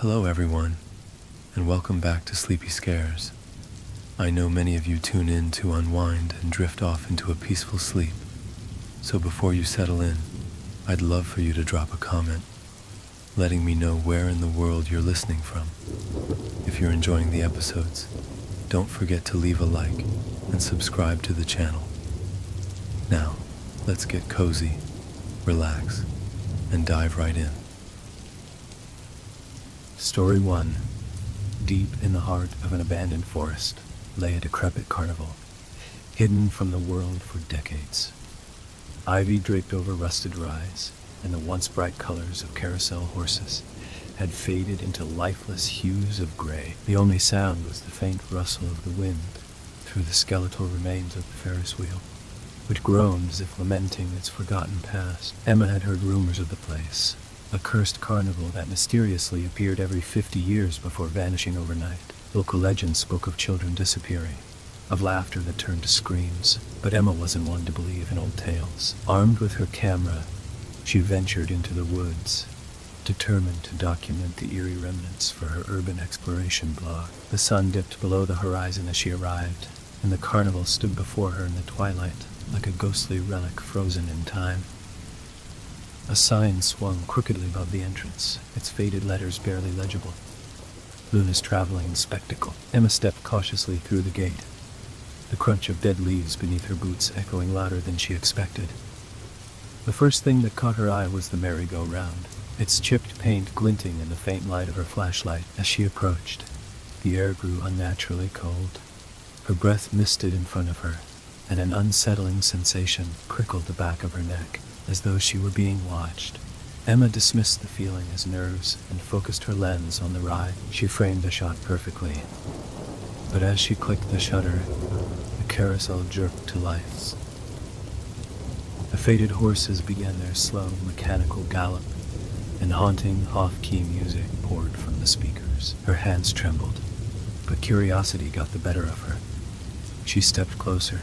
Hello everyone, and welcome back to Sleepy Scares. I know many of you tune in to unwind and drift off into a peaceful sleep, so before you settle in, I'd love for you to drop a comment, letting me know where in the world you're listening from. If you're enjoying the episodes, don't forget to leave a like and subscribe to the channel. Now, let's get cozy, relax, and dive right in. Story 1. Deep in the heart of an abandoned forest lay a decrepit carnival, hidden from the world for decades. Ivy draped over rusted rides, and the once bright colors of carousel horses had faded into lifeless hues of gray. The only sound was the faint rustle of the wind through the skeletal remains of the Ferris wheel, which groaned as if lamenting its forgotten past. Emma had heard rumors of the place, a cursed carnival that mysteriously appeared every 50 years before vanishing overnight. Local legends spoke of children disappearing, of laughter that turned to screams, but Emma wasn't one to believe in old tales. Armed with her camera, she ventured into the woods, determined to document the eerie remnants for her urban exploration blog. The sun dipped below the horizon as she arrived, and the carnival stood before her in the twilight, like a ghostly relic frozen in time. A sign swung crookedly above the entrance, its faded letters barely legible. Luna's traveling spectacle. Emma stepped cautiously through the gate, the crunch of dead leaves beneath her boots echoing louder than she expected. The first thing that caught her eye was the merry-go-round, its chipped paint glinting in the faint light of her flashlight. As she approached, the air grew unnaturally cold. Her breath misted in front of her, and an unsettling sensation prickled the back of her neck, as though she were being watched. Emma dismissed the feeling as nerves and focused her lens on the ride. She framed the shot perfectly, but as she clicked the shutter, the carousel jerked to life. The faded horses began their slow, mechanical gallop, and haunting, off-key music poured from the speakers. Her hands trembled, but curiosity got the better of her. She stepped closer,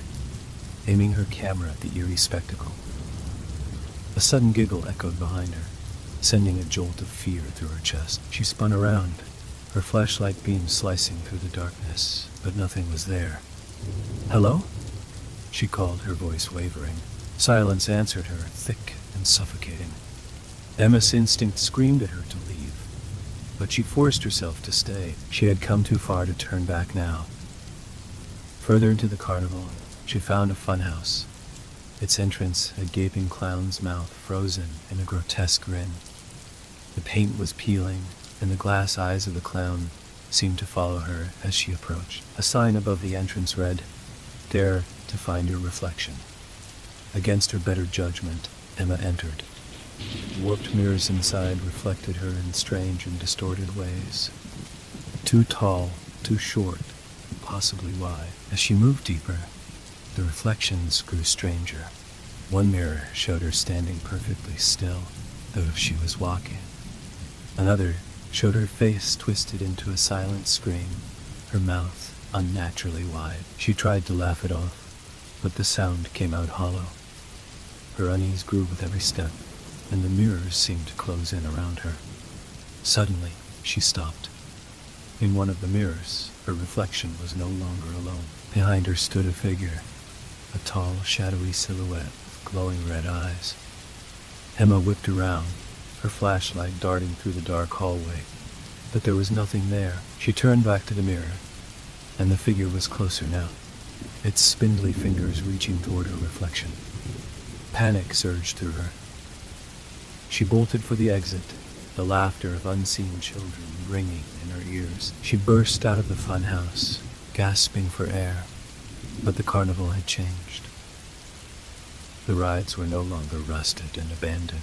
aiming her camera at the eerie spectacle. A sudden giggle echoed behind her, sending a jolt of fear through her chest. She spun around, her flashlight beam slicing through the darkness, but nothing was there. "Hello?" she called, her voice wavering. Silence answered her, thick and suffocating. Emma's instinct screamed at her to leave, but she forced herself to stay. She had come too far to turn back now. Further into the carnival, she found a funhouse, its entrance a gaping clown's mouth frozen in a grotesque grin. The paint was peeling, and the glass eyes of the clown seemed to follow her as she approached. A sign above the entrance read, "Dare to find your reflection." Against her better judgment, Emma entered. Warped mirrors inside reflected her in strange and distorted ways. Too tall, too short, possibly why. As she moved deeper, the reflections grew stranger. One mirror showed her standing perfectly still, though if she was walking. Another showed her face twisted into a silent scream, her mouth unnaturally wide. She tried to laugh it off, but the sound came out hollow. Her unease grew with every step, and the mirrors seemed to close in around her. Suddenly, she stopped. In one of the mirrors, her reflection was no longer alone. Behind her stood a figure, a tall, shadowy silhouette with glowing red eyes. Emma whipped around, her flashlight darting through the dark hallway, but there was nothing there. She turned back to the mirror, and the figure was closer now, its spindly fingers reaching toward her reflection. Panic surged through her. She bolted for the exit, the laughter of unseen children ringing in her ears. She burst out of the funhouse, gasping for air, but the carnival had changed. The rides were no longer rusted and abandoned.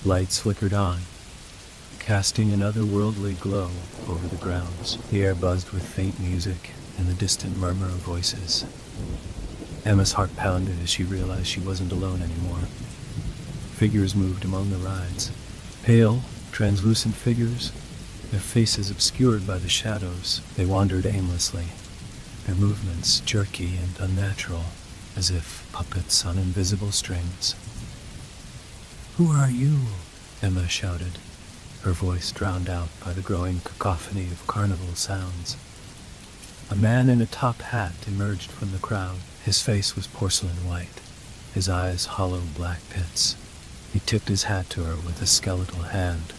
Lights flickered on, casting an otherworldly glow over the grounds. The air buzzed with faint music and the distant murmur of voices. Emma's heart pounded as she realized she wasn't alone anymore. Figures moved among the rides, pale, translucent figures, their faces obscured by the shadows. They wandered aimlessly, their movements jerky and unnatural, as if puppets on invisible strings. "Who are you?" Emma shouted, her voice drowned out by the growing cacophony of carnival sounds. A man in a top hat emerged from the crowd. His face was porcelain white, his eyes hollow black pits. He tipped his hat to her with a skeletal hand.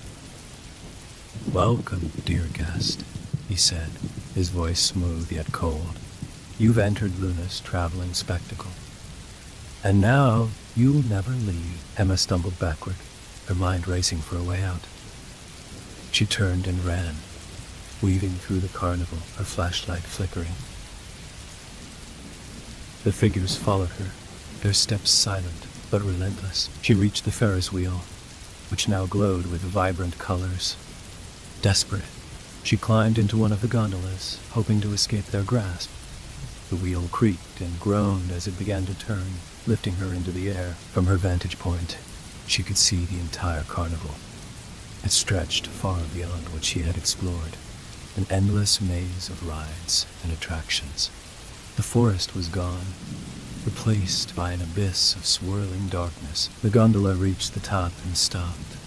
"Welcome, dear guest," he said, his voice smooth yet cold. "You've entered Luna's traveling spectacle. And now you'll never leave." Emma stumbled backward, her mind racing for a way out. She turned and ran, weaving through the carnival, her flashlight flickering. The figures followed her, their steps silent but relentless. She reached the Ferris wheel, which now glowed with vibrant colors. Desperate, she climbed into one of the gondolas, hoping to escape their grasp. The wheel creaked and groaned as it began to turn, lifting her into the air. From her vantage point, she could see the entire carnival. It stretched far beyond what she had explored, an endless maze of rides and attractions. The forest was gone, replaced by an abyss of swirling darkness. The gondola reached the top and stopped.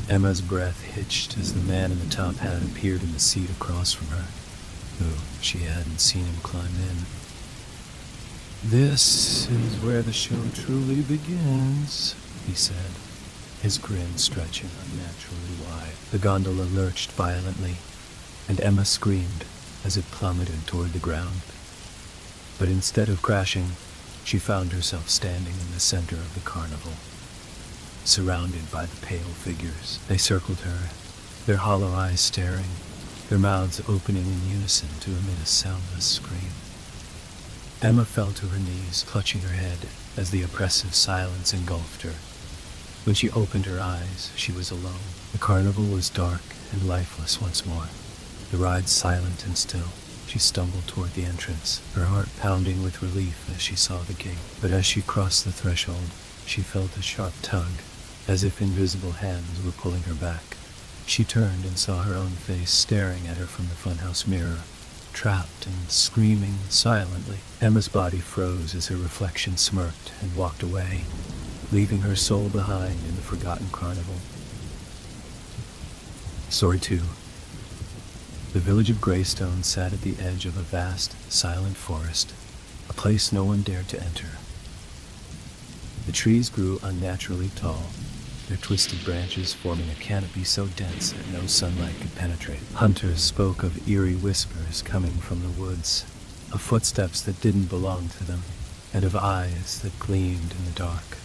Emma's breath hitched as the man in the top hat appeared in the seat across from her, though she hadn't seen him climb in. "This is where the show truly begins," he said, his grin stretching unnaturally wide. The gondola lurched violently, and Emma screamed as it plummeted toward the ground. But instead of crashing, she found herself standing in the center of the carnival, surrounded by the pale figures. They circled her, their hollow eyes staring, their mouths opening in unison to emit a soundless scream. Emma fell to her knees, clutching her head as the oppressive silence engulfed her. When she opened her eyes, she was alone. The carnival was dark and lifeless once more, the ride silent and still. She stumbled toward the entrance, her heart pounding with relief as she saw the gate. But as she crossed the threshold, she felt a sharp tug, as if invisible hands were pulling her back. She turned and saw her own face staring at her from the funhouse mirror, trapped and screaming silently. Emma's body froze as her reflection smirked and walked away, leaving her soul behind in the forgotten carnival. Story 2. The village of Greystone sat at the edge of a vast, silent forest, a place no one dared to enter. The trees grew unnaturally tall, their twisted branches forming a canopy so dense that no sunlight could penetrate. Hunters spoke of eerie whispers coming from the woods, of footsteps that didn't belong to them, and of eyes that gleamed in the dark.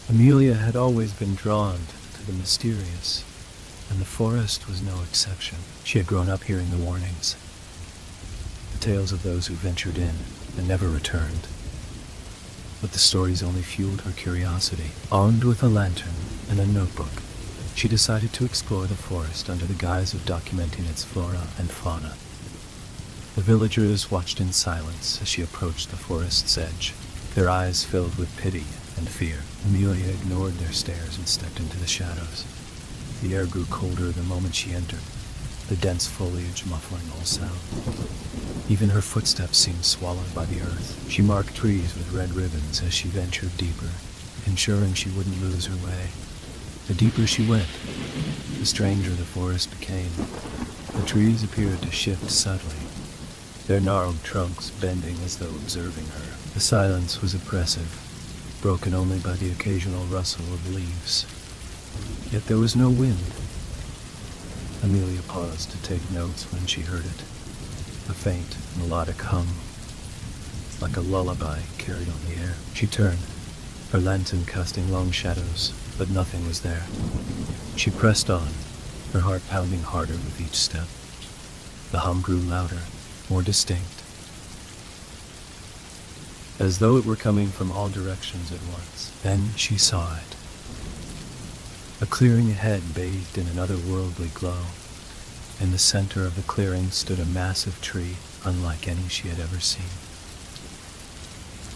Amelia had always been drawn to the mysterious, and the forest was no exception. She had grown up hearing the warnings, the tales of those who ventured in and never returned. But the stories only fueled her curiosity. Armed with a lantern and a notebook, she decided to explore the forest under the guise of documenting its flora and fauna. The villagers watched in silence as she approached the forest's edge, their eyes filled with pity and fear. Amelia ignored their stares and stepped into the shadows. The air grew colder the moment she entered, the dense foliage muffling all sound. Even her footsteps seemed swallowed by the earth. She marked trees with red ribbons as she ventured deeper, ensuring she wouldn't lose her way. The deeper she went, the stranger the forest became. The trees appeared to shift subtly, their gnarled trunks bending as though observing her. The silence was oppressive, broken only by the occasional rustle of leaves. Yet there was no wind. Amelia paused to take notes when she heard it, a faint, melodic hum, like a lullaby carried on the air. She turned, her lantern casting long shadows, but nothing was there. She pressed on, her heart pounding harder with each step. The hum grew louder, more distinct, as though it were coming from all directions at once. Then she saw it. A clearing ahead bathed in an otherworldly glow. In the center of the clearing stood a massive tree, unlike any she had ever seen.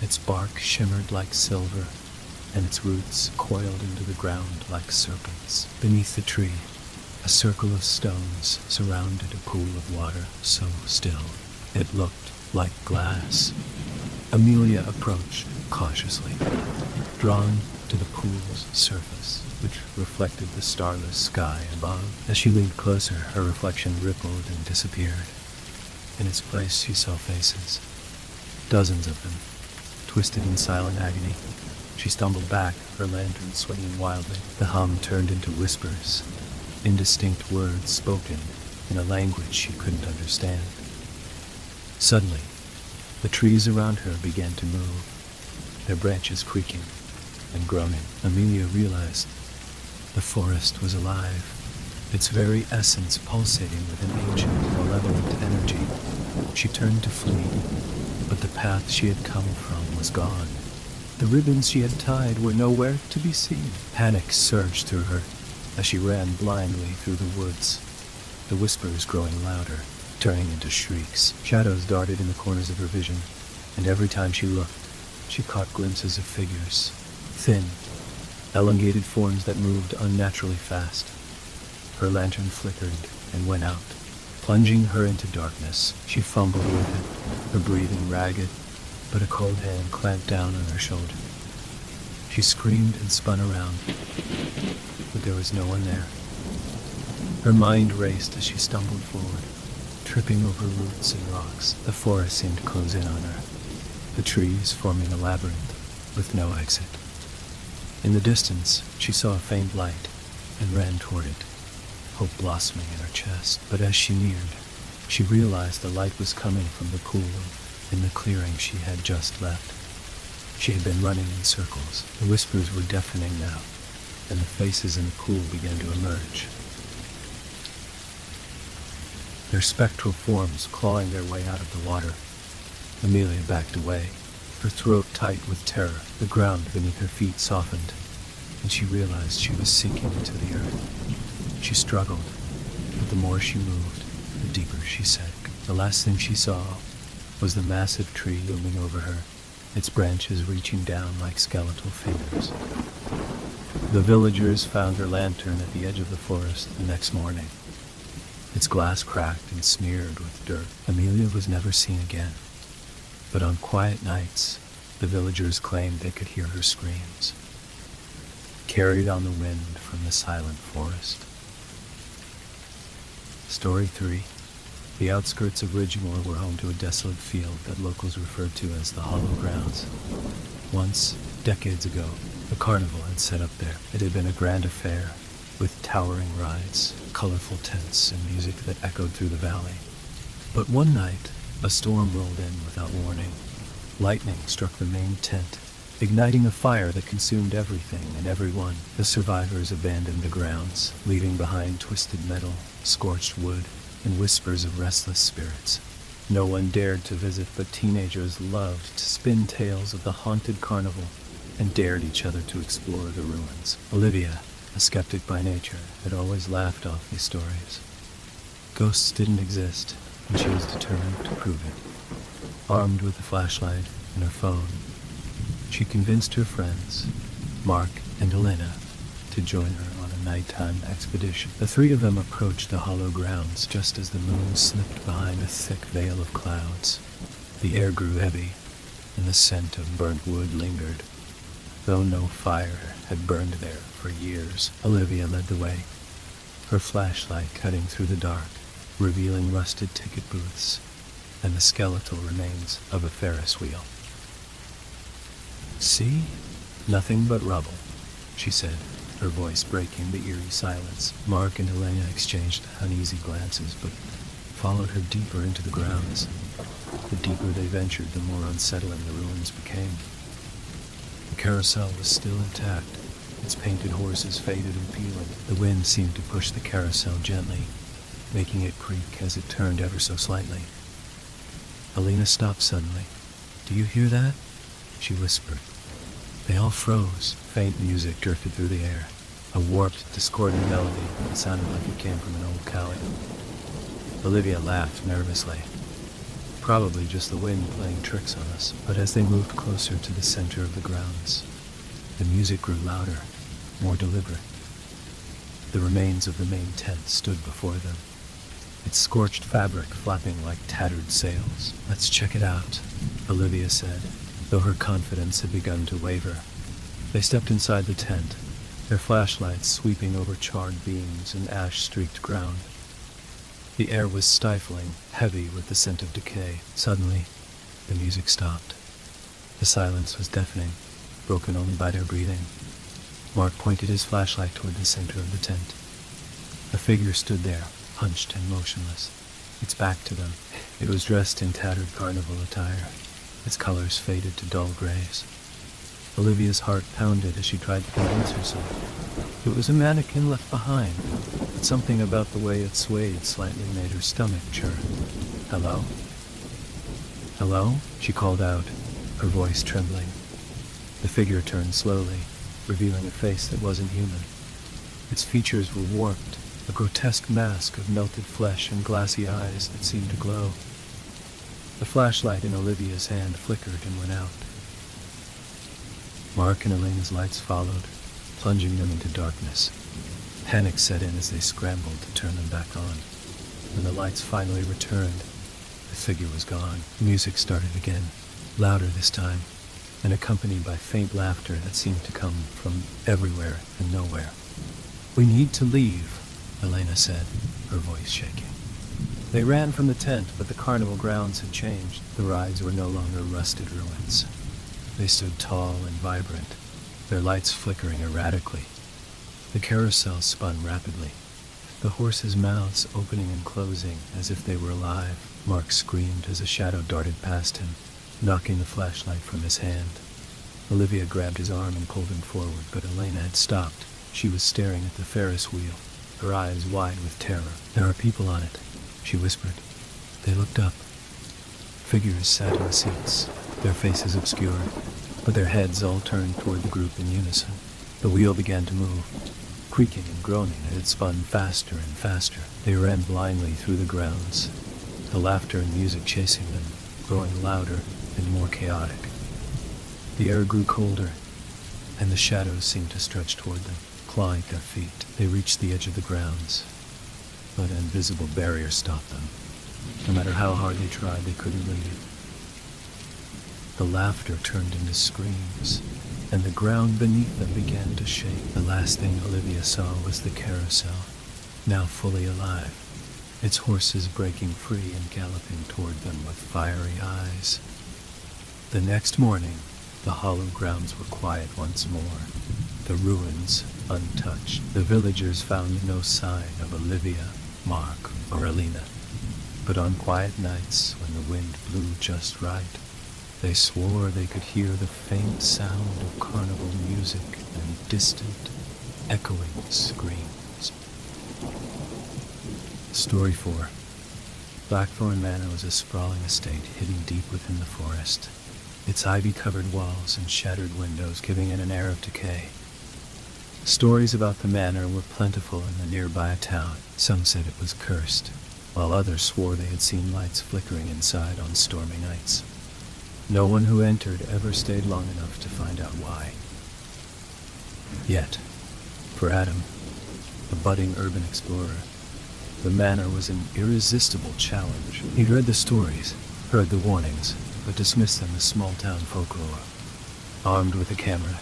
Its bark shimmered like silver, and its roots coiled into the ground like serpents. Beneath the tree, a circle of stones surrounded a pool of water so still it looked like glass. Amelia approached cautiously, drawn to the pool's surface. which reflected the starless sky above. As she leaned closer, her reflection rippled and disappeared. In its place, she saw faces, dozens of them, twisted in silent agony. She stumbled back, her lantern swinging wildly. The hum turned into whispers, indistinct words spoken in a language she couldn't understand. Suddenly, the trees around her began to move, their branches creaking and groaning. Amelia realized the forest was alive, its very essence pulsating with an ancient, malevolent energy. She turned to flee, but the path she had come from was gone. The ribbons she had tied were nowhere to be seen. Panic surged through her as she ran blindly through the woods, the whispers growing louder, turning into shrieks. Shadows darted in the corners of her vision, and every time she looked, she caught glimpses of figures, thin, elongated forms that moved unnaturally fast. Her lantern flickered and went out, plunging her into darkness. She fumbled with it, her breathing ragged, but a cold hand clamped down on her shoulder. She screamed and spun around, but there was no one there. Her mind raced as she stumbled forward, tripping over roots and rocks. The forest seemed to close in on her, the trees forming a labyrinth with no exit. In the distance, she saw a faint light and ran toward it, hope blossoming in her chest. But as she neared, she realized the light was coming from the pool in the clearing she had just left. She had been running in circles. The whispers were deafening now, and the faces in the pool began to emerge, their spectral forms clawing their way out of the water. Amelia backed away, her throat tight with terror. The ground beneath her feet softened, and she realized she was sinking into the earth. She struggled, but the more she moved, the deeper she sank. The last thing she saw was the massive tree looming over her, its branches reaching down like skeletal fingers. The villagers found her lantern at the edge of the forest the next morning, its glass cracked and smeared with dirt. Amelia was never seen again, but on quiet nights, the villagers claimed they could hear her screams, carried on the wind from the silent forest. Story 3. The outskirts of Ridgemore were home to a desolate field that locals referred to as the Hollow Grounds. Once, decades ago, a carnival had set up there. It had been a grand affair, with towering rides, colorful tents, and music that echoed through the valley. But one night, a storm rolled in without warning. Lightning struck the main tent, igniting a fire that consumed everything and everyone. The survivors abandoned the grounds, leaving behind twisted metal, scorched wood, and whispers of restless spirits. No one dared to visit, but teenagers loved to spin tales of the haunted carnival and dared each other to explore the ruins. Olivia, a skeptic by nature, had always laughed off these stories. Ghosts didn't exist, and she was determined to prove it. Armed with a flashlight and her phone, she convinced her friends, Mark and Elena, to join her on a nighttime expedition. The three of them approached the hollow grounds just as the moon slipped behind a thick veil of clouds. The air grew heavy, and the scent of burnt wood lingered, though no fire had burned there for years. Olivia led the way, her flashlight cutting through the dark, revealing rusted ticket booths and the skeletal remains of a Ferris wheel. "See? Nothing but rubble," she said, her voice breaking the eerie silence. Mark and Elena exchanged uneasy glances, but followed her deeper into the grounds. The deeper they ventured, the more unsettling the ruins became. The carousel was still intact, its painted horses faded and peeling. The wind seemed to push the carousel gently, making it creak as it turned ever so slightly. Elena stopped suddenly. "Do you hear that?" she whispered. They all froze. Faint music drifted through the air, a warped, discordant melody that sounded like it came from an old cowley. Olivia laughed nervously. Probably just the wind playing tricks on us. But as they moved closer to the center of the grounds, the music grew louder, more deliberate. The remains of the main tent stood before them, its scorched fabric flapping like tattered sails. "Let's check it out," Olivia said, though her confidence had begun to waver. They stepped inside the tent, their flashlights sweeping over charred beams and ash-streaked ground. The air was stifling, heavy with the scent of decay. Suddenly, the music stopped. The silence was deafening, broken only by their breathing. Mark pointed his flashlight toward the center of the tent. A figure stood there, hunched and motionless, its back to them. It was dressed in tattered carnival attire, its colors faded to dull grays. Olivia's heart pounded as she tried to convince herself. It was a mannequin left behind, but something about the way it swayed slightly made her stomach churn. "Hello? Hello?" she called out, her voice trembling. The figure turned slowly, revealing a face that wasn't human. Its features were warped, a grotesque mask of melted flesh and glassy eyes that seemed to glow. The flashlight in Olivia's hand flickered and went out. Mark and Elena's lights followed, plunging them into darkness. Panic set in as they scrambled to turn them back on. When the lights finally returned, the figure was gone. The music started again, louder this time, and accompanied by faint laughter that seemed to come from everywhere and nowhere. "We need to leave," Elena said, her voice shaking. They ran from the tent, but the carnival grounds had changed. The rides were no longer rusted ruins. They stood tall and vibrant, their lights flickering erratically. The carousel spun rapidly, the horses' mouths opening and closing as if they were alive. Mark screamed as a shadow darted past him, knocking the flashlight from his hand. Olivia grabbed his arm and pulled him forward, but Elena had stopped. She was staring at the Ferris wheel, her eyes wide with terror. "There are people on it," she whispered. They looked up. Figures sat in the seats, their faces obscured, but their heads all turned toward the group in unison. The wheel began to move, creaking and groaning as it spun faster and faster. They ran blindly through the grounds, the laughter and music chasing them, growing louder and more chaotic. The air grew colder, and the shadows seemed to stretch toward them, clawing at their feet. They reached the edge of the grounds, but an invisible barrier stopped them. No matter how hard they tried, they couldn't leave. The laughter turned into screams, and the ground beneath them began to shake. The last thing Olivia saw was the carousel, now fully alive, its horses breaking free and galloping toward them with fiery eyes. The next morning, the hollow grounds were quiet once more, the ruins untouched. The villagers found no sign of Olivia, Mark, or Elena. But on quiet nights, when the wind blew just right, they swore they could hear the faint sound of carnival music and distant, echoing screams. Story 4. Blackthorn Manor was a sprawling estate hidden deep within the forest, its ivy-covered walls and shattered windows giving it an air of decay. Stories about the manor were plentiful in the nearby town. Some said it was cursed, while others swore they had seen lights flickering inside on stormy nights. No one who entered ever stayed long enough to find out why. Yet, for Adam, a budding urban explorer, the manor was an irresistible challenge. He'd read the stories, heard the warnings, but dismissed them as small-town folklore. Armed with a camera,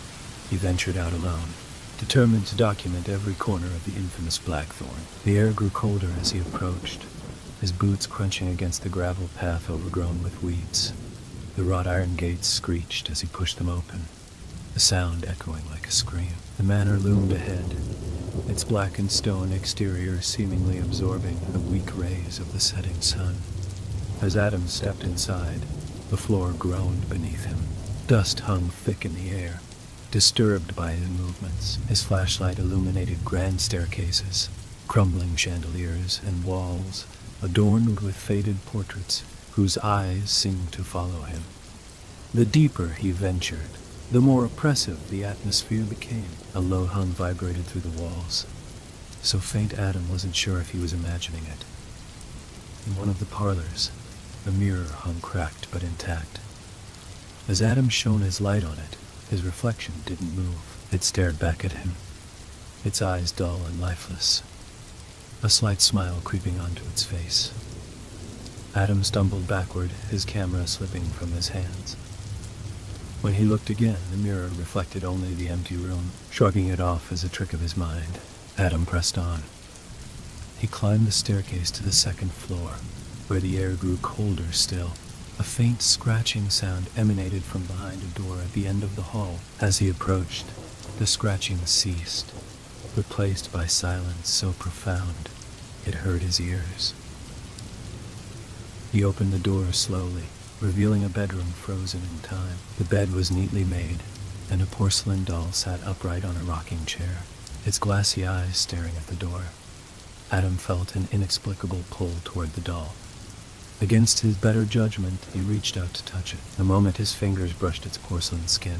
he ventured out alone, determined to document every corner of the infamous Blackthorn. The air grew colder as he approached, his boots crunching against the gravel path overgrown with weeds. The wrought iron gates screeched as he pushed them open, the sound echoing like a scream. The manor loomed ahead, its blackened stone exterior seemingly absorbing the weak rays of the setting sun. As Adam stepped inside, the floor groaned beneath him. Dust hung thick in the air, disturbed by his movements. His flashlight illuminated grand staircases, crumbling chandeliers, and walls adorned with faded portraits whose eyes seemed to follow him. The deeper he ventured, the more oppressive the atmosphere became. A low hum vibrated through the walls, so faint Adam wasn't sure if he was imagining it. In one of the parlors, a mirror hung cracked but intact. As Adam shone his light on it, his reflection didn't move. It stared back at him, its eyes dull and lifeless, a slight smile creeping onto its face. Adam stumbled backward, his camera slipping from his hands. When he looked again, the mirror reflected only the empty room. Shrugging it off as a trick of his mind, Adam pressed on. He climbed the staircase to the second floor, where the air grew colder still. A faint scratching sound emanated from behind a door at the end of the hall. As he approached, the scratching ceased, replaced by silence so profound it hurt his ears. He opened the door slowly, revealing a bedroom frozen in time. The bed was neatly made, and a porcelain doll sat upright on a rocking chair, its glassy eyes staring at the door. Adam felt an inexplicable pull toward the doll. Against his better judgment, he reached out to touch it. The moment his fingers brushed its porcelain skin,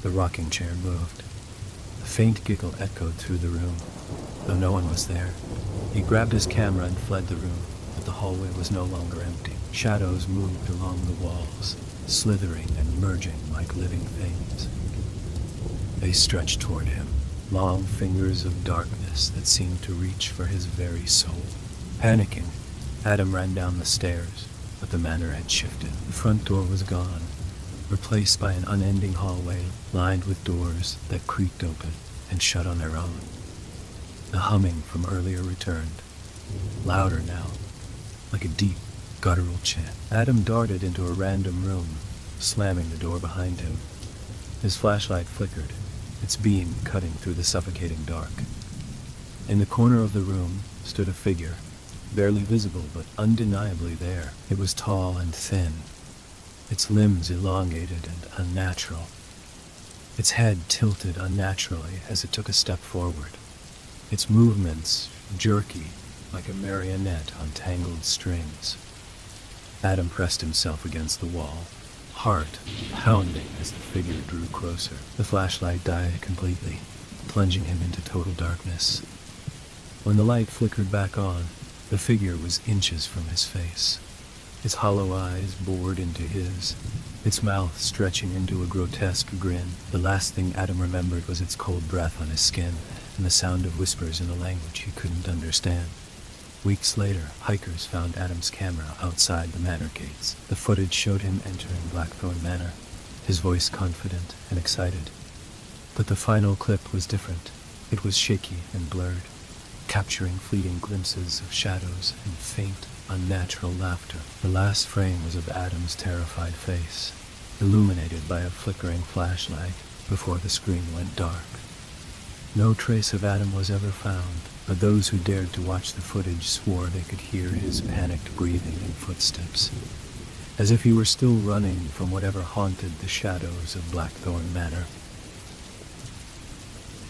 the rocking chair moved. A faint giggle echoed through the room, though no one was there. He grabbed his camera and fled the room, but the hallway was no longer empty. Shadows moved along the walls, slithering and merging like living things. They stretched toward him, long fingers of darkness that seemed to reach for his very soul. Panicking, Adam ran down the stairs, but the manor had shifted. The front door was gone, replaced by an unending hallway lined with doors that creaked open and shut on their own. The humming from earlier returned, louder now, like a deep, guttural chant. Adam darted into a random room, slamming the door behind him. His flashlight flickered, its beam cutting through the suffocating dark. In the corner of the room stood a figure, barely visible but undeniably there. It was tall and thin, its limbs elongated and unnatural. Its head tilted unnaturally as it took a step forward, its movements jerky like a marionette on tangled strings. Adam pressed himself against the wall, heart pounding as the figure drew closer. The flashlight died completely, plunging him into total darkness. When the light flickered back on, the figure was inches from his face, its hollow eyes bored into his, its mouth stretching into a grotesque grin. The last thing Adam remembered was its cold breath on his skin and the sound of whispers in a language he couldn't understand. Weeks later, hikers found Adam's camera outside the manor gates. The footage showed him entering Blackthorn Manor, his voice confident and excited. But the final clip was different. It was shaky and blurred, capturing fleeting glimpses of shadows and faint, unnatural laughter. The last frame was of Adam's terrified face, illuminated by a flickering flashlight before the screen went dark. No trace of Adam was ever found, but those who dared to watch the footage swore they could hear his panicked breathing and footsteps, as if he were still running from whatever haunted the shadows of Blackthorn Manor.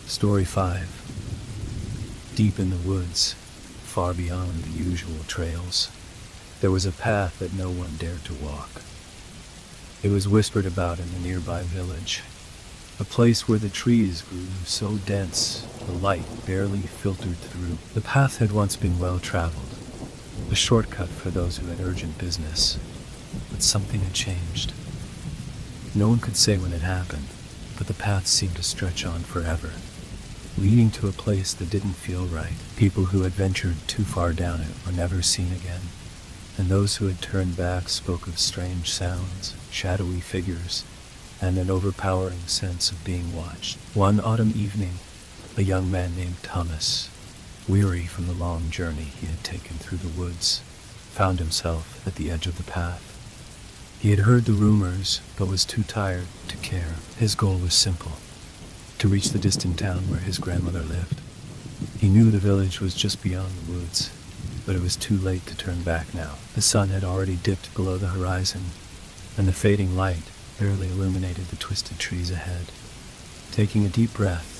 Story 5. Deep in the woods, far beyond the usual trails, there was a path that no one dared to walk. It was whispered about in the nearby village, a place where the trees grew so dense the light barely filtered through. The path had once been well traveled, a shortcut for those who had urgent business, but something had changed. No one could say when it happened, but the path seemed to stretch on forever, leading to a place that didn't feel right. People who had ventured too far down it were never seen again, and those who had turned back spoke of strange sounds, shadowy figures, and an overpowering sense of being watched. One autumn evening, a young man named Thomas, weary from the long journey he had taken through the woods, found himself at the edge of the path. He had heard the rumors, but was too tired to care. His goal was simple: to reach the distant town where his grandmother lived. He knew the village was just beyond the woods, but it was too late to turn back now. The sun had already dipped below the horizon, and the fading light barely illuminated the twisted trees ahead. Taking a deep breath,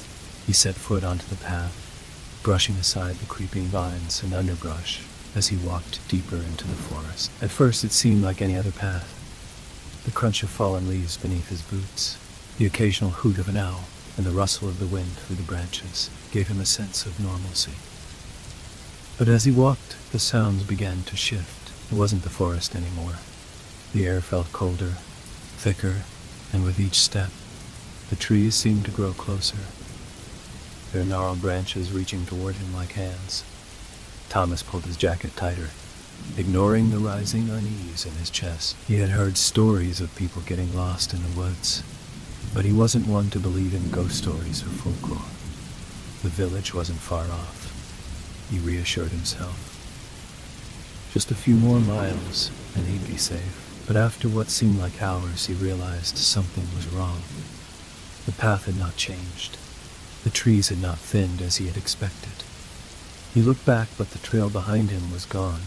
he set foot onto the path, brushing aside the creeping vines and underbrush as he walked deeper into the forest. At first it seemed like any other path. The crunch of fallen leaves beneath his boots, the occasional hoot of an owl, and the rustle of the wind through the branches gave him a sense of normalcy. But as he walked, the sounds began to shift. It wasn't the forest anymore. The air felt colder, thicker, and with each step, the trees seemed to grow closer, their gnarled branches reaching toward him like hands. Thomas pulled his jacket tighter, ignoring the rising unease in his chest. He had heard stories of people getting lost in the woods, But he wasn't one to believe in ghost stories or folklore. The village wasn't far off, he reassured himself. Just a few more miles, and he'd be safe. But after what seemed like hours, he realized something was wrong. The path had not changed. The trees had not thinned as he had expected. He looked back, but the trail behind him was gone.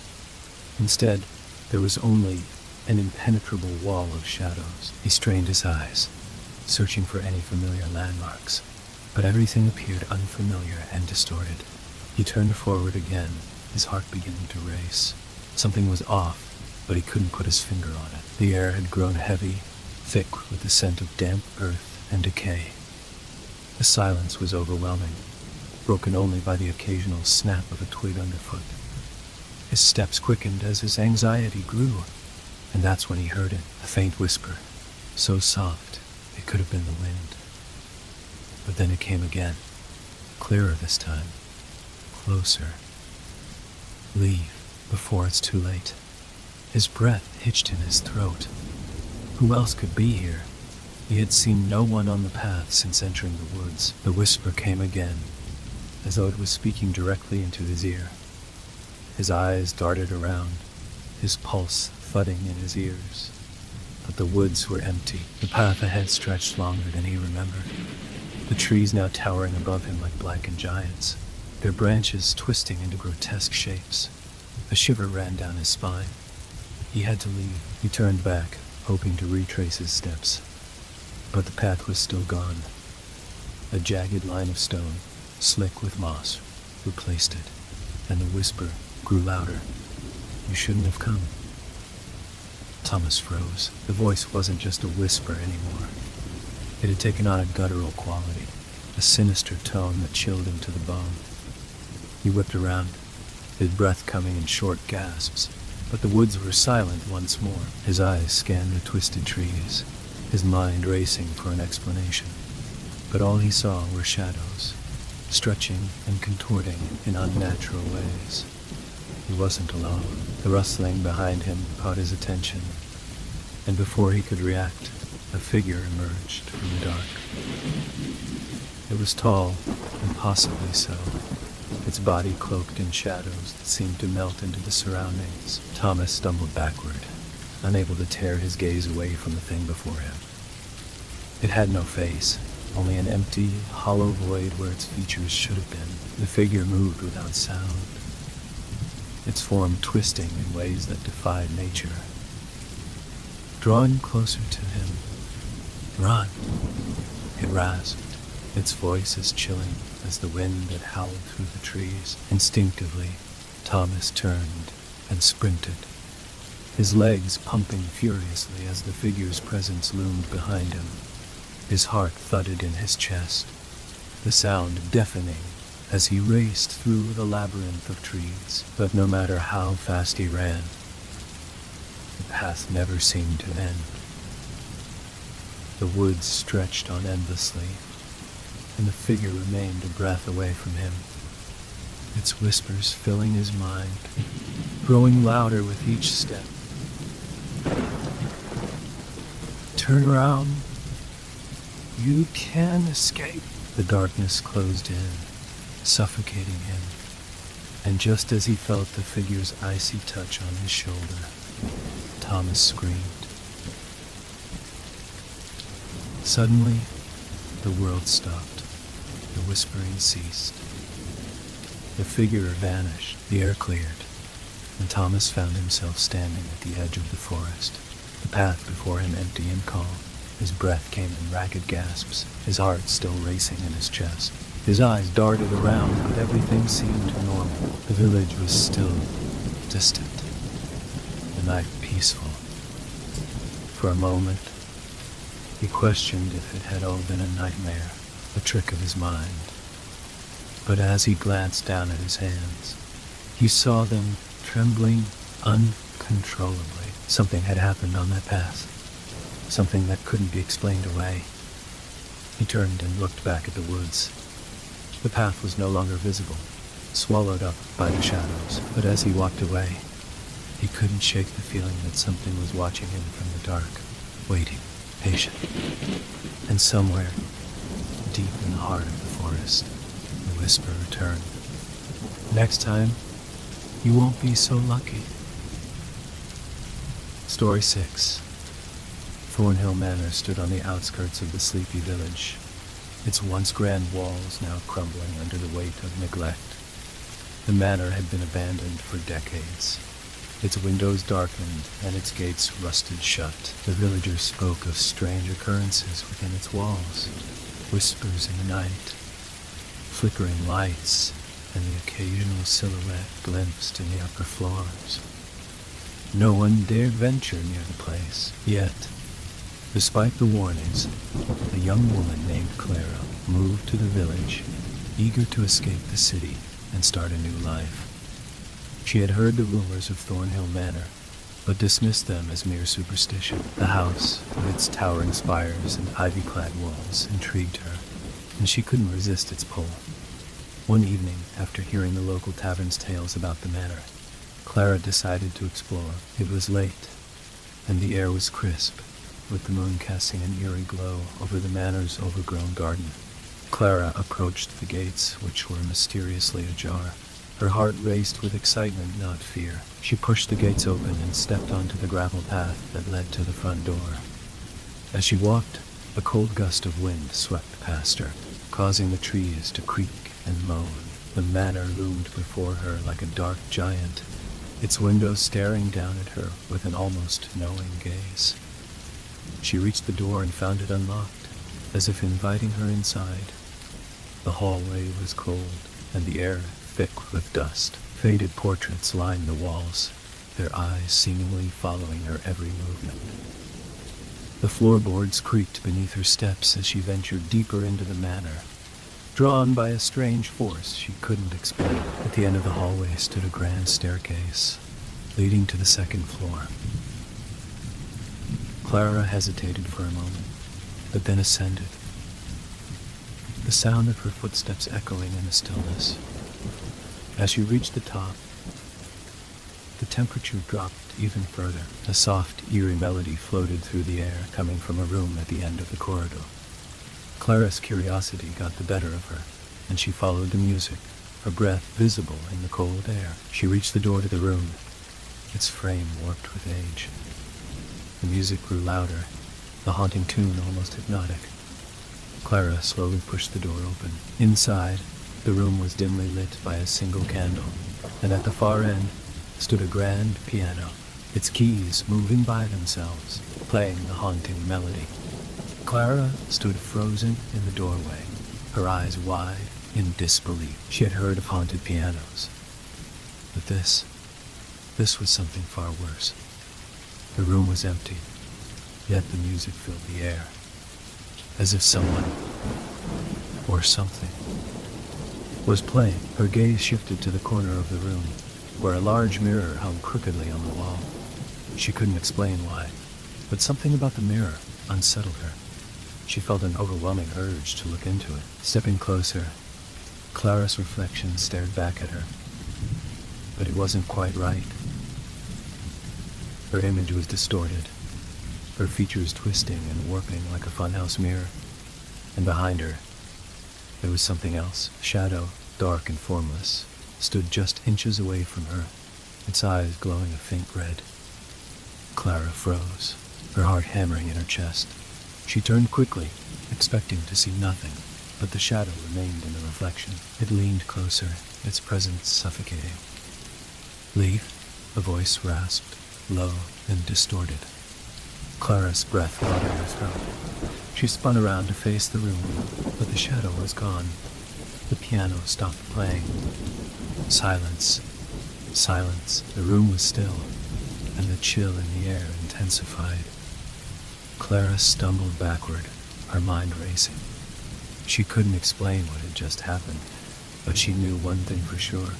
Instead, there was only an impenetrable wall of shadows. He strained his eyes, searching for any familiar landmarks, but everything appeared unfamiliar and distorted. He turned forward again, his heart beginning to race. Something was off, but he couldn't put his finger on it. The air had grown heavy, thick with the scent of damp earth and decay. The silence was overwhelming, broken only by the occasional snap of a twig underfoot. His steps quickened as his anxiety grew, and that's when he heard it, a faint whisper, so soft it could have been the wind. But then it came again, clearer this time, closer. Leave before it's too late. His breath hitched in his throat. Who else could be here? He had seen no one on the path since entering the woods. The whisper came again, as though it was speaking directly into his ear. His eyes darted around, his pulse thudding in his ears. But the woods were empty. The path ahead stretched longer than he remembered. The trees now towering above him like blackened giants, their branches twisting into grotesque shapes. A shiver ran down his spine. He had to leave. He turned back, hoping to retrace his steps. But the path was still gone. A jagged line of stone, slick with moss, replaced it, and the whisper grew louder. You shouldn't have come. Thomas froze. The voice wasn't just a whisper anymore. It had taken on a guttural quality, a sinister tone that chilled him to the bone. He whipped around, his breath coming in short gasps, but the woods were silent once more. His eyes scanned the twisted trees, his mind racing for an explanation. But all he saw were shadows, stretching and contorting in unnatural ways. He wasn't alone. The rustling behind him caught his attention, and before he could react, a figure emerged from the dark. It was tall, impossibly so, its body cloaked in shadows that seemed to melt into the surroundings. Thomas stumbled backward, unable to tear his gaze away from the thing before him. It had no face, only an empty, hollow void where its features should have been. The figure moved without sound, its form twisting in ways that defied nature. Drawing closer to him, "Run," it rasped, its voice as chilling as the wind that howled through the trees. Instinctively, Thomas turned and sprinted, his legs pumping furiously as the figure's presence loomed behind him. His heart thudded in his chest, the sound deafening as he raced through the labyrinth of trees. But no matter how fast he ran, the path never seemed to end. The woods stretched on endlessly, and the figure remained a breath away from him, its whispers filling his mind, growing louder with each step. "Turn around. You can escape." The darkness closed in, suffocating him, and just as he felt the figure's icy touch on his shoulder, Thomas screamed. Suddenly, the world stopped. The whispering ceased. The figure vanished. The air cleared, and Thomas found himself standing at the edge of the forest, the path before him empty and calm. His breath came in ragged gasps, his heart still racing in his chest. His eyes darted around, but everything seemed normal. The village was still, distant, the night peaceful. For a moment, he questioned if it had all been a nightmare, a trick of his mind. But as he glanced down at his hands, he saw them trembling uncontrollably. Something had happened on that path, something that couldn't be explained away. He turned and looked back at the woods. The path was no longer visible, swallowed up by the shadows. But as he walked away, he couldn't shake the feeling that something was watching him from the dark, waiting. patient. And somewhere, deep in the heart of the forest, the whisper returned. Next time, you won't be so lucky. Story 6. Thornhill Manor stood on the outskirts of the sleepy village, its once grand walls now crumbling under the weight of neglect. The manor had been abandoned for decades. Its windows darkened and its gates rusted shut. The villagers spoke of strange occurrences within its walls, whispers in the night, flickering lights, and the occasional silhouette glimpsed in the upper floors. No one dared venture near the place, yet, despite the warnings, a young woman named Clara moved to the village, eager to escape the city and start a new life. She had heard the rumors of Thornhill Manor, but dismissed them as mere superstition. The house, with its towering spires and ivy-clad walls, intrigued her, and she couldn't resist its pull. One evening, after hearing the local tavern's tales about the manor, Clara decided to explore. It was late, and the air was crisp, with the moon casting an eerie glow over the manor's overgrown garden. Clara approached the gates, which were mysteriously ajar. Her heart raced with excitement, not fear. She pushed the gates open and stepped onto the gravel path that led to the front door. As she walked, a cold gust of wind swept past her, causing the trees to creak and moan. The manor loomed before her like a dark giant, its windows staring down at her with an almost knowing gaze. She reached the door and found it unlocked, as if inviting her inside. The hallway was cold, and the air thick with dust. Faded portraits lined the walls, their eyes seemingly following her every movement. The floorboards creaked beneath her steps as she ventured deeper into the manor, drawn by a strange force she couldn't explain. At the end of the hallway stood a grand staircase, leading to the second floor. Clara hesitated for a moment, but then ascended, the sound of her footsteps echoing in the stillness. As she reached the top, the temperature dropped even further. A soft, eerie melody floated through the air, coming from a room at the end of the corridor. Clara's curiosity got the better of her, and she followed the music, her breath visible in the cold air. She reached the door to the room, its frame warped with age. The music grew louder, the haunting tune almost hypnotic. Clara slowly pushed the door open. Inside, the room was dimly lit by a single candle, and at the far end stood a grand piano, its keys moving by themselves, playing the haunting melody. Clara stood frozen in the doorway, her eyes wide in disbelief. She had heard of haunted pianos, but this was something far worse. The room was empty, yet the music filled the air, as if someone, or something, was playing. Her gaze shifted to the corner of the room, where a large mirror hung crookedly on the wall. She couldn't explain why, but something about the mirror unsettled her. She felt an overwhelming urge to look into it. Stepping closer, Clara's reflection stared back at her, but it wasn't quite right. Her image was distorted, her features twisting and warping like a funhouse mirror, and behind her, there was something else. A shadow, dark and formless, stood just inches away from her, its eyes glowing a faint red. Clara froze, her heart hammering in her chest. She turned quickly, expecting to see nothing, but the shadow remained in the reflection. It leaned closer, its presence suffocating. "Leave?" a voice rasped, low and distorted. Clara's breath caught in her throat. She spun around to face the room, but the shadow was gone. The piano stopped playing. Silence. Silence. The room was still, and the chill in the air intensified. Clara stumbled backward, her mind racing. She couldn't explain what had just happened, but she knew one thing for sure.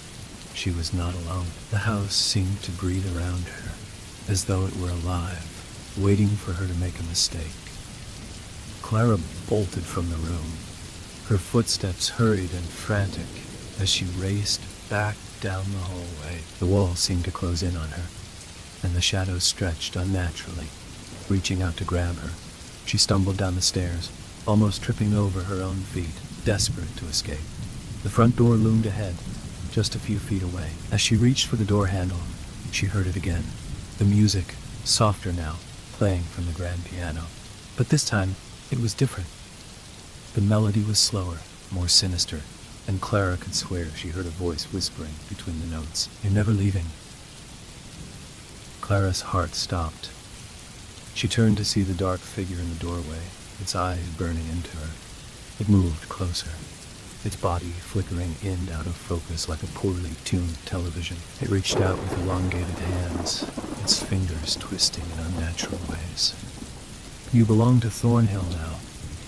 She was not alone. The house seemed to breathe around her, as though it were alive, waiting for her to make a mistake. Clara bolted from the room, her footsteps hurried and frantic as she raced back down the hallway. The wall seemed to close in on her, and the shadows stretched unnaturally, reaching out to grab her. She stumbled down the stairs, almost tripping over her own feet, desperate to escape. The front door loomed ahead, just a few feet away. As she reached for the door handle, she heard it again. The music, softer now, playing from the grand piano. But this time, it was different. The melody was slower, more sinister, and Clara could swear she heard a voice whispering between the notes. "You're never leaving." Clara's heart stopped. She turned to see the dark figure in the doorway, its eyes burning into her. It moved closer, its body flickering in and out of focus like a poorly tuned television. It reached out with elongated hands, its fingers twisting in unnatural ways. "You belong to Thornhill now."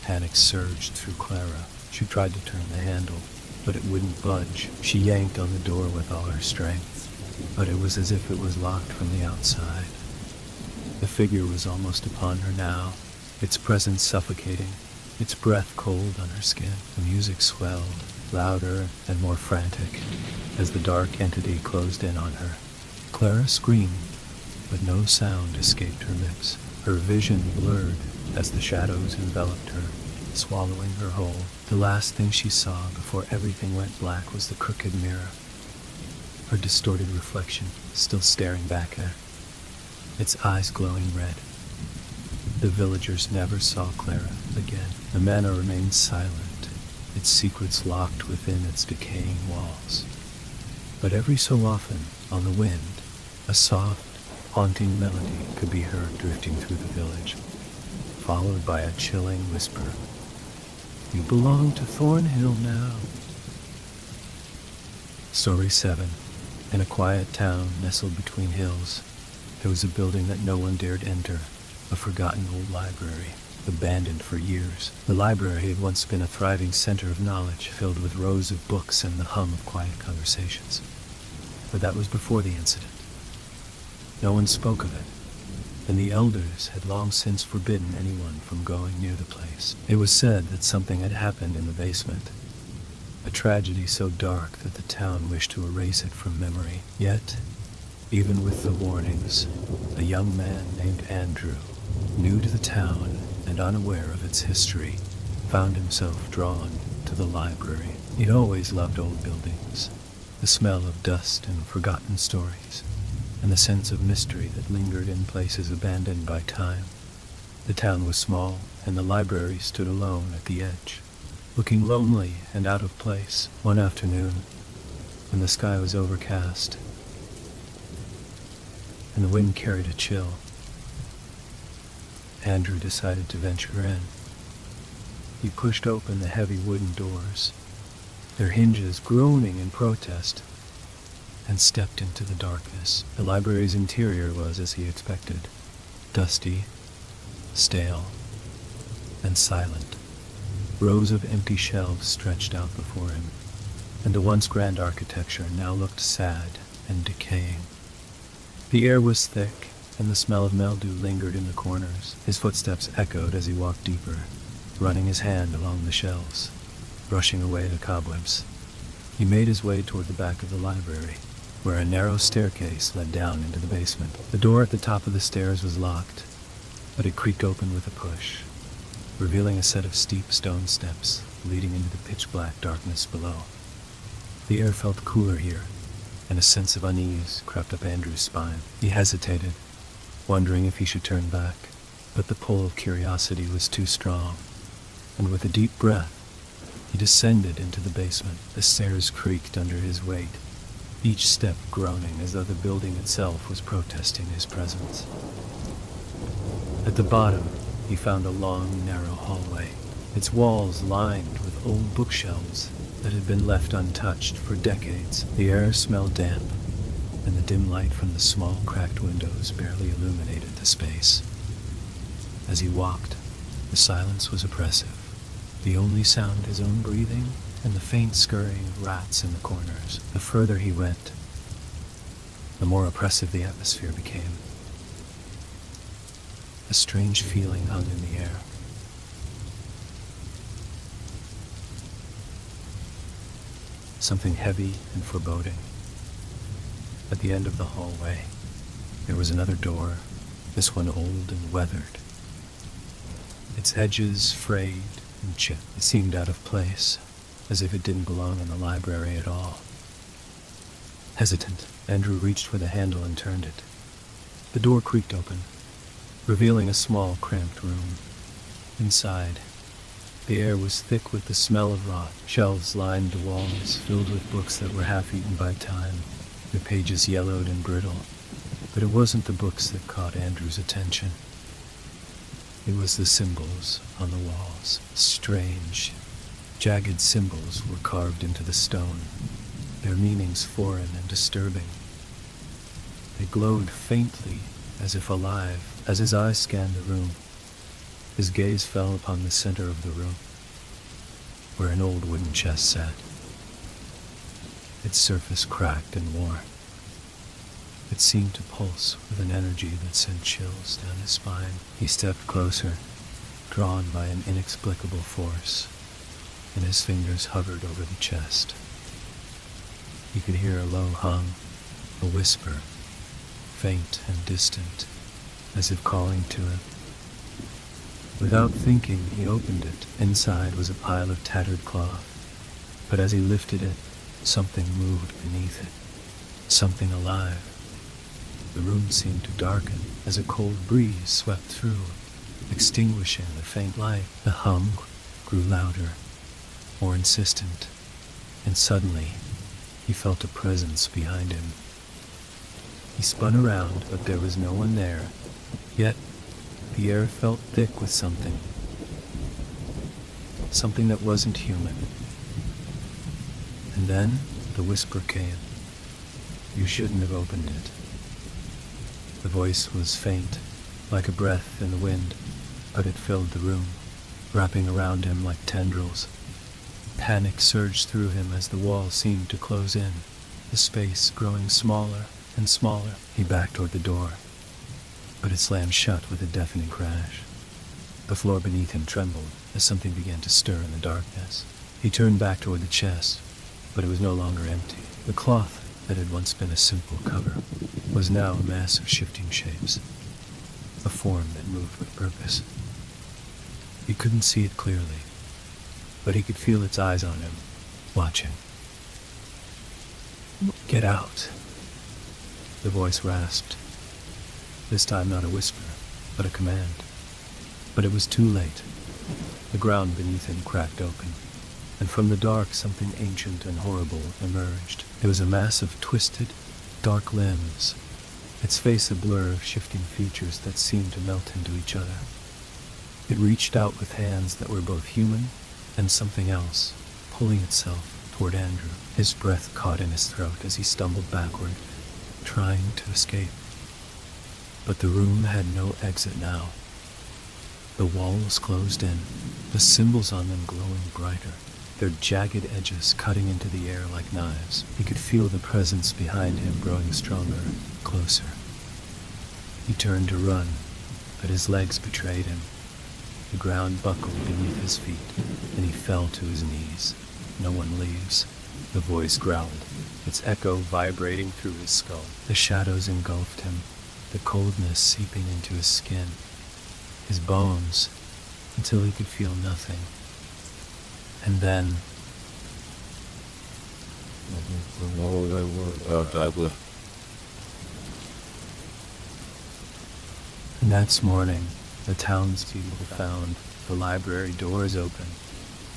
Panic surged through Clara. She tried to turn the handle, but it wouldn't budge. She yanked on the door with all her strength, but it was as if it was locked from the outside. The figure was almost upon her now, its presence suffocating, its breath cold on her skin. The music swelled, louder and more frantic, as the dark entity closed in on her. Clara screamed, but no sound escaped her lips. Her vision blurred as the shadows enveloped her, swallowing her whole. The last thing she saw before everything went black was the crooked mirror, her distorted reflection still staring back at her, its eyes glowing red. The villagers never saw Clara again. The manor remained silent, its secrets locked within its decaying walls. But every so often, on the wind, a soft, haunting melody could be heard drifting through the village, followed by a chilling whisper. "You belong to Thornhill now." Story 7. In a quiet town nestled between hills, there was a building that no one dared enter, a forgotten old library, abandoned for years. The library had once been a thriving center of knowledge, filled with rows of books and the hum of quiet conversations. But that was before the incident. No one spoke of it, and the elders had long since forbidden anyone from going near the place. It was said that something had happened in the basement, a tragedy so dark that the town wished to erase it from memory. Yet, even with the warnings, a young man named Andrew, new to the town and unaware of its history, found himself drawn to the library. He'd always loved old buildings, the smell of dust and forgotten stories, and the sense of mystery that lingered in places abandoned by time. The town was small, and the library stood alone at the edge, looking lonely and out of place. One afternoon, when the sky was overcast, and the wind carried a chill, Andrew decided to venture in. He pushed open the heavy wooden doors, their hinges groaning in protest, and stepped into the darkness. The library's interior was as he expected, dusty, stale, and silent. Rows of empty shelves stretched out before him, and the once grand architecture now looked sad and decaying. The air was thick, and the smell of mildew lingered in the corners. His footsteps echoed as he walked deeper, running his hand along the shelves, brushing away the cobwebs. He made his way toward the back of the library, where a narrow staircase led down into the basement. The door at the top of the stairs was locked, but it creaked open with a push, revealing a set of steep stone steps leading into the pitch-black darkness below. The air felt cooler here, and a sense of unease crept up Andrew's spine. He hesitated, wondering if he should turn back, but the pull of curiosity was too strong, and with a deep breath, he descended into the basement. The stairs creaked under his weight, each step groaning as though the building itself was protesting his presence. At the bottom, he found a long, narrow hallway, its walls lined with old bookshelves that had been left untouched for decades. The air smelled damp, and the dim light from the small, cracked windows barely illuminated the space. As he walked, the silence was oppressive, the only sound his own breathing and the faint scurrying of rats in the corners. The further he went, the more oppressive the atmosphere became. A strange feeling hung in the air. Something heavy and foreboding. At the end of the hallway, there was another door, this one old and weathered. its edges frayed and chipped. It seemed out of place, as if it didn't belong in the library at all. Hesitant, Andrew reached for the handle and turned it. The door creaked open, revealing a small, cramped room. Inside, the air was thick with the smell of rot. Shelves lined the walls, filled with books that were half-eaten by time, their pages yellowed and brittle. But it wasn't the books that caught Andrew's attention. It was the symbols on the walls. Strange, jagged symbols were carved into the stone, their meanings foreign and disturbing. They glowed faintly, as if alive. As his eyes scanned the room, his gaze fell upon the center of the room, where an old wooden chest sat. Its surface cracked and worn. It seemed to pulse with an energy that sent chills down his spine. He stepped closer, drawn by an inexplicable force, and his fingers hovered over the chest. He could hear a low hum, a whisper, faint and distant, as if calling to him. Without thinking, he opened it. Inside was a pile of tattered cloth, but as he lifted it, something moved beneath it, something alive. The room seemed to darken as a cold breeze swept through, extinguishing the faint light. The hum grew louder, more insistent, and suddenly he felt a presence behind him. He spun around, but there was no one there, yet the air felt thick with something that wasn't human. And then the whisper came. You shouldn't have opened it. The voice was faint, like a breath in the wind, but it filled the room, wrapping around him like tendrils. Panic surged through him as the wall seemed to close in, the space growing smaller and smaller. He backed toward the door, but it slammed shut with a deafening crash. The floor beneath him trembled as something began to stir in the darkness. He turned back toward the chest, but it was no longer empty. The cloth that had once been a simple cover was now a mass of shifting shapes, a form that moved with purpose. He couldn't see it clearly, but he could feel its eyes on him, watching. Get out, the voice rasped. This time not a whisper, but a command. But it was too late. The ground beneath him cracked open, and from the dark something ancient and horrible emerged. It was a mass of twisted, dark limbs, its face a blur of shifting features that seemed to melt into each other. It reached out with hands that were both human and something else, pulling itself toward Andrew. His breath caught in his throat as he stumbled backward, trying to escape. But the room had no exit now. The walls closed in, the symbols on them glowing brighter, their jagged edges cutting into the air like knives. He could feel the presence behind him growing stronger, closer. He turned to run, but his legs betrayed him. The ground buckled beneath his feet, and he fell to his knees. No one leaves, the voice growled, its echo vibrating through his skull. The shadows engulfed him, the coldness seeping into his skin, his bones, until he could feel nothing. And then... The next morning, the townspeople found the library doors open,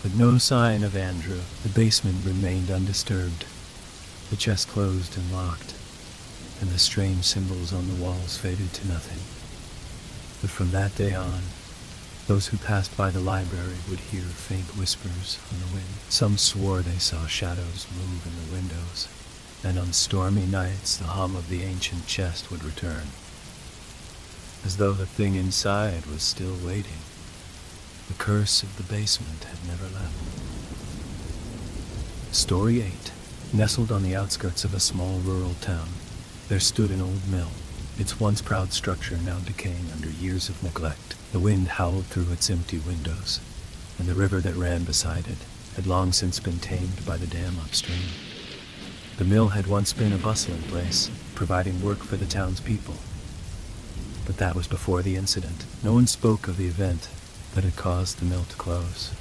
but no sign of Andrew. The basement remained undisturbed, the chest closed and locked, and the strange symbols on the walls faded to nothing. But from that day on, those who passed by the library would hear faint whispers on the wind. Some swore they saw shadows move in the windows, and on stormy nights the hum of the ancient chest would return, as though the thing inside was still waiting. The curse of the basement had never left. Story 8. Nestled on the outskirts of a small rural town, there stood an old mill, its once proud structure now decaying under years of neglect. The wind howled through its empty windows, and the river that ran beside it had long since been tamed by the dam upstream. The mill had once been a bustling place, providing work for the town's people. But that was before the incident. No one spoke of the event that had caused the mill to close.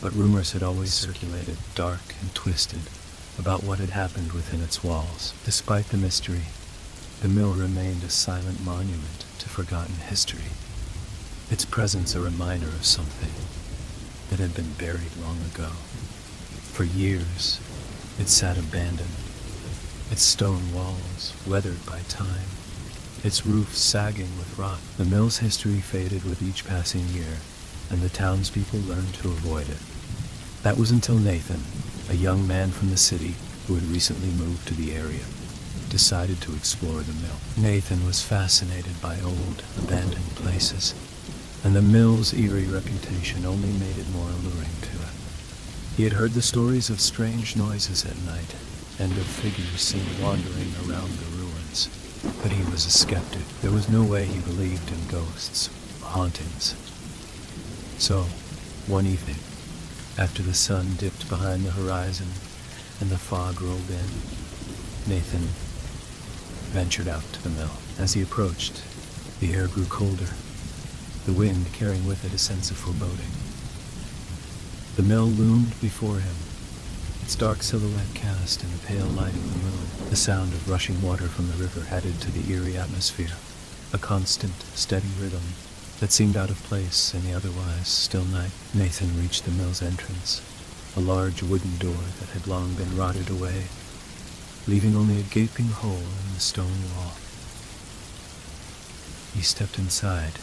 But rumors had always circulated, dark and twisted, about what had happened within its walls. Despite the mystery, the mill remained a silent monument to forgotten history, its presence a reminder of something that had been buried long ago. For years, it sat abandoned, its stone walls weathered by time, its roof sagging with rot. The mill's history faded with each passing year, and the townspeople learned to avoid it. That was until Nathan, a young man from the city who had recently moved to the area, decided to explore the mill. Nathan was fascinated by old, abandoned places, and the mill's eerie reputation only made it more alluring to him. He had heard the stories of strange noises at night, and of figures seen wandering around the ruins, but he was a skeptic. There was no way he believed in ghosts, hauntings. So, one evening, after the sun dipped behind the horizon and the fog rolled in, Nathan ventured out to the mill. As he approached, the air grew colder, the wind carrying with it a sense of foreboding. The mill loomed before him, its dark silhouette cast in the pale light of the moon. The sound of rushing water from the river added to the eerie atmosphere, a constant, steady rhythm that seemed out of place in the otherwise still night. Nathan reached the mill's entrance, a large wooden door that had long been rotted away, leaving only a gaping hole in the stone wall. He stepped inside,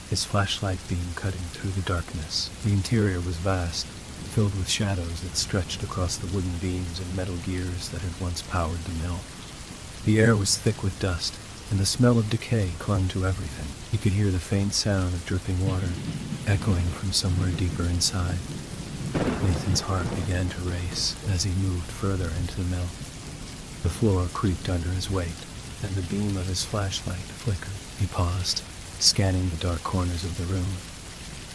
his flashlight beam cutting through the darkness. The interior was vast, filled with shadows that stretched across the wooden beams and metal gears that had once powered the mill. The air was thick with dust, and the smell of decay clung to everything. He could hear the faint sound of dripping water echoing from somewhere deeper inside. Nathan's heart began to race as he moved further into the mill. The floor creaked under his weight, and the beam of his flashlight flickered. He paused, scanning the dark corners of the room.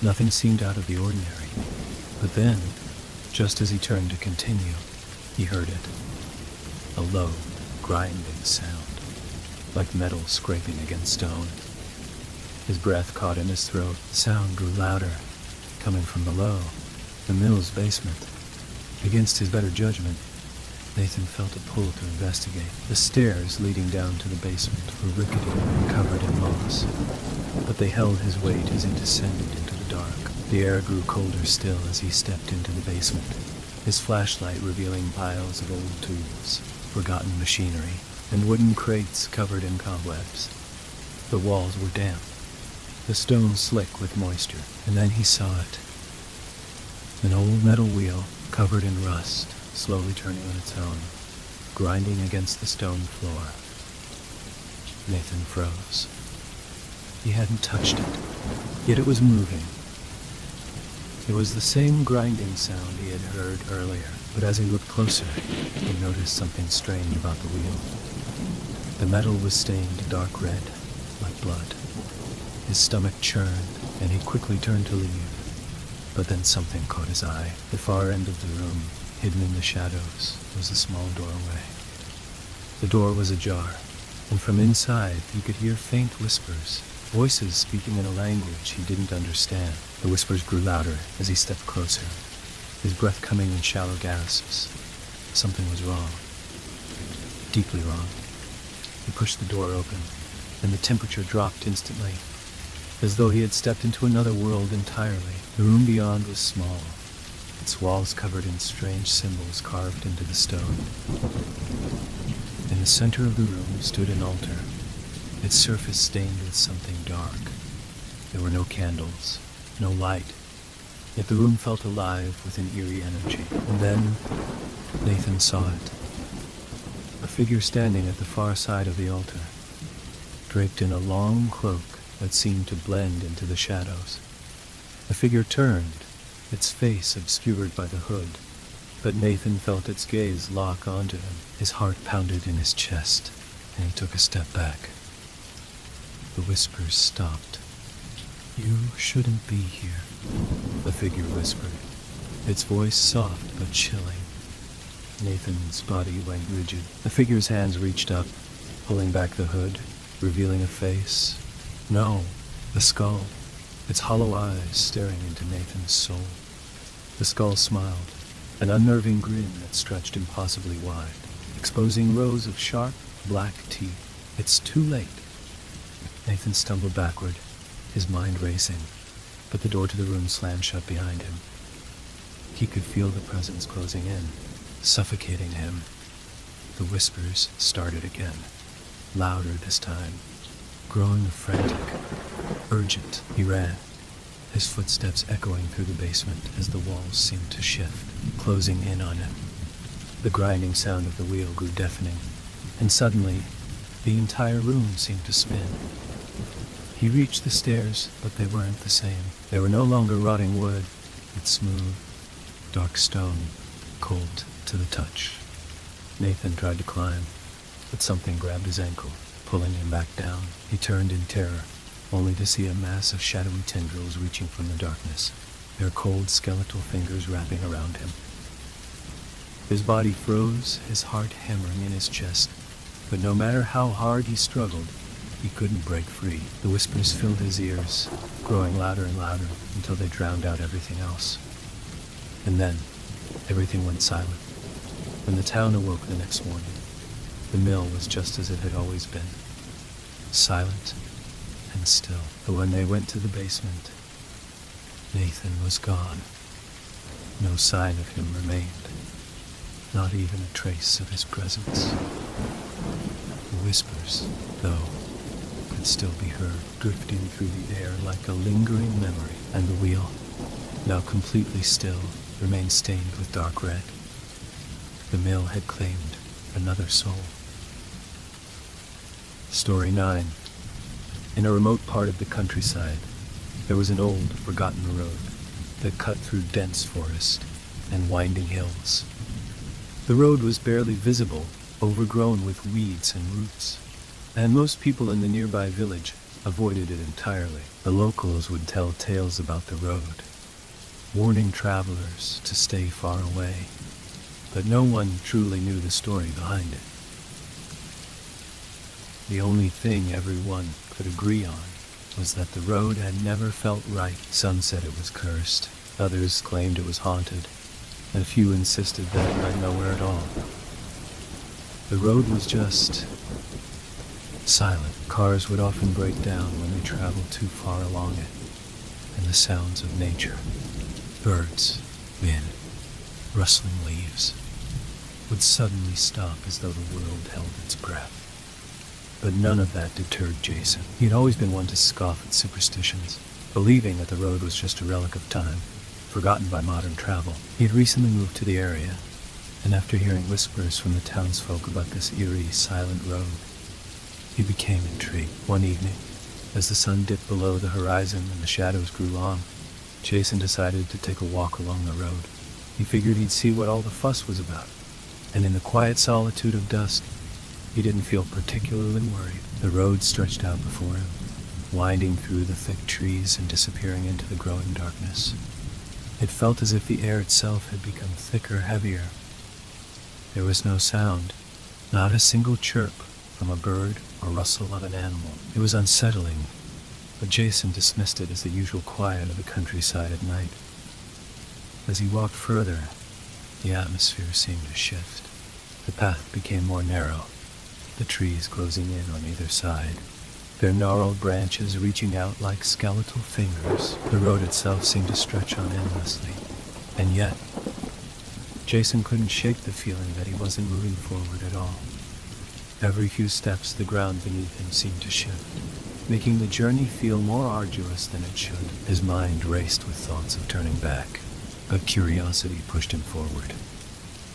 Nothing seemed out of the ordinary. But then, just as he turned to continue, he heard it. A low, grinding sound, like metal scraping against stone. His breath caught in his throat. The sound grew louder, coming from below, the mill's basement. Against his better judgment, Nathan felt a pull to investigate. The stairs leading down to the basement were rickety and covered in moss, but they held his weight as he descended into the dark. The air grew colder still as he stepped into the basement, his flashlight revealing piles of old tools, forgotten machinery, and wooden crates covered in cobwebs. The walls were damp, the stone slick with moisture, and then he saw it. An old metal wheel, covered in rust, slowly turning on its own, grinding against the stone floor. Nathan froze. He hadn't touched it, yet it was moving. It was the same grinding sound he had heard earlier, but as he looked closer, he noticed something strange about the wheel. The metal was stained dark red, like blood. His stomach churned, and he quickly turned to leave. But then something caught his eye. The far end of the room, hidden in the shadows, was a small doorway. The door was ajar, and from inside he could hear faint whispers, voices speaking in a language he didn't understand. The whispers grew louder as he stepped closer, his breath coming in shallow gasps. Something was wrong. Deeply wrong. He pushed the door open, and the temperature dropped instantly, as though he had stepped into another world entirely. The room beyond was small, its walls covered in strange symbols carved into the stone. In the center of the room stood an altar, its surface stained with something dark. There were no candles, no light, yet the room felt alive with an eerie energy. And then Nathan saw it. A figure standing at the far side of the altar, draped in a long cloak that seemed to blend into the shadows. The figure turned, its face obscured by the hood, but Nathan felt its gaze lock onto him. His heart pounded in his chest, and he took a step back. The whispers stopped. "You shouldn't be here," the figure whispered, its voice soft but chilling. Nathan's body went rigid. The figure's hands reached up, pulling back the hood, revealing a face. No, the skull. its hollow eyes staring into Nathan's soul. The skull smiled, an unnerving grin that stretched impossibly wide, exposing rows of sharp, black teeth. "It's too late." Nathan stumbled backward, his mind racing, but the door to the room slammed shut behind him. He could feel the presence closing in, suffocating him. The whispers started again, louder this time, growing frantic, urgent. He ran, his footsteps echoing through the basement as the walls seemed to shift, closing in on him. The grinding sound of the wheel grew deafening, and suddenly, the entire room seemed to spin. He reached the stairs, but they weren't the same. They were no longer rotting wood, but smooth, dark stone, cold to the touch. Nathan tried to climb, but something grabbed his ankle, pulling him back down. He turned in terror, only to see a mass of shadowy tendrils reaching from the darkness, their cold skeletal fingers wrapping around him. His body froze, his heart hammering in his chest, but no matter how hard he struggled, he couldn't break free. The whispers filled his ears, growing louder and louder until they drowned out everything else. And then, everything went silent. When the town awoke the next morning, the mill was just as it had always been, silent and still. But when they went to the basement, Nathan was gone. No sign of him remained, not even a trace of his presence. The whispers, though, could still be heard, drifting through the air like a lingering memory, and the wheel, now completely still, remained stained with dark red. The mill had claimed another soul. Story 9. In a remote part of the countryside, there was an old, forgotten road that cut through dense forest and winding hills. The road was barely visible, overgrown with weeds and roots, and most people in the nearby village avoided it entirely. The locals would tell tales about the road, warning travelers to stay far away, but no one truly knew the story behind it. The only thing everyone could agree on was that the road had never felt right. Some said it was cursed, others claimed it was haunted, and a few insisted that it led nowhere at all. The road was just silent. Cars would often break down when they traveled too far along it, and the sounds of nature, birds, wind, rustling leaves, would suddenly stop as though the world held its breath. But none of that deterred Jason. He had always been one to scoff at superstitions, believing that the road was just a relic of time, forgotten by modern travel. He had recently moved to the area, and after hearing whispers from the townsfolk about this eerie, silent road, he became intrigued. One evening, as the sun dipped below the horizon and the shadows grew long, Jason decided to take a walk along the road. He figured he'd see what all the fuss was about, and in the quiet solitude of dusk, he didn't feel particularly worried. The road stretched out before him, winding through the thick trees and disappearing into the growing darkness. It felt as if the air itself had become thicker, heavier. There was no sound, not a single chirp from a bird or rustle of an animal. It was unsettling, but Jason dismissed it as the usual quiet of the countryside at night. As he walked further, the atmosphere seemed to shift. The path became more narrow, the trees closing in on either side, their gnarled branches reaching out like skeletal fingers. The road itself seemed to stretch on endlessly, and yet, Jason couldn't shake the feeling that he wasn't moving forward at all. Every few steps, the ground beneath him seemed to shift, making the journey feel more arduous than it should. His mind raced with thoughts of turning back, but curiosity pushed him forward.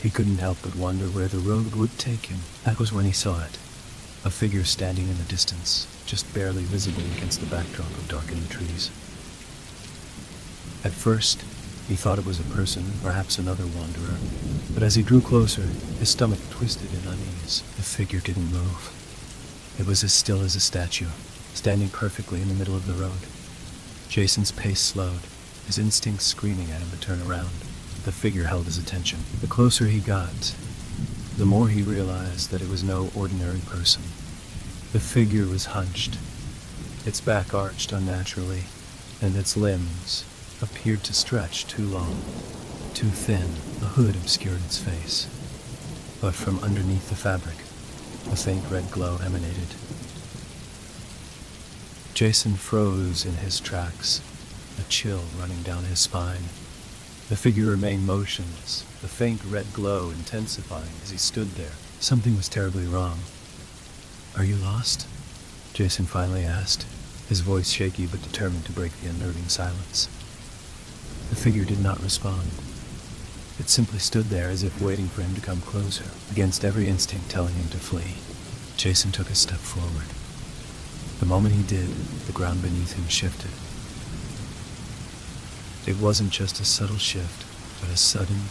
He couldn't help but wonder where the road would take him. That was when he saw it, a figure standing in the distance, just barely visible against the backdrop of darkening trees. At first, he thought it was a person, perhaps another wanderer, but as he drew closer, his stomach twisted in unease. The figure didn't move. It was as still as a statue, standing perfectly in the middle of the road. Jason's pace slowed, his instincts screaming at him to turn around. The figure held his attention. The closer he got, the more he realized that it was no ordinary person. The figure was hunched, its back arched unnaturally, and its limbs appeared to stretch too long, too thin. A hood obscured its face, but from underneath the fabric, a faint red glow emanated. Jason froze in his tracks, a chill running down his spine. The figure remained motionless, the faint red glow intensifying as he stood there. Something was terribly wrong. "Are you lost?" Jason finally asked, his voice shaky but determined to break the unnerving silence. The figure did not respond. It simply stood there as if waiting for him to come closer, against every instinct telling him to flee. Jason took a step forward. The moment he did, the ground beneath him shifted. It wasn't just a subtle shift, but a sudden,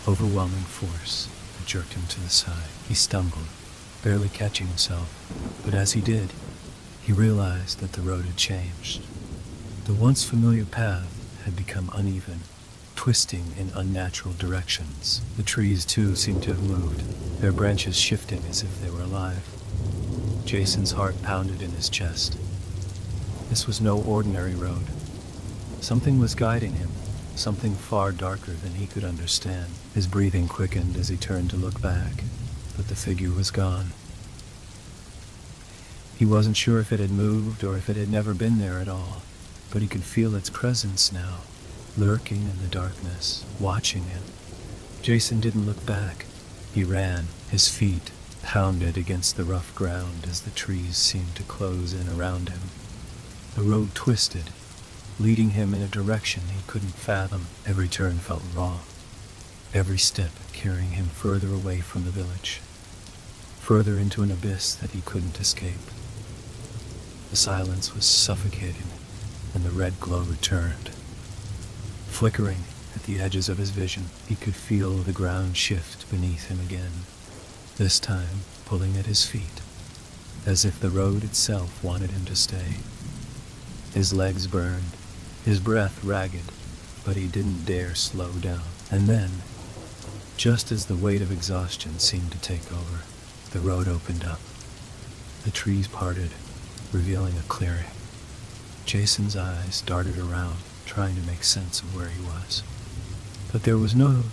overwhelming force that jerked him to the side. He stumbled, barely catching himself, but as he did, he realized that the road had changed. The once familiar path had become uneven, twisting in unnatural directions. The trees, too, seemed to have moved, their branches shifting as if they were alive. Jason's heart pounded in his chest. This was no ordinary road. Something was guiding him, something far darker than he could understand. His breathing quickened as he turned to look back, but the figure was gone. He wasn't sure if it had moved or if it had never been there at all, but he could feel its presence now, lurking in the darkness, watching him. Jason didn't look back. He ran, his feet pounded against the rough ground as the trees seemed to close in around him. The road twisted, leading him in a direction he couldn't fathom. Every turn felt wrong, every step carrying him further away from the village, further into an abyss that he couldn't escape. The silence was suffocating, and the red glow returned. Flickering at the edges of his vision, he could feel the ground shift beneath him again, this time pulling at his feet, as if the road itself wanted him to stay. His legs burned, his breath ragged, but he didn't dare slow down. And then, just as the weight of exhaustion seemed to take over, the road opened up. The trees parted, revealing a clearing. Jason's eyes darted around, trying to make sense of where he was. But there was no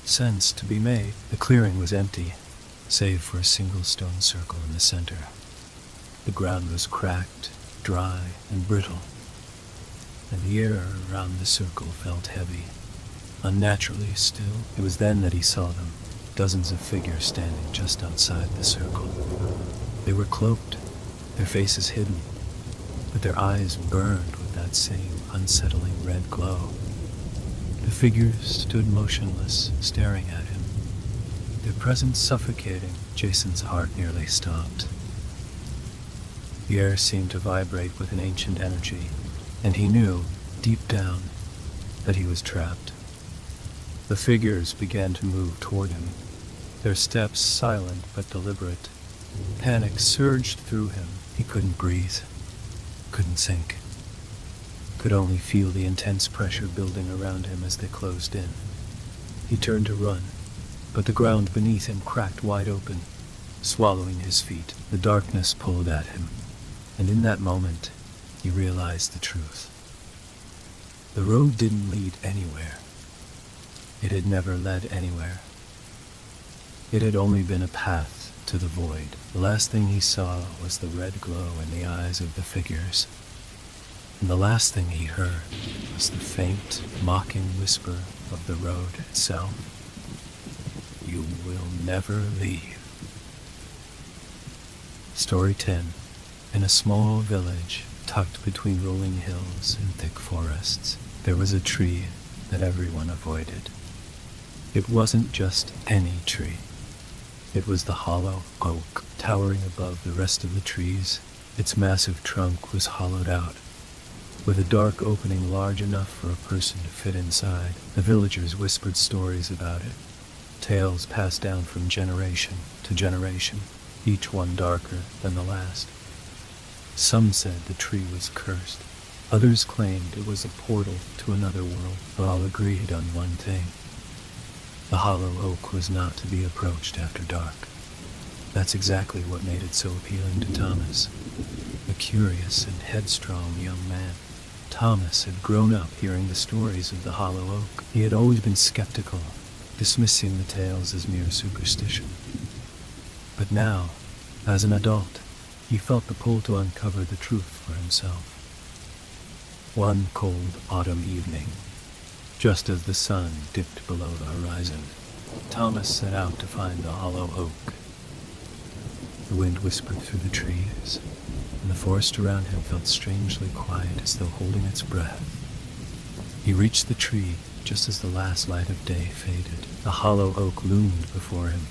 sense to be made. The clearing was empty, save for a single stone circle in the center. The ground was cracked, dry, and brittle, and the air around the circle felt heavy, unnaturally still. It was then that he saw them, dozens of figures standing just outside the circle. They were cloaked, their faces hidden, but their eyes burned with that same unsettling red glow. The figures stood motionless, staring at him, their presence suffocating. Jason's heart nearly stopped. The air seemed to vibrate with an ancient energy, and he knew, deep down, that he was trapped. The figures began to move toward him, their steps silent but deliberate. Panic surged through him. He couldn't breathe, couldn't think, could only feel the intense pressure building around him as they closed in. He turned to run, but the ground beneath him cracked wide open, swallowing his feet. The darkness pulled at him, and in that moment, he realized the truth. The road didn't lead anywhere. It had never led anywhere. It had only been a path to the void. The last thing he saw was the red glow in the eyes of the figures. And the last thing he heard was the faint, mocking whisper of the road itself. "You will never leave." Story 10. In a small village, tucked between rolling hills and thick forests, there was a tree that everyone avoided. It wasn't just any tree. It was the hollow oak, towering above the rest of the trees. Its massive trunk was hollowed out, with a dark opening large enough for a person to fit inside. The villagers whispered stories about it, tales passed down from generation to generation, each one darker than the last. Some said the tree was cursed. Others claimed it was a portal to another world, but all agreed on one thing. The hollow oak was not to be approached after dark. That's exactly what made it so appealing to Thomas, a curious and headstrong young man. Thomas had grown up hearing the stories of the hollow oak. He had always been skeptical, dismissing the tales as mere superstition. But now, as an adult, he felt the pull to uncover the truth for himself. One cold autumn evening, just as the sun dipped below the horizon, Thomas set out to find the hollow oak. The wind whispered through the trees, and the forest around him felt strangely quiet, as though holding its breath. He reached the tree just as the last light of day faded. The hollow oak loomed before him,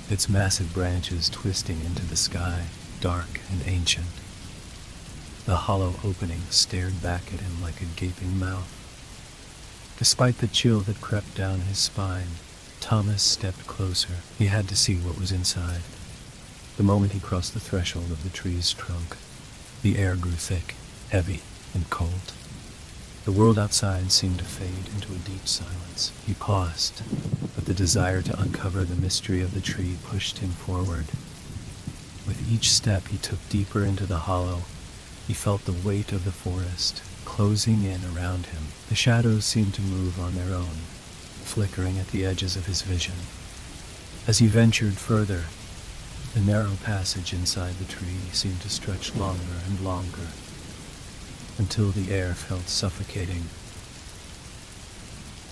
its massive branches twisting into the sky, dark and ancient. The hollow opening stared back at him like a gaping mouth. Despite the chill that crept down his spine, Thomas stepped closer. He had to see what was inside. The moment he crossed the threshold of the tree's trunk, the air grew thick, heavy, and cold. The world outside seemed to fade into a deep silence. He paused, but the desire to uncover the mystery of the tree pushed him forward. With each step he took deeper into the hollow, he felt the weight of the forest closing in around him. The shadows seemed to move on their own, flickering at the edges of his vision. As he ventured further, the narrow passage inside the tree seemed to stretch longer and longer, until the air felt suffocating.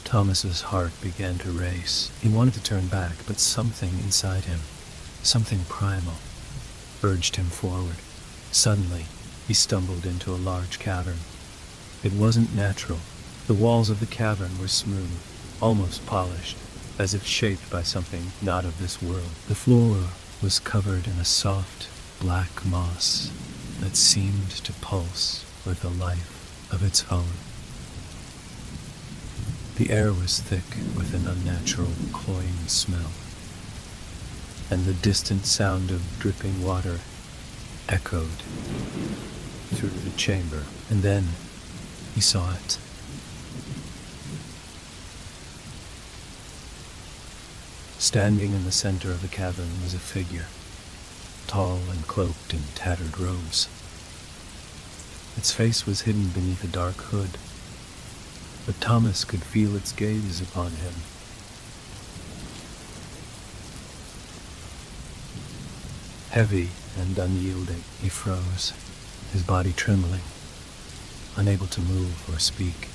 Thomas's heart began to race. He wanted to turn back, but something inside him, something primal, urged him forward. Suddenly, he stumbled into a large cavern. It wasn't natural. The walls of the cavern were smooth, almost polished, as if shaped by something not of this world. The floor was covered in a soft, black moss that seemed to pulse with a life of its own. The air was thick with an unnatural, cloying smell, and the distant sound of dripping water echoed through the chamber. And then he saw it. Standing in the center of the cavern was a figure, tall and cloaked in tattered robes. Its face was hidden beneath a dark hood, but Thomas could feel its gaze upon him. Heavy and unyielding, he froze, his body trembling, unable to move or speak.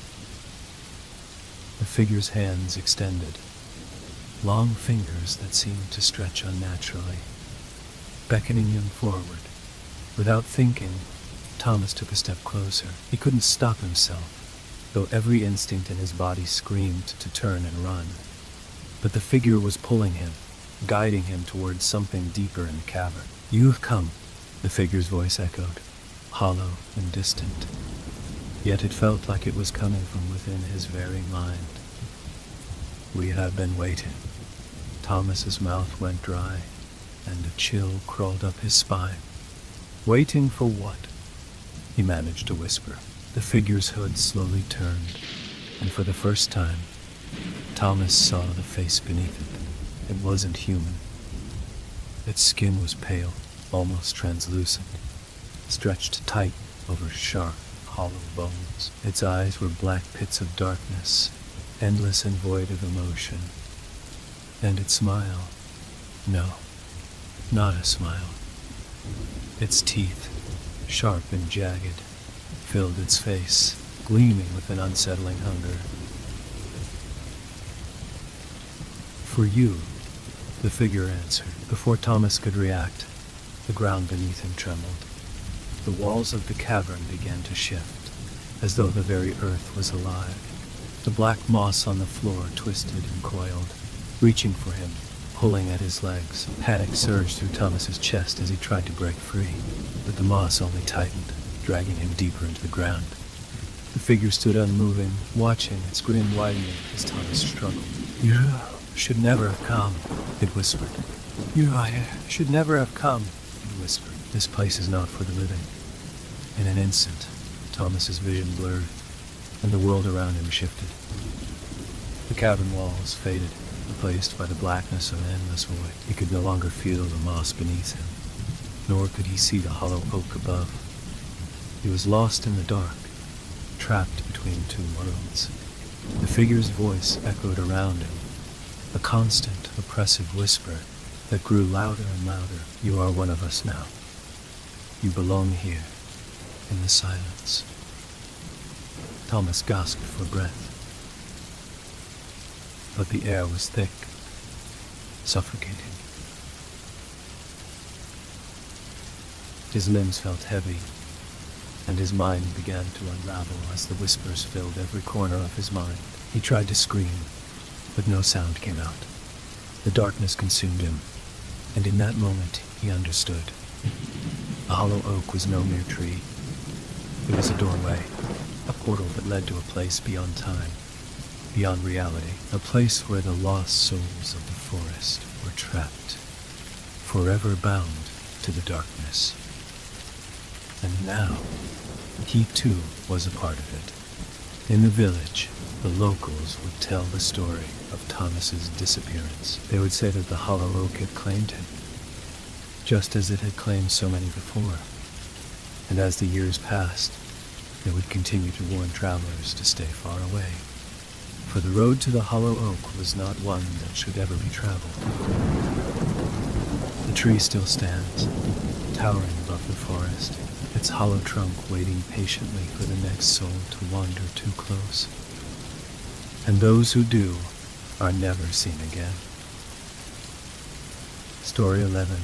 The figure's hands extended, long fingers that seemed to stretch unnaturally, beckoning him forward. Without thinking, Thomas took a step closer. He couldn't stop himself, though every instinct in his body screamed to turn and run. But the figure was pulling him, guiding him towards something deeper in the cavern. "You have come," the figure's voice echoed, hollow and distant. Yet it felt like it was coming from within his very mind. "We have been waiting." Thomas's mouth went dry, and a chill crawled up his spine. "Waiting for what?" he managed to whisper. The figure's hood slowly turned, and for the first time, Thomas saw the face beneath it. It wasn't human. Its skin was pale, almost translucent, stretched tight over sharp, hollow bones. Its eyes were black pits of darkness, endless and void of emotion. And its smile, no, not a smile. Its teeth, sharp and jagged, filled its face, gleaming with an unsettling hunger. "For you," the figure answered. Before Thomas could react, the ground beneath him trembled. The walls of the cavern began to shift, as though the very earth was alive. The black moss on the floor twisted and coiled, reaching for him, pulling at his legs. Panic surged through Thomas's chest as he tried to break free, but the moss only tightened, dragging him deeper into the ground. The figure stood unmoving, watching its grin widening as Thomas struggled. "You should never have come," it whispered. "You should never have come," it whispered. "This place is not for the living." In an instant, Thomas's vision blurred, and the world around him shifted. The cavern walls faded, replaced by the blackness of an endless void. He could no longer feel the moss beneath him, nor could he see the hollow oak above. He was lost in the dark, trapped between two worlds. The figure's voice echoed around him, a constant, oppressive whisper that grew louder and louder. You are one of us now. You belong here, in the silence. Thomas gasped for breath, but the air was thick, suffocating. His limbs felt heavy, and his mind began to unravel as the whispers filled every corner of his mind. He tried to scream, but no sound came out. The darkness consumed him, and in that moment he understood. A hollow oak was no mere tree. It was a doorway, a portal that led to a place beyond time, beyond reality, a place where the lost souls of the forest were trapped, forever bound to the darkness. And now, he too was a part of it. In the village, the locals would tell the story of Thomas's disappearance. They would say that the hollow oak had claimed him, just as it had claimed so many before. And as the years passed, they would continue to warn travelers to stay far away. For the road to the hollow oak was not one that should ever be traveled. The tree still stands, towering above the forest, its hollow trunk waiting patiently for the next soul to wander too close. And those who do are never seen again. Story 11.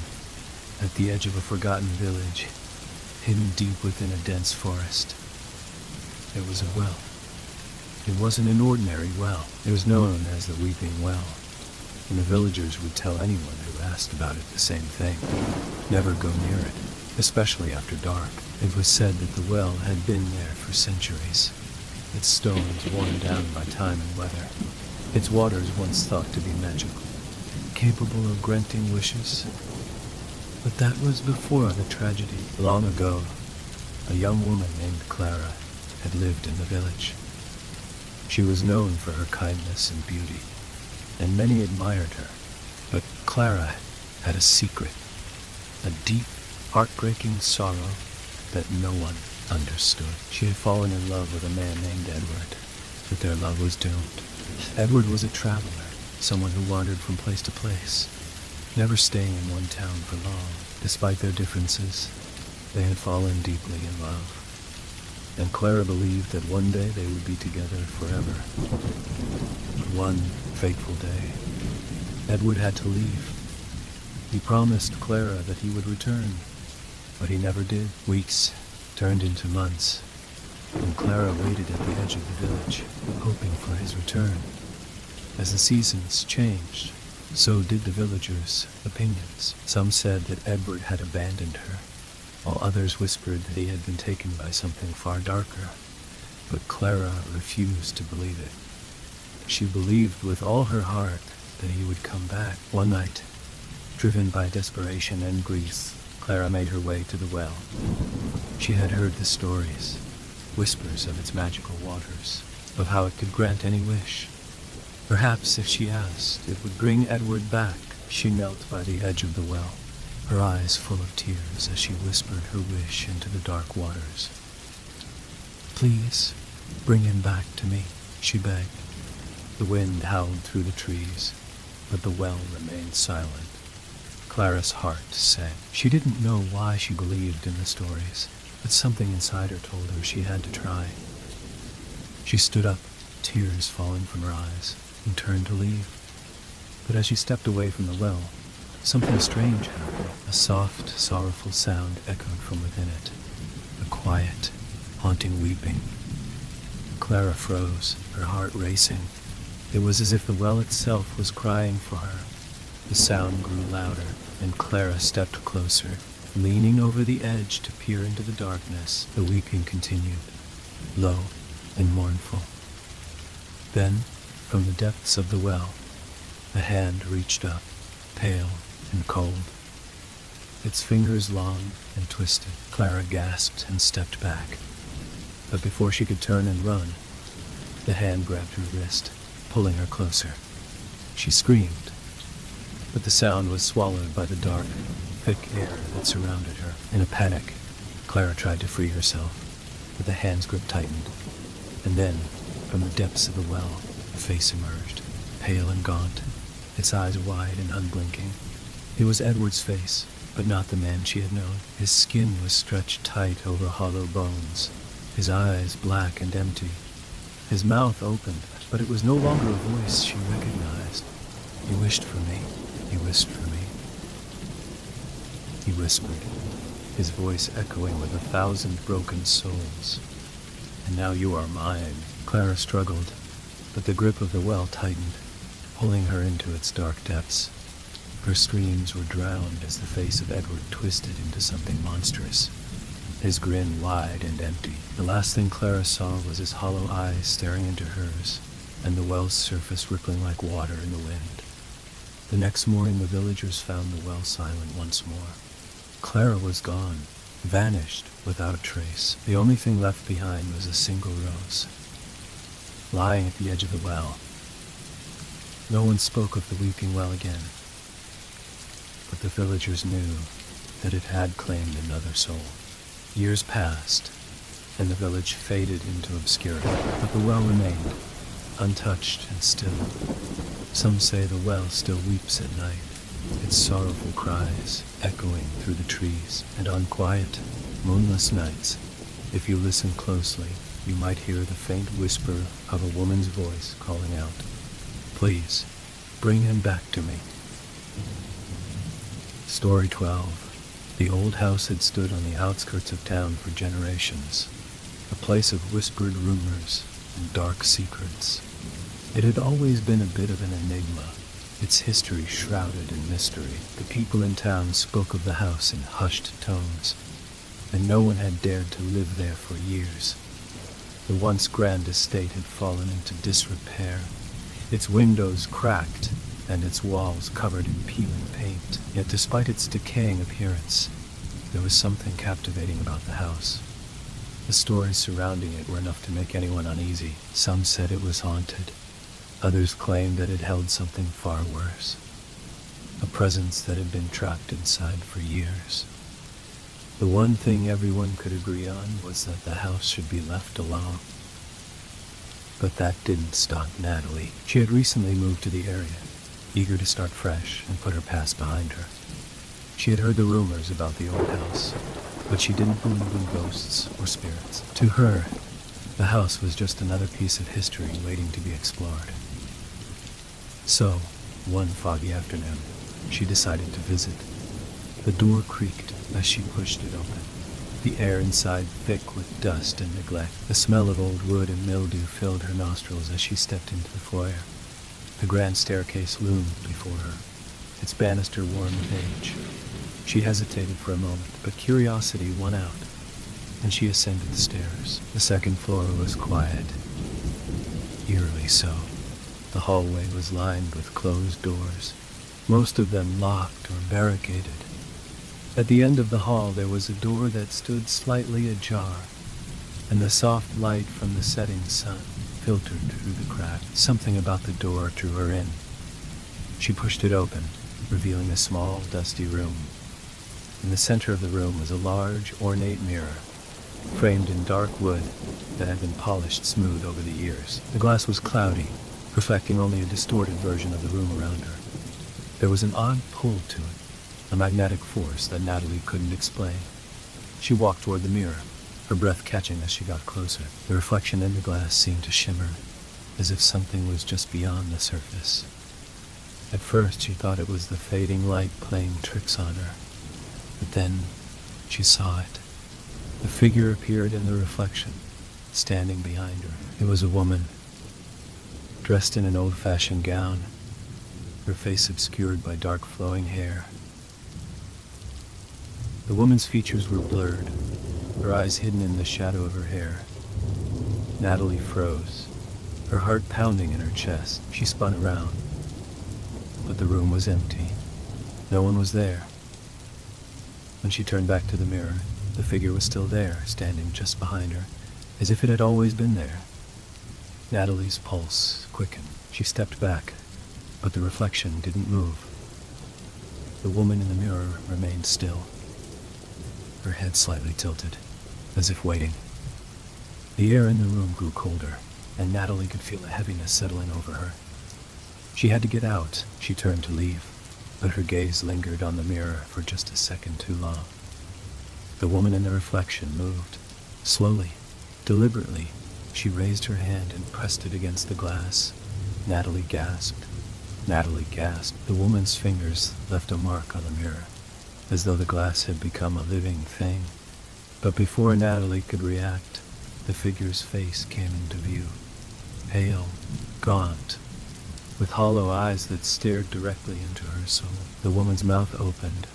At the edge of a forgotten village, hidden deep within a dense forest, there was a well. It wasn't an ordinary well. It was known as the Weeping Well, and the villagers would tell anyone who asked about it the same thing. Never go near it, especially after dark. It was said that the well had been there for centuries, its stones worn down by time and weather, its waters once thought to be magical, capable of granting wishes. But that was before the tragedy. Long ago, a young woman named Clara had lived in the village. She was known for her kindness and beauty, and many admired her. But Clara had a secret, a deep, heartbreaking sorrow that no one understood. She had fallen in love with a man named Edward, but their love was doomed. Edward was a traveler, someone who wandered from place to place, never staying in one town for long. Despite their differences, they had fallen deeply in love, and Clara believed that one day they would be together forever. But one fateful day, Edward had to leave. He promised Clara that he would return, but he never did. Weeks turned into months, and Clara waited at the edge of the village, hoping for his return. As the seasons changed, so did the villagers' opinions. Some said that Edward had abandoned her, while others whispered that he had been taken by something far darker. But Clara refused to believe it. She believed with all her heart that he would come back. One night, driven by desperation and grief, Clara made her way to the well. She had heard the stories, whispers of its magical waters, of how it could grant any wish. Perhaps if she asked, it would bring Edward back. She knelt by the edge of the well, her eyes full of tears as she whispered her wish into the dark waters. "Please, bring him back to me," she begged. The wind howled through the trees, but the well remained silent. Clara's heart sank. She didn't know why she believed in the stories, but something inside her told her she had to try. She stood up, tears falling from her eyes, and turned to leave. But as she stepped away from the well, something strange happened. A soft, sorrowful sound echoed from within it, a quiet, haunting weeping. Clara froze, her heart racing. It was as if the well itself was crying for her. The sound grew louder, and Clara stepped closer, leaning over the edge to peer into the darkness. The weeping continued, low and mournful. Then, from the depths of the well, a hand reached up, pale and cold. Its fingers long and twisted. Clara gasped and stepped back. But before she could turn and run, the hand grabbed her wrist, pulling her closer. She screamed, but the sound was swallowed by the dark, thick air that surrounded her. In a panic, Clara tried to free herself, but the hand's grip tightened, And then, from the depths of the well, a face emerged, pale and gaunt, its eyes wide and unblinking. It was Edward's face, but not the man she had known. His skin was stretched tight over hollow bones, his eyes black and empty. His mouth opened, but it was no longer a voice she recognized. "You wished for me. You wished for me," he whispered, his voice echoing with 1,000 broken souls. "And now you are mine." Clara struggled, but the grip of the well tightened, pulling her into its dark depths. Her screams were drowned as the face of Edward twisted into something monstrous, his grin wide and empty. The last thing Clara saw was his hollow eyes staring into hers, and the well's surface rippling like water in the wind. The next morning the villagers found the well silent once more. Clara was gone, vanished without a trace. The only thing left behind was a single rose, lying at the edge of the well. No one spoke of the weeping well again, but the villagers knew that it had claimed another soul. Years passed, and the village faded into obscurity, but the well remained, untouched and still. Some say the well still weeps at night, its sorrowful cries echoing through the trees. And on quiet, moonless nights, if you listen closely, you might hear the faint whisper of a woman's voice calling out, "Please, bring him back to me." Story 12. The old house had stood on the outskirts of town for generations, a place of whispered rumors and dark secrets. It had always been a bit of an enigma, its history shrouded in mystery. The people in town spoke of the house in hushed tones, and no one had dared to live there for years. The once grand estate had fallen into disrepair, its windows cracked and its walls covered in peeling paint. Yet despite its decaying appearance, there was something captivating about the house. The stories surrounding it were enough to make anyone uneasy. Some said it was haunted. Others claimed that it held something far worse, a presence that had been trapped inside for years. The one thing everyone could agree on was that the house should be left alone. But that didn't stop Natalie. She had recently moved to the area, eager to start fresh and put her past behind her. She had heard the rumors about the old house, but she didn't believe in ghosts or spirits. To her, the house was just another piece of history waiting to be explored. So, one foggy afternoon, she decided to visit. The door creaked as she pushed it open, the air inside thick with dust and neglect. The smell of old wood and mildew filled her nostrils as she stepped into the foyer. The grand staircase loomed before her, its banister worn with age. She hesitated for a moment, but curiosity won out, and she ascended the stairs. The second floor was quiet, eerily so. The hallway was lined with closed doors, most of them locked or barricaded. At the end of the hall there was a door that stood slightly ajar, and the soft light from the setting sun filtered through the crack. Something about the door drew her in. She pushed it open, revealing a small, dusty room. In the center of the room was a large, ornate mirror, framed in dark wood that had been polished smooth over the years. The glass was cloudy, reflecting only a distorted version of the room around her. There was an odd pull to it, a magnetic force that Natalie couldn't explain. She walked toward the mirror, her breath catching as she got closer. The reflection in the glass seemed to shimmer, as if something was just beyond the surface. At first she thought it was the fading light playing tricks on her, but then she saw it. The figure appeared in the reflection, standing behind her. It was a woman, dressed in an old-fashioned gown, her face obscured by dark flowing hair. The woman's features were blurred, her eyes hidden in the shadow of her hair. Natalie froze, her heart pounding in her chest. She spun around, but the room was empty. No one was there. When she turned back to the mirror, the figure was still there, standing just behind her, as if it had always been there. Natalie's pulse quickened. She stepped back, but the reflection didn't move. The woman in the mirror remained still, her head slightly tilted, as if waiting. The air in the room grew colder, and Natalie could feel a heaviness settling over her. She had to get out. She turned to leave, but her gaze lingered on the mirror for just a second too long. The woman in the reflection moved. Slowly, deliberately, she raised her hand and pressed it against the glass. Natalie gasped. Natalie gasped. The woman's fingers left a mark on the mirror, as though the glass had become a living thing. But before Natalie could react, the figure's face came into view. Pale, gaunt, with hollow eyes that stared directly into her soul. The woman's mouth opened,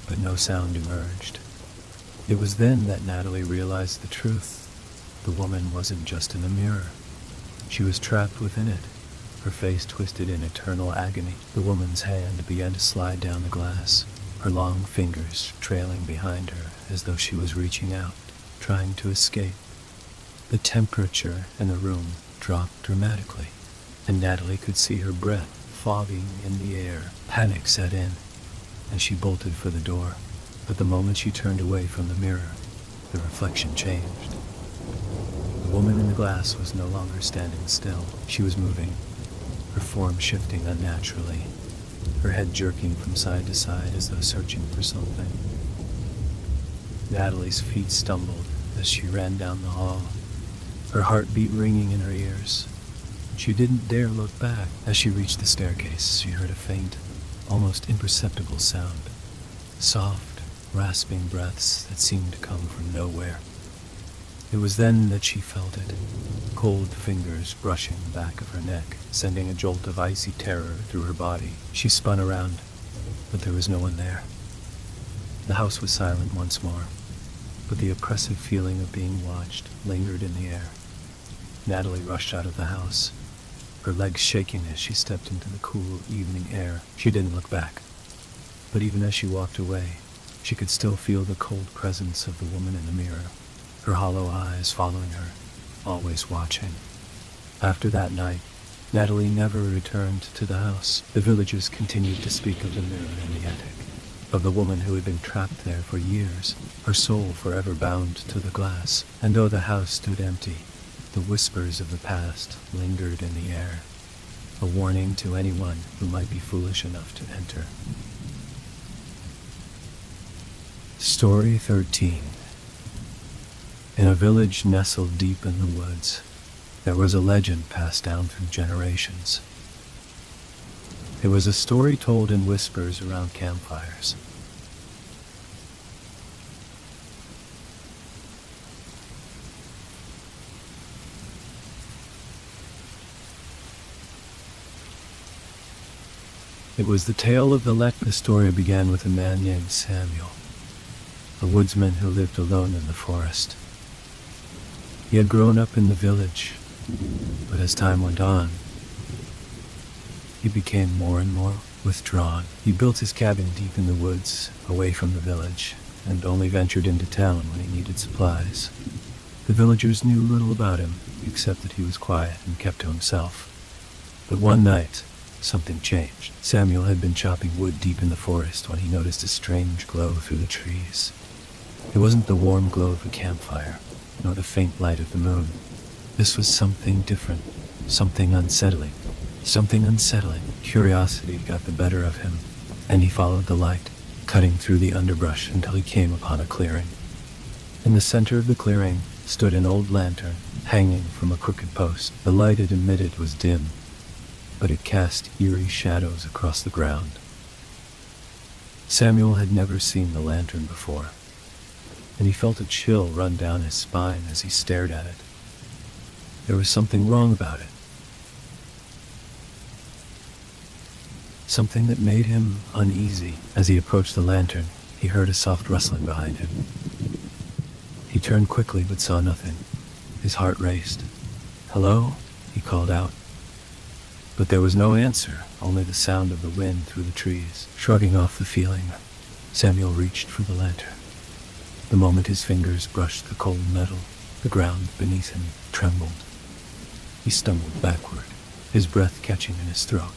but no sound emerged. It was then that Natalie realized the truth. The woman wasn't just in the mirror. She was trapped within it, her face twisted in eternal agony. The woman's hand began to slide down the glass, her long fingers trailing behind her as though she was reaching out, trying to escape. The temperature in the room dropped dramatically, and Natalie could see her breath fogging in the air. Panic set in, and she bolted for the door. But the moment she turned away from the mirror, the reflection changed. The woman in the glass was no longer standing still. She was moving, her form shifting unnaturally, her head jerking from side to side as though searching for something. Natalie's feet stumbled as she ran down the hall, her heartbeat ringing in her ears. She didn't dare look back. As she reached the staircase, she heard a faint, almost imperceptible sound. Soft, rasping breaths that seemed to come from nowhere. It was then that she felt it, cold fingers brushing the back of her neck, sending a jolt of icy terror through her body. She spun around, but there was no one there. The house was silent once more, but the oppressive feeling of being watched lingered in the air. Natalie rushed out of the house, her legs shaking as she stepped into the cool evening air. She didn't look back, but even as she walked away, she could still feel the cold presence of the woman in the mirror, her hollow eyes following her, always watching. After that night, Natalie never returned to the house. The villagers continued to speak of the mirror in the attic, of the woman who had been trapped there for years, her soul forever bound to the glass. And though the house stood empty, the whispers of the past lingered in the air, a warning to anyone who might be foolish enough to enter. Story 13. In a village nestled deep in the woods, there was a legend passed down through generations. It was a story told in whispers around campfires. It was the tale of the story began with a man named Samuel, a woodsman who lived alone in the forest. He had grown up in the village, but as time went on, he became more and more withdrawn. He built his cabin deep in the woods, away from the village, and only ventured into town when he needed supplies. The villagers knew little about him, except that he was quiet and kept to himself. But one night, something changed. Samuel had been chopping wood deep in the forest when he noticed a strange glow through the trees. It wasn't the warm glow of a campfire, nor the faint light of the moon. This was something different, something unsettling. Curiosity got the better of him, and he followed the light, cutting through the underbrush until he came upon a clearing. In the center of the clearing stood an old lantern, hanging from a crooked post. The light it emitted was dim, but it cast eerie shadows across the ground. Samuel had never seen the lantern before, and he felt a chill run down his spine as he stared at it. There was something wrong about it. Something that made him uneasy. As he approached the lantern, he heard a soft rustling behind him. He turned quickly but saw nothing. His heart raced. "Hello?" he called out. But there was no answer, only the sound of the wind through the trees. Shrugging off the feeling, Samuel reached for the lantern. The moment his fingers brushed the cold metal, the ground beneath him trembled. He stumbled backward, his breath catching in his throat.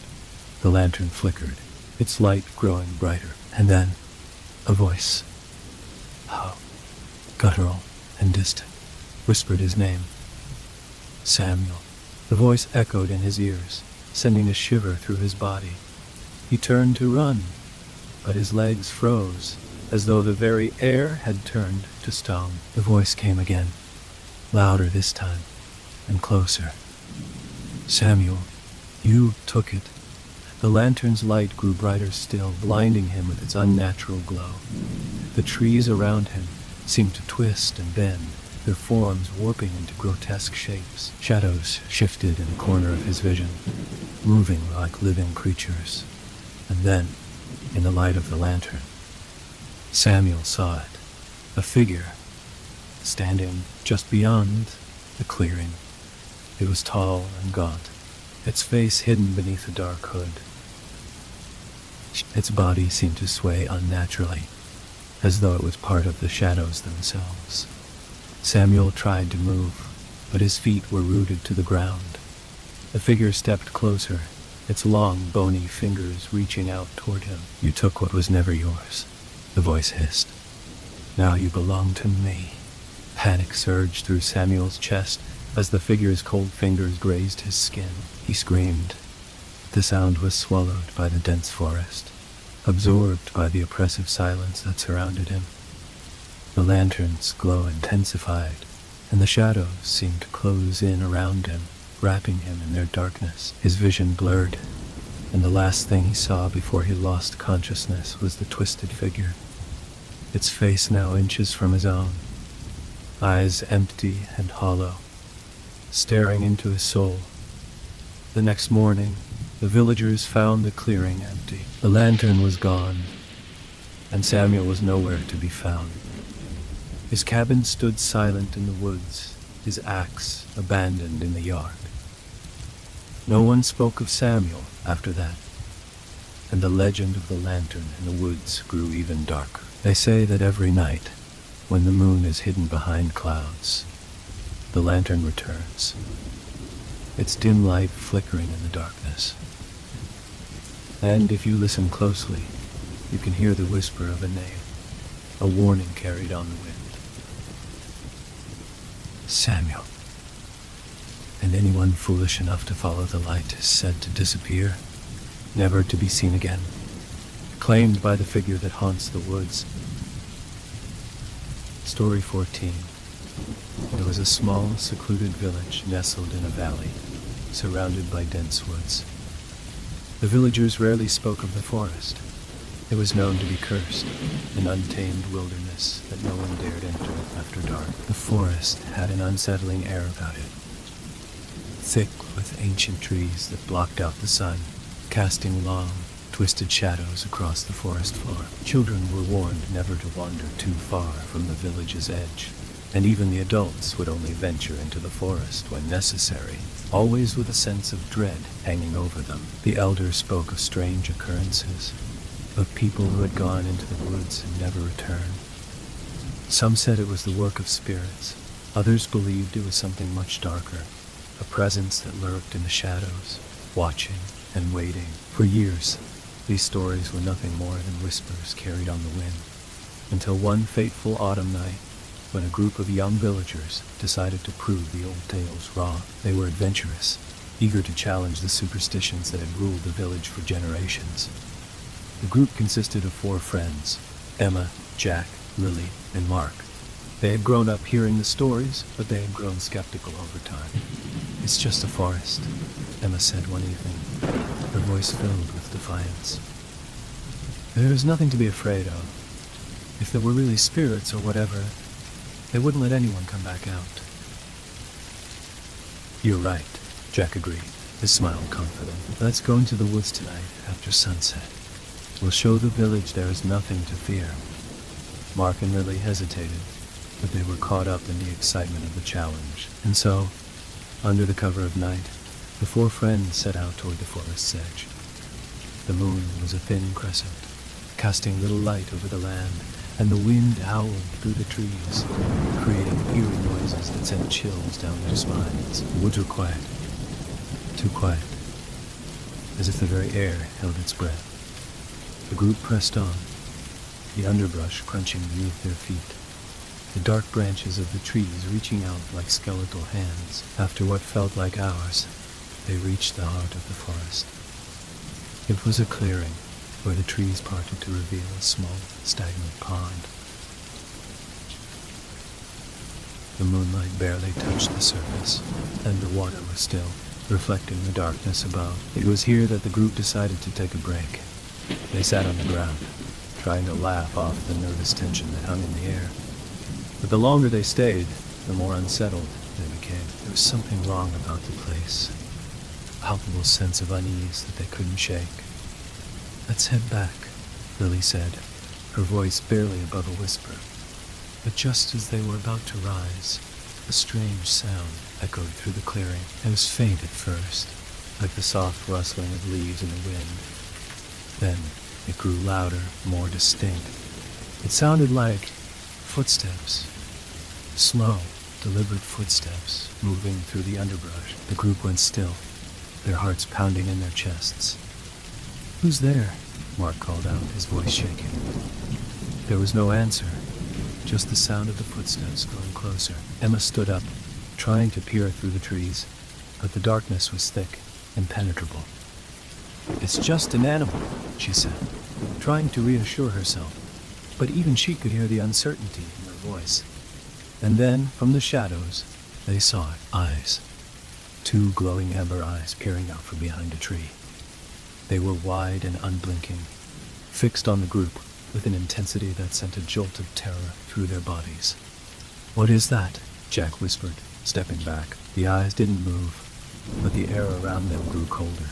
The lantern flickered, its light growing brighter, and then a voice, guttural and distant, whispered his name. Samuel. The voice echoed in his ears, sending a shiver through his body. He turned to run, but his legs froze, as though the very air had turned to stone. The voice came again, louder this time, and closer. Samuel, you took it. The lantern's light grew brighter still, blinding him with its unnatural glow. The trees around him seemed to twist and bend, their forms warping into grotesque shapes. Shadows shifted in the corner of his vision, moving like living creatures. And then, in the light of the lantern, Samuel saw it, a figure, standing just beyond the clearing. It was tall and gaunt, its face hidden beneath a dark hood. Its body seemed to sway unnaturally, as though it was part of the shadows themselves. Samuel tried to move, but his feet were rooted to the ground. The figure stepped closer, its long, bony fingers reaching out toward him. You took what was never yours, the voice hissed. Now you belong to me. Panic surged through Samuel's chest as the figure's cold fingers grazed his skin. He screamed. The sound was swallowed by the dense forest, absorbed by the oppressive silence that surrounded him. The lantern's glow intensified, and the shadows seemed to close in around him, wrapping him in their darkness. His vision blurred, and the last thing he saw before he lost consciousness was the twisted figure, its face now inches from his own, eyes empty and hollow, staring into his soul. The next morning, the villagers found the clearing empty. The lantern was gone, and Samuel was nowhere to be found. His cabin stood silent in the woods, his axe abandoned in the yard. No one spoke of Samuel after that, and the legend of the lantern in the woods grew even darker. They say that every night, when the moon is hidden behind clouds, the lantern returns, its dim light flickering in the darkness. And if you listen closely, you can hear the whisper of a name, a warning carried on the wind. Samuel. And anyone foolish enough to follow the light is said to disappear, never to be seen again, claimed by the figure that haunts the woods. Story 14. There was a small, secluded village nestled in a valley, surrounded by dense woods. The villagers rarely spoke of the forest. It was known to be cursed, an untamed wilderness that no one dared enter after dark. The forest had an unsettling air about it, thick with ancient trees that blocked out the sun, casting long, twisted shadows across the forest floor. Children were warned never to wander too far from the village's edge, and even the adults would only venture into the forest when necessary, always with a sense of dread hanging over them. The elders spoke of strange occurrences, of people who had gone into the woods and never returned. Some said it was the work of spirits. Others believed it was something much darker, a presence that lurked in the shadows, watching and waiting. For years, these stories were nothing more than whispers carried on the wind, until one fateful autumn night, when a group of young villagers decided to prove the old tales wrong. They were adventurous, eager to challenge the superstitions that had ruled the village for generations. The group consisted of 4 friends, Emma, Jack, Lily, and Mark. They had grown up hearing the stories, but they had grown skeptical over time. "It's just a forest," Emma said one evening, her voice filled with defiance. "There is nothing to be afraid of. If there were really spirits or whatever, they wouldn't let anyone come back out." "You're right," Jack agreed, his smile confident. "Let's go into the woods tonight after sunset. We'll show the village there is nothing to fear." Mark and Lily hesitated, but they were caught up in the excitement of the challenge. And so, under the cover of night, the 4 friends set out toward the forest's edge. The moon was a thin crescent, casting little light over the land, and the wind howled through the trees, creating eerie noises that sent chills down their spines. The woods were quiet, too quiet, as if the very air held its breath. The group pressed on, the underbrush crunching beneath their feet, the dark branches of the trees reaching out like skeletal hands. After what felt like hours, they reached the heart of the forest. It was a clearing where the trees parted to reveal a small, stagnant pond. The moonlight barely touched the surface, and the water was still, reflecting the darkness above. It was here that the group decided to take a break. They sat on the ground, trying to laugh off the nervous tension that hung in the air. But the longer they stayed, the more unsettled they became. There was something wrong about the place, a palpable sense of unease that they couldn't shake. "Let's head back," Lily said, her voice barely above a whisper. But just as they were about to rise, a strange sound echoed through the clearing. It was faint at first, like the soft rustling of leaves in the wind. Then it grew louder, more distinct. It sounded like footsteps. Slow, deliberate footsteps moving through the underbrush. The group went still, their hearts pounding in their chests. "Who's there?" Mark called out, his voice shaking. There was no answer, just the sound of the footsteps growing closer. Emma stood up, trying to peer through the trees, but the darkness was thick, impenetrable. "It's just an animal," she said, trying to reassure herself, but even she could hear the uncertainty in her voice. And then, from the shadows, they saw it. Eyes. 2 glowing amber eyes peering out from behind a tree. They were wide and unblinking, fixed on the group with an intensity that sent a jolt of terror through their bodies. "What is that?" Jack whispered, stepping back. The eyes didn't move, but the air around them grew colder,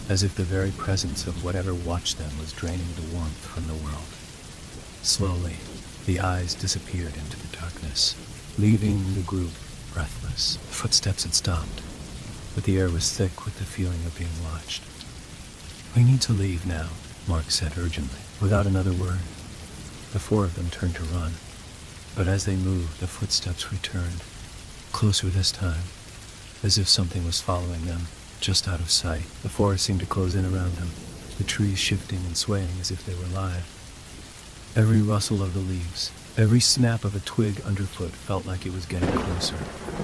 as if the very presence of whatever watched them was draining the warmth from the world. Slowly, the eyes disappeared into the darkness, leaving the group breathless. The footsteps had stopped, but the air was thick with the feeling of being watched. "We need to leave now," Mark said urgently. Without another word, the 4 of them turned to run, but as they moved, the footsteps returned, closer this time, as if something was following them, just out of sight. The forest seemed to close in around them, the trees shifting and swaying as if they were alive. Every rustle of the leaves, every snap of a twig underfoot felt like it was getting closer,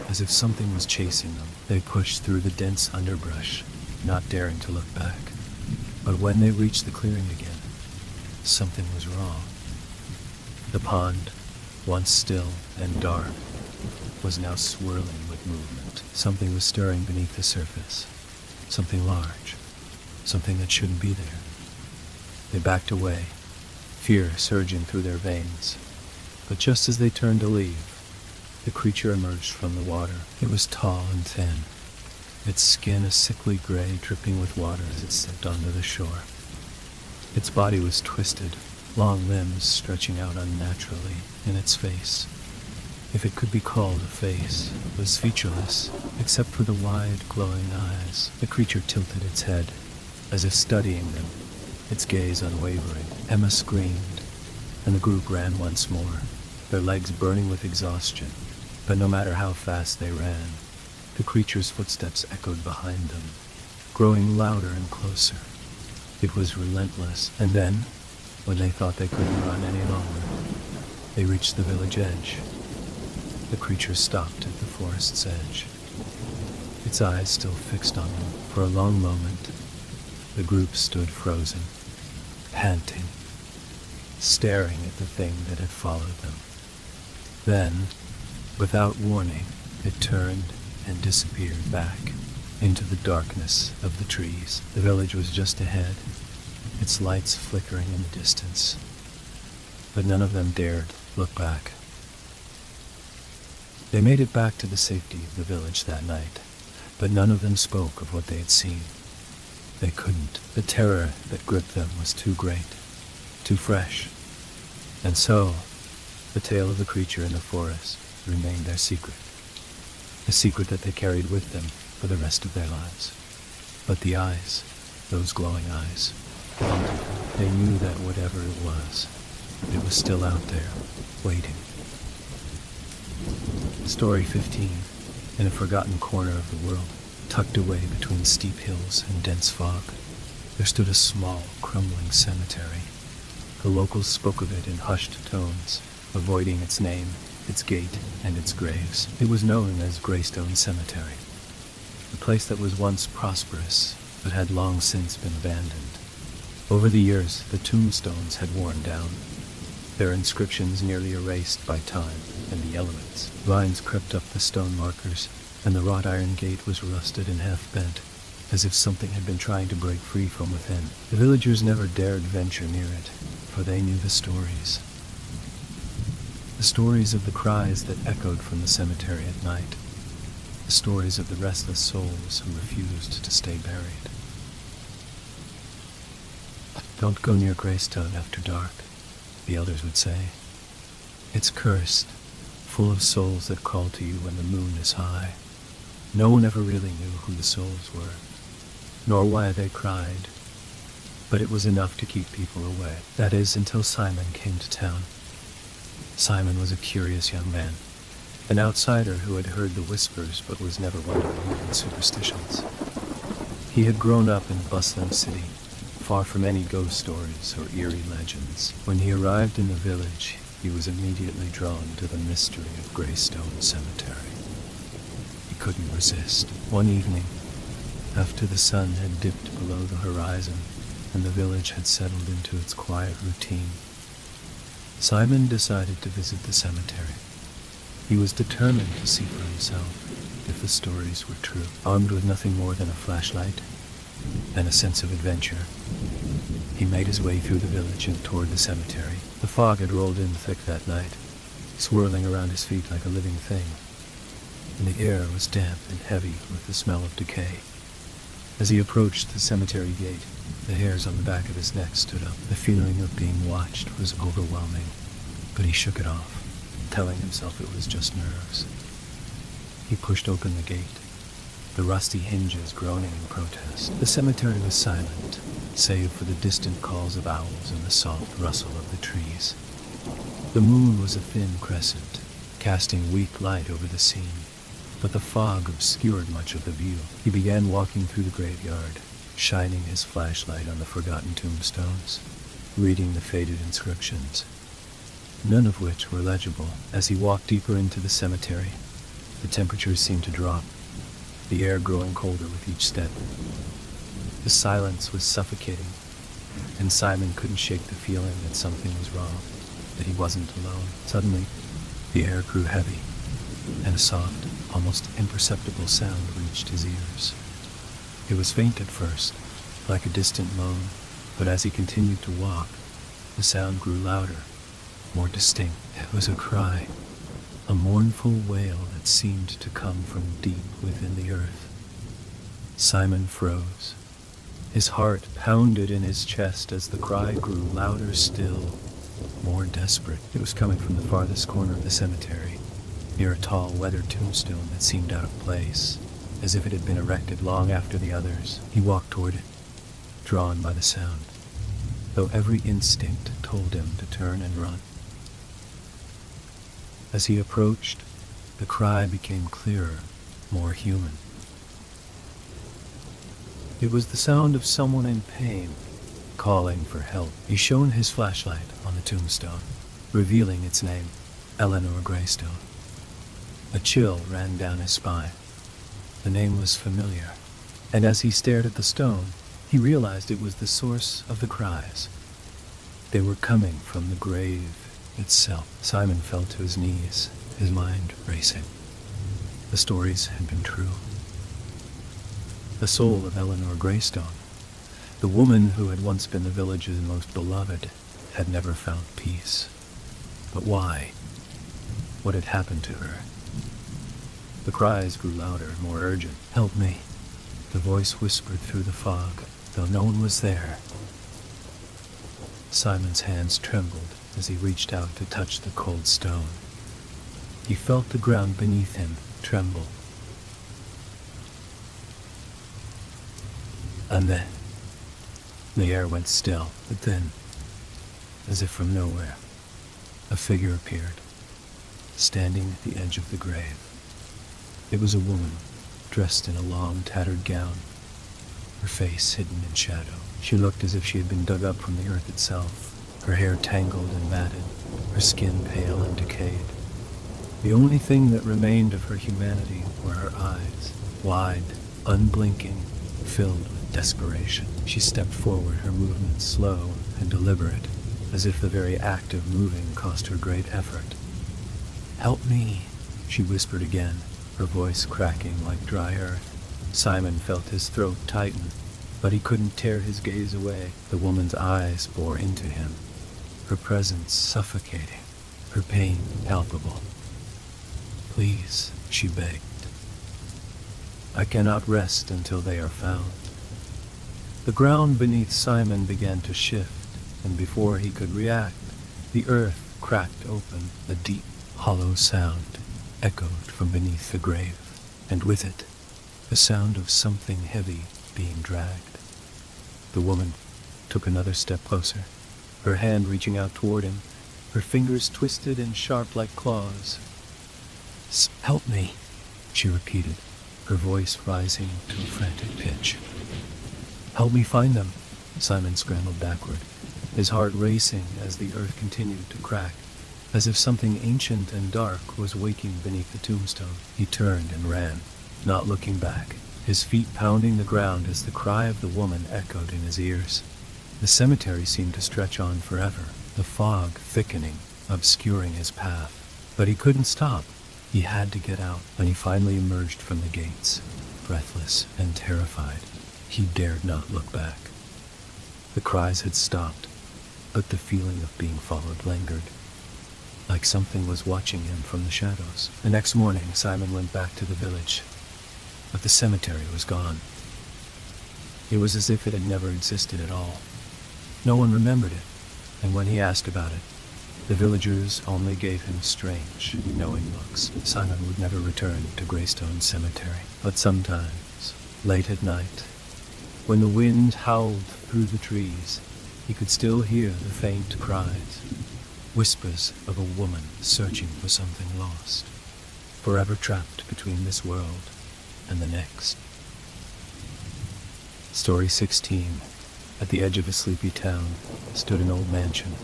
as if something was chasing them. They pushed through the dense underbrush, not daring to look back. But when they reached the clearing again, something was wrong. The pond, once still and dark, was now swirling with movement. Something was stirring beneath the surface. Something large. Something that shouldn't be there. They backed away, fear surging through their veins. But just as they turned to leave, the creature emerged from the water. It was tall and thin, its skin a sickly gray dripping with water as it stepped onto the shore. Its body was twisted, long limbs stretching out unnaturally, and its face, if it could be called a face, was featureless, except for the wide, glowing eyes. The creature tilted its head, as if studying them, its gaze unwavering. Emma screamed, and the group ran once more, their legs burning with exhaustion. But no matter how fast they ran, the creature's footsteps echoed behind them, growing louder and closer. It was relentless. And then, when they thought they couldn't run any longer, they reached the village edge. The creature stopped at the forest's edge, its eyes still fixed on them. For a long moment, the group stood frozen, panting, staring at the thing that had followed them. Then, without warning, it turned and disappeared back into the darkness of the trees. The village was just ahead, its lights flickering in the distance, but none of them dared look back. They made it back to the safety of the village that night, but none of them spoke of what they had seen. They couldn't. The terror that gripped them was too great, too fresh. And so, the tale of the creature in the forest remained their secret, a secret that they carried with them for the rest of their lives. But the eyes, those glowing eyes, haunted them. They knew that whatever it was still out there, waiting. Story 15. In a forgotten corner of the world, tucked away between steep hills and dense fog, there stood a small, crumbling cemetery. The locals spoke of it in hushed tones, avoiding its name its gate, and its graves. It was known as Greystone Cemetery, a place that was once prosperous but had long since been abandoned. Over the years, the tombstones had worn down, their inscriptions nearly erased by time and the elements. Vines crept up the stone markers, and the wrought iron gate was rusted and half-bent, as if something had been trying to break free from within. The villagers never dared venture near it, for they knew the stories. The stories of the cries that echoed from the cemetery at night. The stories of the restless souls who refused to stay buried. "Don't go near Greystone after dark," the elders would say. "It's cursed, full of souls that call to you when the moon is high." No one ever really knew who the souls were, nor why they cried, but it was enough to keep people away. That is, until Simon came to town. Simon was a curious young man, an outsider who had heard the whispers but was never one to believe in superstitions. He had grown up in a bustling city, far from any ghost stories or eerie legends. When he arrived in the village, he was immediately drawn to the mystery of Greystone Cemetery. He couldn't resist. One evening, after the sun had dipped below the horizon and the village had settled into its quiet routine, Simon decided to visit the cemetery. He was determined to see for himself if the stories were true. Armed with nothing more than a flashlight and a sense of adventure, he made his way through the village and toward the cemetery. The fog had rolled in thick that night, swirling around his feet like a living thing, and the air was damp and heavy with the smell of decay. As he approached the cemetery gate, the hairs on the back of his neck stood up. The feeling of being watched was overwhelming, but he shook it off, telling himself it was just nerves. He pushed open the gate, the rusty hinges groaning in protest. The cemetery was silent, save for the distant calls of owls and the soft rustle of the trees. The moon was a thin crescent, casting weak light over the scene, but the fog obscured much of the view. He began walking through the graveyard, shining his flashlight on the forgotten tombstones, reading the faded inscriptions, none of which were legible. As he walked deeper into the cemetery, the temperature seemed to drop, the air growing colder with each step. The silence was suffocating, and Simon couldn't shake the feeling that something was wrong, that he wasn't alone. Suddenly, the air grew heavy, and a soft, almost imperceptible sound reached his ears. It was faint at first, like a distant moan, but as he continued to walk, the sound grew louder, more distinct. It was a cry, a mournful wail that seemed to come from deep within the earth. Simon froze. His heart pounded in his chest as the cry grew louder still, more desperate. It was coming from the farthest corner of the cemetery, near a tall, weathered tombstone that seemed out of place, as if it had been erected long after the others. He walked toward it, drawn by the sound, though every instinct told him to turn and run. As he approached, the cry became clearer, more human. It was the sound of someone in pain, calling for help. He shone his flashlight on the tombstone, revealing its name, Eleanor Greystone. A chill ran down his spine. The name was familiar, and as he stared at the stone, he realized it was the source of the cries. They were coming from the grave itself. Simon fell to his knees, his mind racing. The stories had been true. The soul of Eleanor Greystone, the woman who had once been the village's most beloved, had never found peace. But why? What had happened to her? The cries grew louder, more urgent. "Help me," the voice whispered through the fog, though no one was there. Simon's hands trembled as he reached out to touch the cold stone. He felt the ground beneath him tremble. And then, the air went still, but then, as if from nowhere, a figure appeared, standing at the edge of the grave. It was a woman, dressed in a long, tattered gown, her face hidden in shadow. She looked as if she had been dug up from the earth itself, her hair tangled and matted, her skin pale and decayed. The only thing that remained of her humanity were her eyes, wide, unblinking, filled with desperation. She stepped forward, her movements slow and deliberate, as if the very act of moving cost her great effort. "Help me," she whispered again, her voice cracking like dry earth. Simon felt his throat tighten, but he couldn't tear his gaze away. The woman's eyes bore into him, her presence suffocating, her pain palpable. "Please," she begged. "I cannot rest until they are found." The ground beneath Simon began to shift, and before he could react, the earth cracked open. A deep, hollow sound echoed from beneath the grave, and with it, the sound of something heavy being dragged. The woman took another step closer, her hand reaching out toward him, her fingers twisted and sharp like claws. "Help me," she repeated, her voice rising to a frantic pitch. "Help me find them." Simon scrambled backward, his heart racing as the earth continued to crack, as if something ancient and dark was waking beneath the tombstone. He turned and ran, not looking back, his feet pounding the ground as the cry of the woman echoed in his ears. The cemetery seemed to stretch on forever, the fog thickening, obscuring his path. But he couldn't stop. He had to get out. When he finally emerged from the gates, breathless and terrified, he dared not look back. The cries had stopped, but the feeling of being followed lingered, like something was watching him from the shadows. The next morning, Simon went back to the village, but the cemetery was gone. It was as if it had never existed at all. No one remembered it, and when he asked about it, the villagers only gave him strange, knowing looks. Simon would never return to Greystone Cemetery, but sometimes, late at night, when the wind howled through the trees, he could still hear the faint cries, whispers of a woman searching for something lost, forever trapped between this world and the next. Story 16. At the edge of a sleepy town stood an old mansion,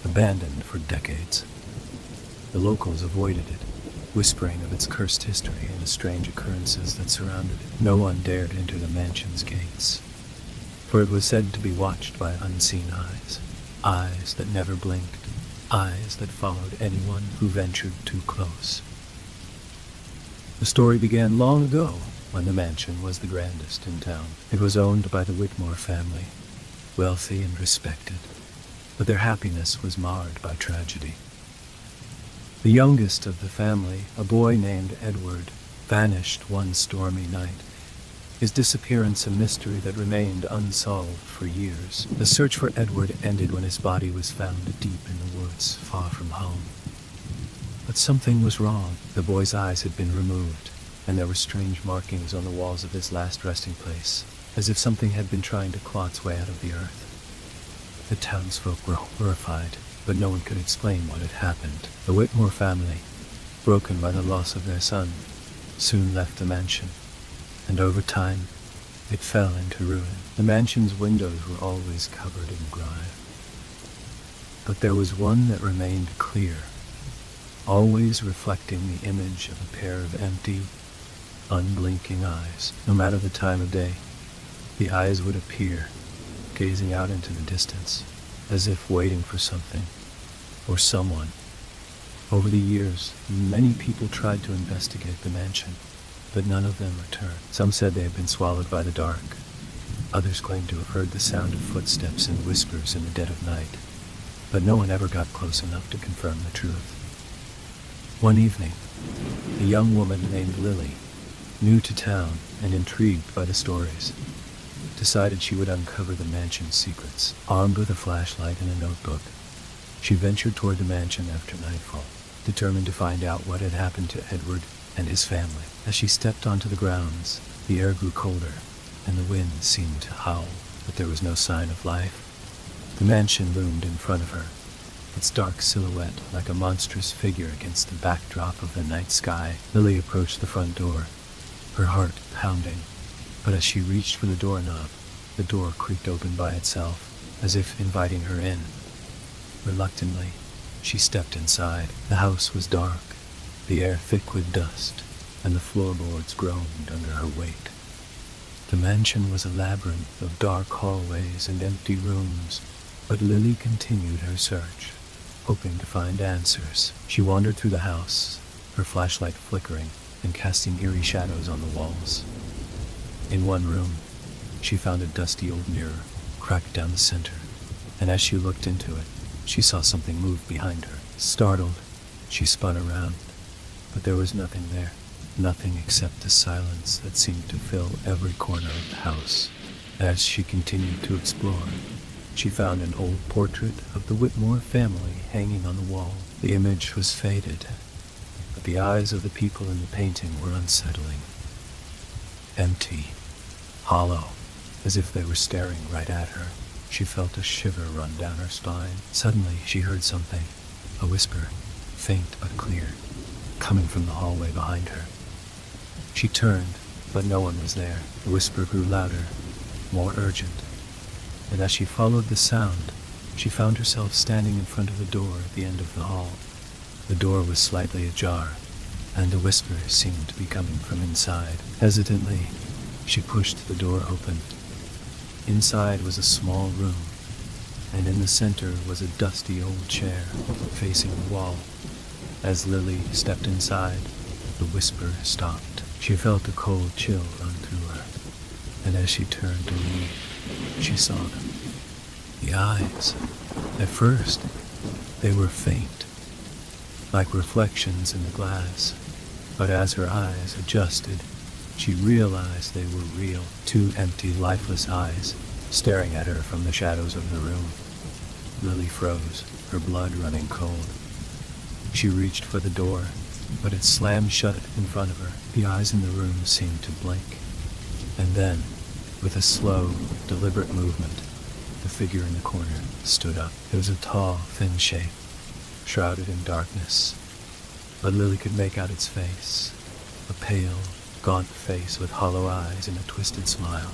abandoned for decades. The locals avoided it, whispering of its cursed history and the strange occurrences that surrounded it. No one dared enter the mansion's gates, for it was said to be watched by unseen eyes, eyes that never blinked, eyes that followed anyone who ventured too close. The story began long ago, when the mansion was the grandest in town. It was owned by the Whitmore family, wealthy and respected, but their happiness was marred by tragedy. The youngest of the family, a boy named Edward, vanished one stormy night, his disappearance a mystery that remained unsolved for years. The search for Edward ended when his body was found deep in the woods, far from home. But something was wrong. The boy's eyes had been removed, and there were strange markings on the walls of his last resting place, as if something had been trying to claw its way out of the earth. The townsfolk were horrified, but no one could explain what had happened. The Whitmore family, broken by the loss of their son, soon left the mansion, and over time, it fell into ruin. The mansion's windows were always covered in grime, but there was one that remained clear, always reflecting the image of a pair of empty, unblinking eyes. No matter the time of day, the eyes would appear, gazing out into the distance, as if waiting for something, or someone. Over the years, many people tried to investigate the mansion, but none of them returned. Some said they had been swallowed by the dark. Others claimed to have heard the sound of footsteps and whispers in the dead of night, but no one ever got close enough to confirm the truth. One evening, a young woman named Lily, new to town and intrigued by the stories, decided she would uncover the mansion's secrets. Armed with a flashlight and a notebook, she ventured toward the mansion after nightfall, determined to find out what had happened to Edward and his family. As she stepped onto the grounds, the air grew colder, and the wind seemed to howl, but there was no sign of life. The mansion loomed in front of her, its dark silhouette like a monstrous figure against the backdrop of the night sky. Lily approached the front door, her heart pounding, but as she reached for the doorknob, the door creaked open by itself, as if inviting her in. Reluctantly, she stepped inside. The house was dark, the air thick with dust, and the floorboards groaned under her weight. The mansion was a labyrinth of dark hallways and empty rooms, but Lily continued her search, hoping to find answers. She wandered through the house, her flashlight flickering and casting eerie shadows on the walls. In one room, she found a dusty old mirror, cracked down the center, and as she looked into it, she saw something move behind her. Startled, she spun around, but there was nothing there. Nothing except the silence that seemed to fill every corner of the house. As she continued to explore, she found an old portrait of the Whitmore family hanging on the wall. The image was faded, but the eyes of the people in the painting were unsettling. Empty, hollow, as if they were staring right at her. She felt a shiver run down her spine. Suddenly, she heard something, a whisper, faint but clear, coming from the hallway behind her. She turned, but no one was there. The whisper grew louder, more urgent, and as she followed the sound, she found herself standing in front of the door at the end of the hall. The door was slightly ajar, and the whisper seemed to be coming from inside. Hesitantly, she pushed the door open. Inside was a small room, and in the center was a dusty old chair facing the wall. As Lily stepped inside, the whisper stopped. She felt a cold chill run through her, and as she turned to leave, she saw them. The eyes. At first, they were faint, like reflections in the glass, but as her eyes adjusted, she realized they were real. Two empty, lifeless eyes staring at her from the shadows of the room. Lily froze, her blood running cold. She reached for the door, but it slammed shut in front of her. The eyes in the room seemed to blink. And then, with a slow, deliberate movement, the figure in the corner stood up. It was a tall, thin shape, shrouded in darkness, but Lily could make out its face, a pale, gaunt face with hollow eyes and a twisted smile.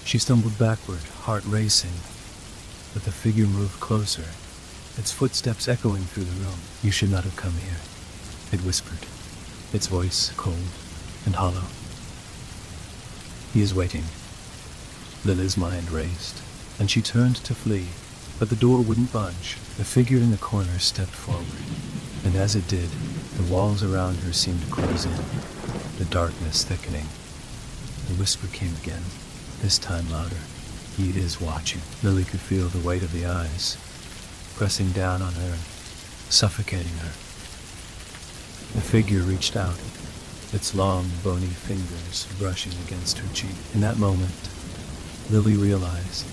She stumbled backward, heart racing, but the figure moved closer, its footsteps echoing through the room. "You should not have come here," it whispered, its voice cold and hollow. "He is waiting." Lily's mind raced, and she turned to flee, but the door wouldn't budge. The figure in the corner stepped forward, and as it did, the walls around her seemed to close in, the darkness thickening. The whisper came again, this time louder. "He is watching." Lily could feel the weight of the eyes, pressing down on her, suffocating her. The figure reached out, its long, bony fingers brushing against her cheek. In that moment, Lily realized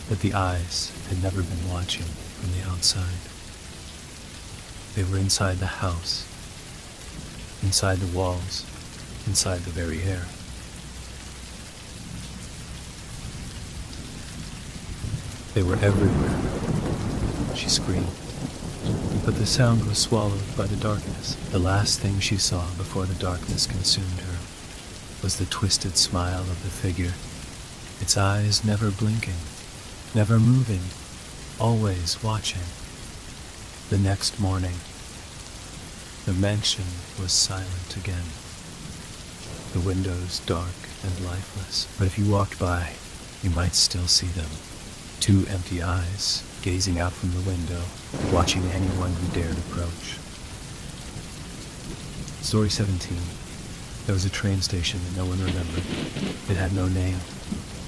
that the eyes had never been watching from the outside. They were inside the house, inside the walls, inside the very air. They were everywhere. She screamed, but the sound was swallowed by the darkness. The last thing she saw before the darkness consumed her was the twisted smile of the figure, its eyes never blinking, never moving, always watching. The next morning, the mansion was silent again, the windows dark and lifeless, but if you walked by, you might still see them. Two empty eyes gazing out from the window, watching anyone who dared approach. Story 17. There was a train station that no one remembered. It had no name,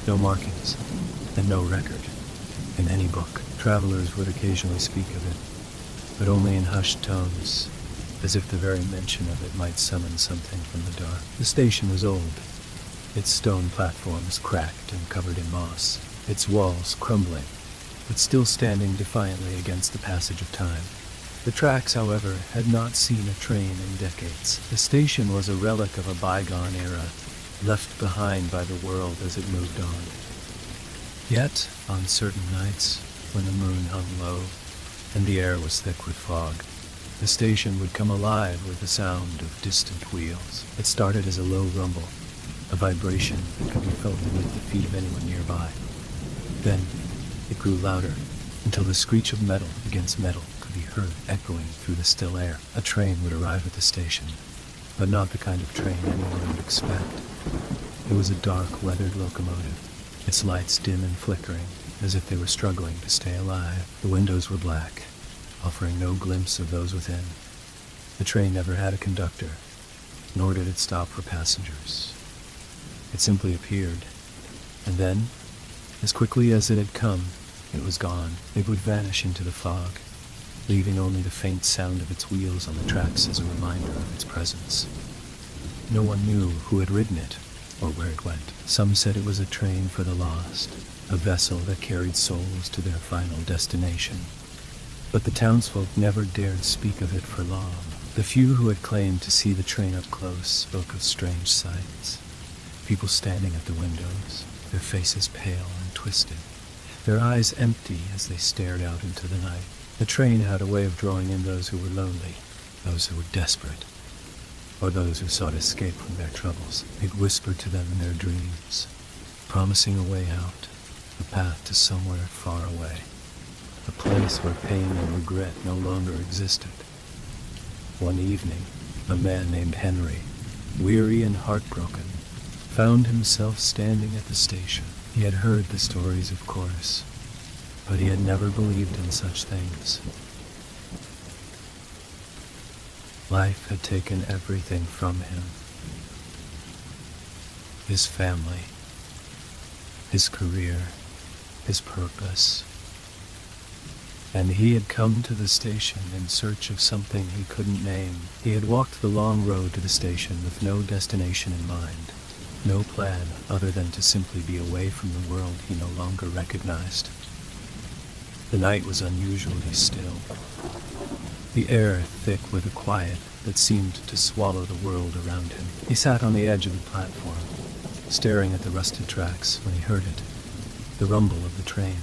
no markings, and no record in any book. Travelers would occasionally speak of it, but only in hushed tones, as if the very mention of it might summon something from the dark. The station was old, its stone platforms cracked and covered in moss, its walls crumbling, but still standing defiantly against the passage of time. The tracks, however, had not seen a train in decades. The station was a relic of a bygone era, left behind by the world as it moved on. Yet, on certain nights, when the moon hung low and the air was thick with fog, the station would come alive with the sound of distant wheels. It started as a low rumble, a vibration that could be felt beneath the feet of anyone nearby. Then, it grew louder, until the screech of metal against metal could be heard echoing through the still air. A train would arrive at the station, but not the kind of train anyone would expect. It was a dark, weathered locomotive, its lights dim and flickering, as if they were struggling to stay alive. The windows were black, offering no glimpse of those within. The train never had a conductor, nor did it stop for passengers. It simply appeared, and then, as quickly as it had come, it was gone. It would vanish into the fog, leaving only the faint sound of its wheels on the tracks as a reminder of its presence. No one knew who had ridden it or where it went. Some said it was a train for the lost, a vessel that carried souls to their final destination. But the townsfolk never dared speak of it for long. The few who had claimed to see the train up close spoke of strange sights. People standing at the windows, their faces pale and twisted, their eyes empty as they stared out into the night. The train had a way of drawing in those who were lonely, those who were desperate, or those who sought escape from their troubles. It whispered to them in their dreams, promising a way out, a path to somewhere far away, a place where pain and regret no longer existed. One evening, a man named Henry, weary and heartbroken, found himself standing at the station. He had heard the stories, of course, but he had never believed in such things. Life had taken everything from him. His family, his career, his purpose. And he had come to the station in search of something he couldn't name. He had walked the long road to the station with no destination in mind, no plan other than to simply be away from the world he no longer recognized. The night was unusually still, the air thick with a quiet that seemed to swallow the world around him. He sat on the edge of the platform, staring at the rusted tracks when he heard it, the rumble of the train.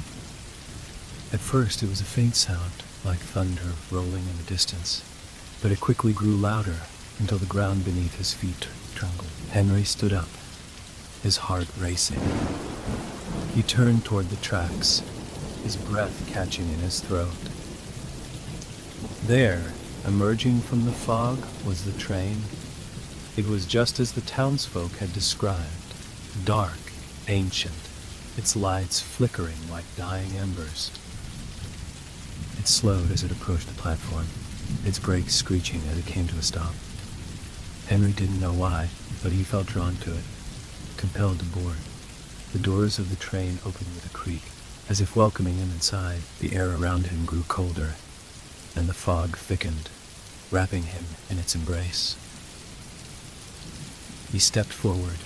At first it was a faint sound, like thunder rolling in the distance, but it quickly grew louder until the ground beneath his feet trembled. Henry stood up, his heart racing. He turned toward the tracks, his breath catching in his throat. There, emerging from the fog, was the train. It was just as the townsfolk had described, dark, ancient, its lights flickering like dying embers. It slowed as it approached the platform, its brakes screeching as it came to a stop. Henry didn't know why, but he felt drawn to it, compelled to board. The doors of the train opened with a creak, as if welcoming him inside. The air around him grew colder, and the fog thickened, wrapping him in its embrace. He stepped forward,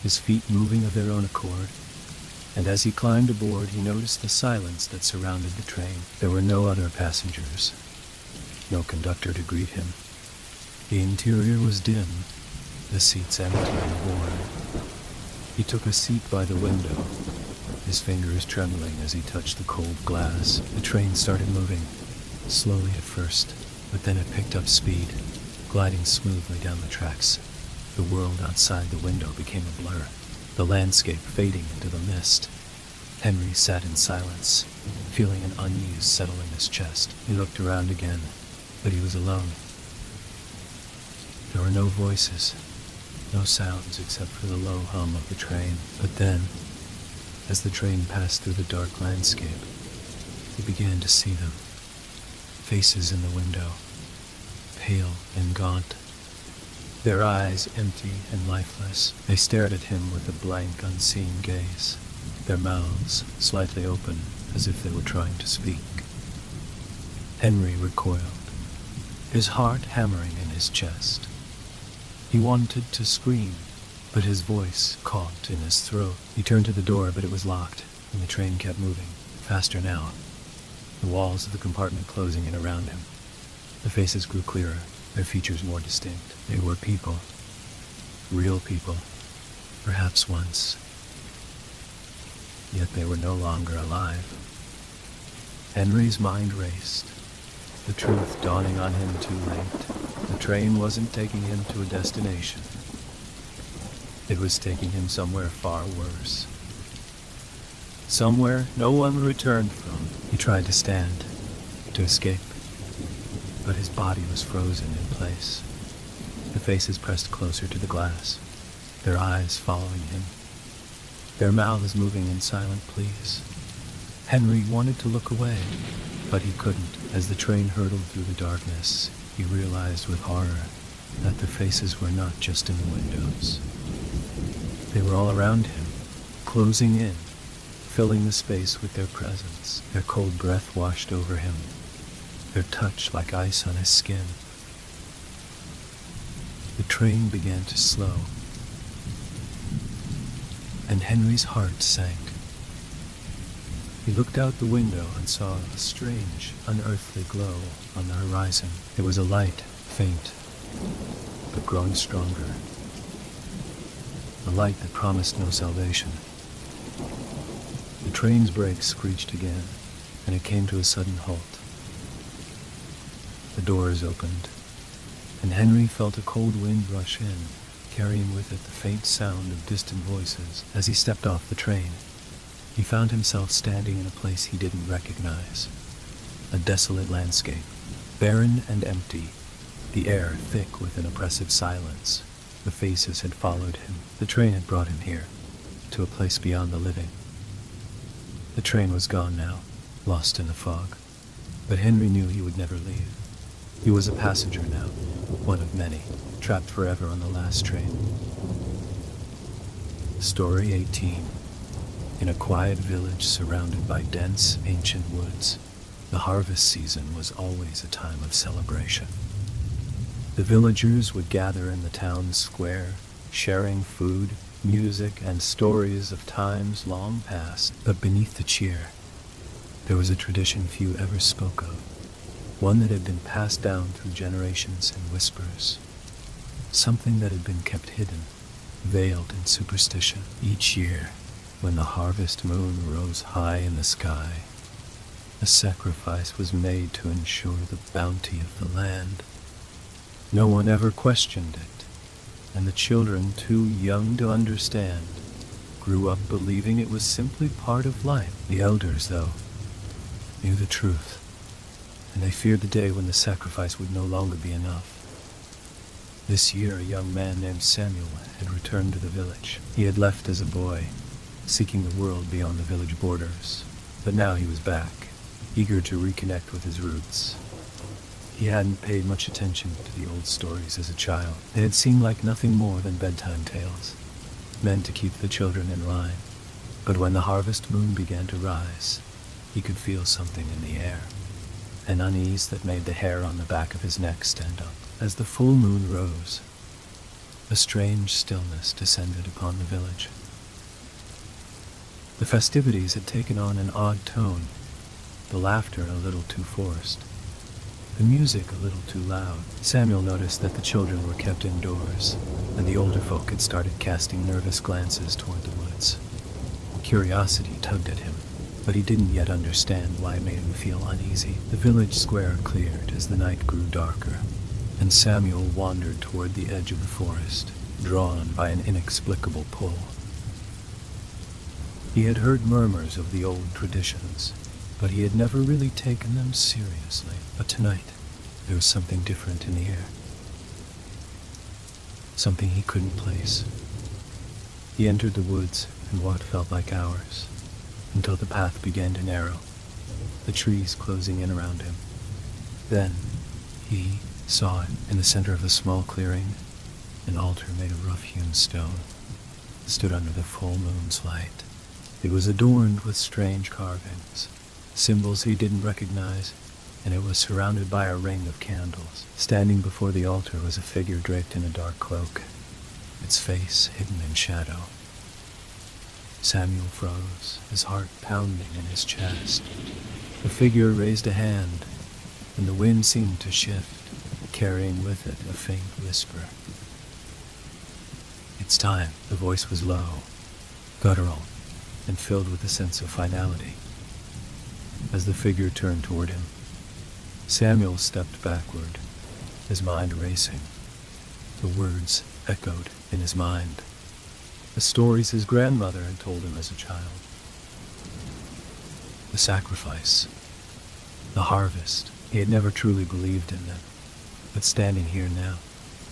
his feet moving of their own accord, and as he climbed aboard, he noticed the silence that surrounded the train. There were no other passengers, no conductor to greet him. The interior was dim, the seats empty and warm. He took a seat by the window, his fingers trembling as he touched the cold glass. The train started moving, slowly at first, but then it picked up speed, gliding smoothly down the tracks. The world outside the window became a blur, the landscape fading into the mist. Henry sat in silence, feeling an unease settle in his chest. He looked around again, but he was alone. There were no voices, no sounds except for the low hum of the train. But then, as the train passed through the dark landscape, he began to see them. Faces in the window, pale and gaunt, their eyes empty and lifeless. They stared at him with a blank, unseeing gaze, their mouths slightly open as if they were trying to speak. Henry recoiled, his heart hammering in his chest. He wanted to scream, but his voice caught in his throat. He turned to the door, but it was locked, and the train kept moving, faster now, the walls of the compartment closing in around him. The faces grew clearer, their features more distinct. They were people, real people, perhaps once. Yet they were no longer alive. Henry's mind raced, the truth dawning on him too late. The train wasn't taking him to a destination. It was taking him somewhere far worse. Somewhere no one returned from. He tried to stand, to escape, but his body was frozen in place. The faces pressed closer to the glass, their eyes following him, their mouths moving in silent pleas. Henry wanted to look away, but he couldn't. As the train hurtled through the darkness, he realized with horror that the faces were not just in the windows. They were all around him, closing in, filling the space with their presence. Their cold breath washed over him, their touch like ice on his skin. The train began to slow, and Henry's heart sank. He looked out the window and saw a strange, unearthly glow on the horizon. It was a light, faint, but growing stronger. A light that promised no salvation. The train's brakes screeched again, and it came to a sudden halt. The doors opened, and Henry felt a cold wind rush in, carrying with it the faint sound of distant voices. As he stepped off the train, he found himself standing in a place he didn't recognize. A desolate landscape, barren and empty, the air thick with an oppressive silence. The faces had followed him. The train had brought him here, to a place beyond the living. The train was gone now, lost in the fog, but Henry knew he would never leave. He was a passenger now, one of many, trapped forever on the last train. Story 18. In a quiet village surrounded by dense, ancient woods, the harvest season was always a time of celebration. The villagers would gather in the town square, sharing food, music, and stories of times long past. But beneath the cheer, there was a tradition few ever spoke of, one that had been passed down through generations in whispers, something that had been kept hidden, veiled in superstition. Each year, when the harvest moon rose high in the sky, a sacrifice was made to ensure the bounty of the land. No one ever questioned it, and the children, too young to understand, grew up believing it was simply part of life. The elders, though, knew the truth, and they feared the day when the sacrifice would no longer be enough. This year, a young man named Samuel had returned to the village. He had left as a boy, seeking the world beyond the village borders, but now he was back, eager to reconnect with his roots. He hadn't paid much attention to the old stories as a child. They had seemed like nothing more than bedtime tales, meant to keep the children in line. But when the harvest moon began to rise, he could feel something in the air, an unease that made the hair on the back of his neck stand up. As the full moon rose, a strange stillness descended upon the village. The festivities had taken on an odd tone, the laughter a little too forced, the music a little too loud. Samuel noticed that the children were kept indoors, and the older folk had started casting nervous glances toward the woods. Curiosity tugged at him, but he didn't yet understand why it made him feel uneasy. The village square cleared as the night grew darker, and Samuel wandered toward the edge of the forest, drawn by an inexplicable pull. He had heard murmurs of the old traditions, but he had never really taken them seriously. But tonight, there was something different in the air. Something he couldn't place. He entered the woods in what felt like hours, until the path began to narrow, the trees closing in around him. Then, he saw it in the center of a small clearing. An altar made of rough-hewn stone stood under the full moon's light. It was adorned with strange carvings, symbols he didn't recognize, and it was surrounded by a ring of candles. Standing before the altar was a figure draped in a dark cloak, its face hidden in shadow. Samuel froze, his heart pounding in his chest. The figure raised a hand, and the wind seemed to shift, carrying with it a faint whisper. "It's time." The voice was low, guttural, and filled with a sense of finality. As the figure turned toward him, Samuel stepped backward, his mind racing. The words echoed in his mind, the stories his grandmother had told him as a child. The sacrifice. the harvest. He had never truly believed in them, but standing here now,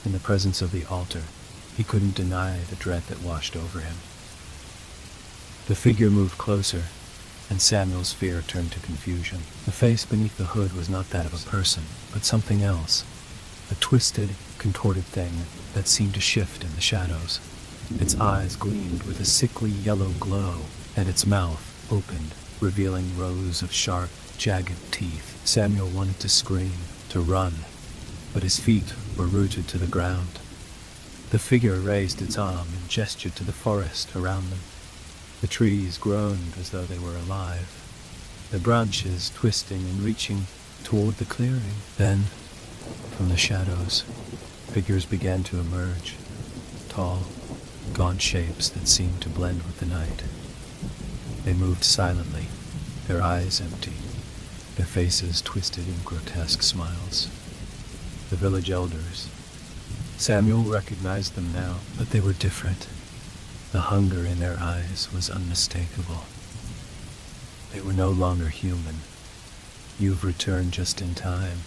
in the presence of the altar, he couldn't deny the dread that washed over him. The figure moved closer, and Samuel's fear turned to confusion. The face beneath the hood was not that of a person, but something else, a twisted, contorted thing that seemed to shift in the shadows. Its eyes gleamed with a sickly yellow glow, and its mouth opened, revealing rows of sharp, jagged teeth. Samuel wanted to scream, to run, but his feet were rooted to the ground. The figure raised its arm and gestured to the forest around them. The trees groaned as though they were alive, their branches twisting and reaching toward the clearing. Then, from the shadows, figures began to emerge, tall, gaunt shapes that seemed to blend with the night. They moved silently, their eyes empty, their faces twisted in grotesque smiles. The village elders. Samuel recognized them now, but they were different. The hunger in their eyes was unmistakable. They were no longer human. "You've returned just in time."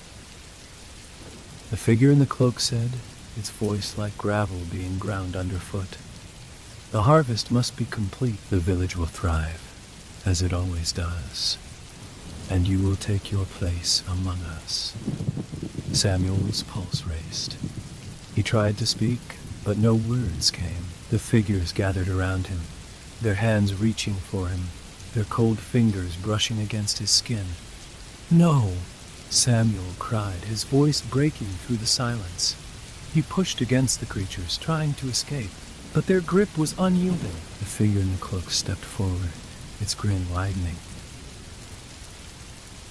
The figure in the cloak said, its voice like gravel being ground underfoot. "The harvest must be complete. The village will thrive, as it always does, and you will take your place among us." Samuel's pulse raced. He tried to speak, but no words came. The figures gathered around him, their hands reaching for him, their cold fingers brushing against his skin. "No!" Samuel cried, his voice breaking through the silence. He pushed against the creatures, trying to escape, but their grip was unyielding. The figure in the cloak stepped forward, its grin widening.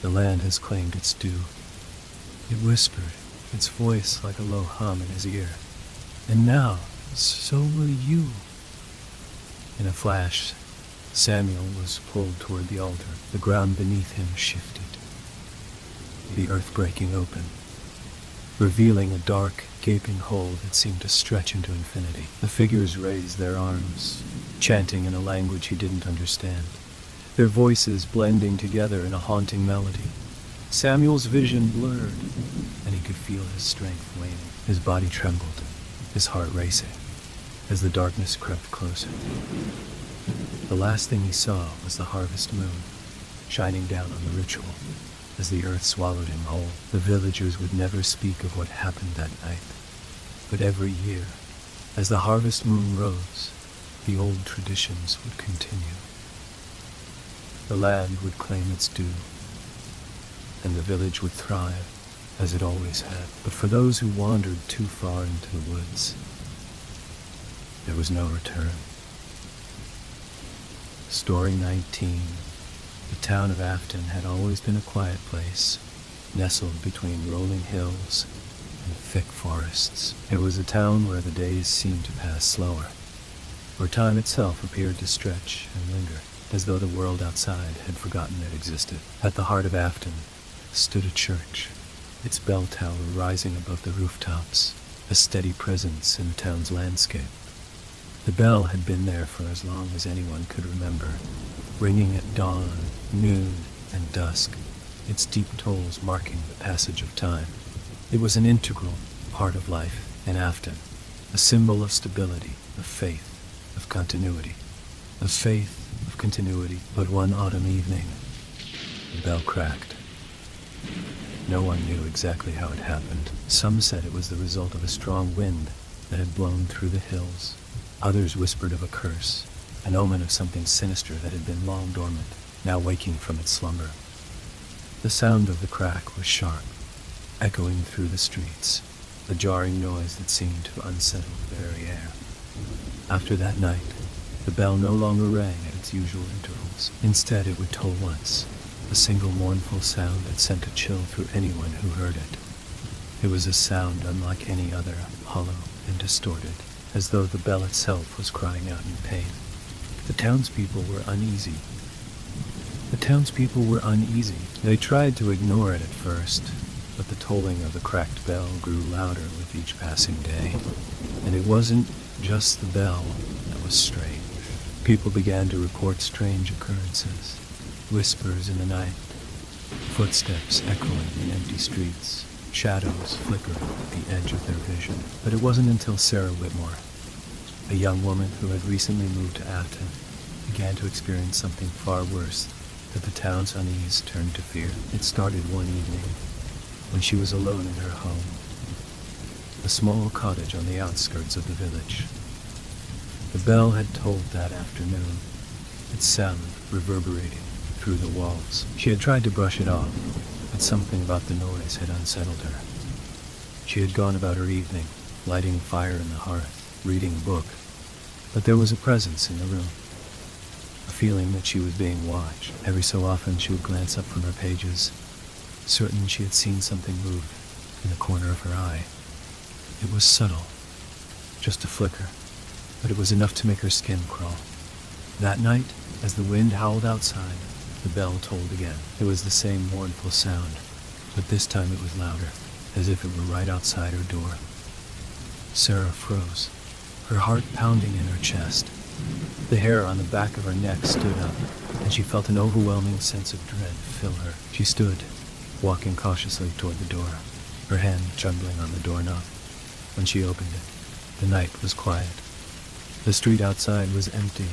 "The land has claimed its due," it whispered, its voice like a low hum in his ear. "And now, so will you." In a flash, Samuel was pulled toward the altar. The ground beneath him shifted, the earth breaking open, revealing a dark, gaping hole that seemed to stretch into infinity. The figures raised their arms, chanting in a language he didn't understand, their voices blending together in a haunting melody. Samuel's vision blurred, and he could feel his strength waning. His body trembled, his heart racing, as the darkness crept closer. The last thing he saw was the harvest moon, shining down on the ritual, as the earth swallowed him whole. The villagers would never speak of what happened that night, but every year, as the harvest moon rose, the old traditions would continue. The land would claim its due, and the village would thrive, as it always had. But for those who wandered too far into the woods, there was no return. Story 19. The town of Afton had always been a quiet place, nestled between rolling hills and thick forests. It was a town where the days seemed to pass slower, where time itself appeared to stretch and linger, as though the world outside had forgotten it existed. At the heart of Afton stood a church, its bell tower rising above the rooftops, a steady presence in the town's landscape. The bell had been there for as long as anyone could remember, ringing at dawn, noon, and dusk, its deep tolls marking the passage of time. It was an integral part of life in Afton, a symbol of stability, of faith, of continuity. Of faith, of continuity. But one autumn evening, the bell cracked. No one knew exactly how it happened. Some said it was the result of a strong wind that had blown through the hills. Others whispered of a curse, an omen of something sinister that had been long dormant, now waking from its slumber. The sound of the crack was sharp, echoing through the streets, a jarring noise that seemed to unsettle the very air. After that night, the bell no longer rang at its usual intervals. Instead, it would toll once, a single mournful sound that sent a chill through anyone who heard it. It was a sound unlike any other, hollow and distorted, as though the bell itself was crying out in pain. The townspeople were uneasy. They tried to ignore it at first, but the tolling of the cracked bell grew louder with each passing day. And it wasn't just the bell that was strange. People began to report strange occurrences, whispers in the night, Footsteps echoing in empty streets, shadows flickered at the edge of their vision. But it wasn't until Sarah Whitmore, a young woman who had recently moved to Afton, began to experience something far worse, that the town's unease turned to fear. It started one evening, when she was alone in her home, a small cottage on the outskirts of the village. The bell had tolled that afternoon, its sound reverberating through the walls. She had tried to brush it off, but something about the noise had unsettled her. She had gone about her evening, lighting a fire in the hearth, reading a book, but there was a presence in the room, a feeling that she was being watched. Every so often she would glance up from her pages, certain she had seen something move in the corner of her eye. It was subtle, just a flicker, but it was enough to make her skin crawl. That night, as the wind howled outside, the bell tolled again. It was the same mournful sound, but this time it was louder, as if it were right outside her door. Sarah froze, her heart pounding in her chest. The hair on the back of her neck stood up, and she felt an overwhelming sense of dread fill her. She stood, walking cautiously toward the door, her hand trembling on the doorknob. When she opened it, the night was quiet. The street outside was empty,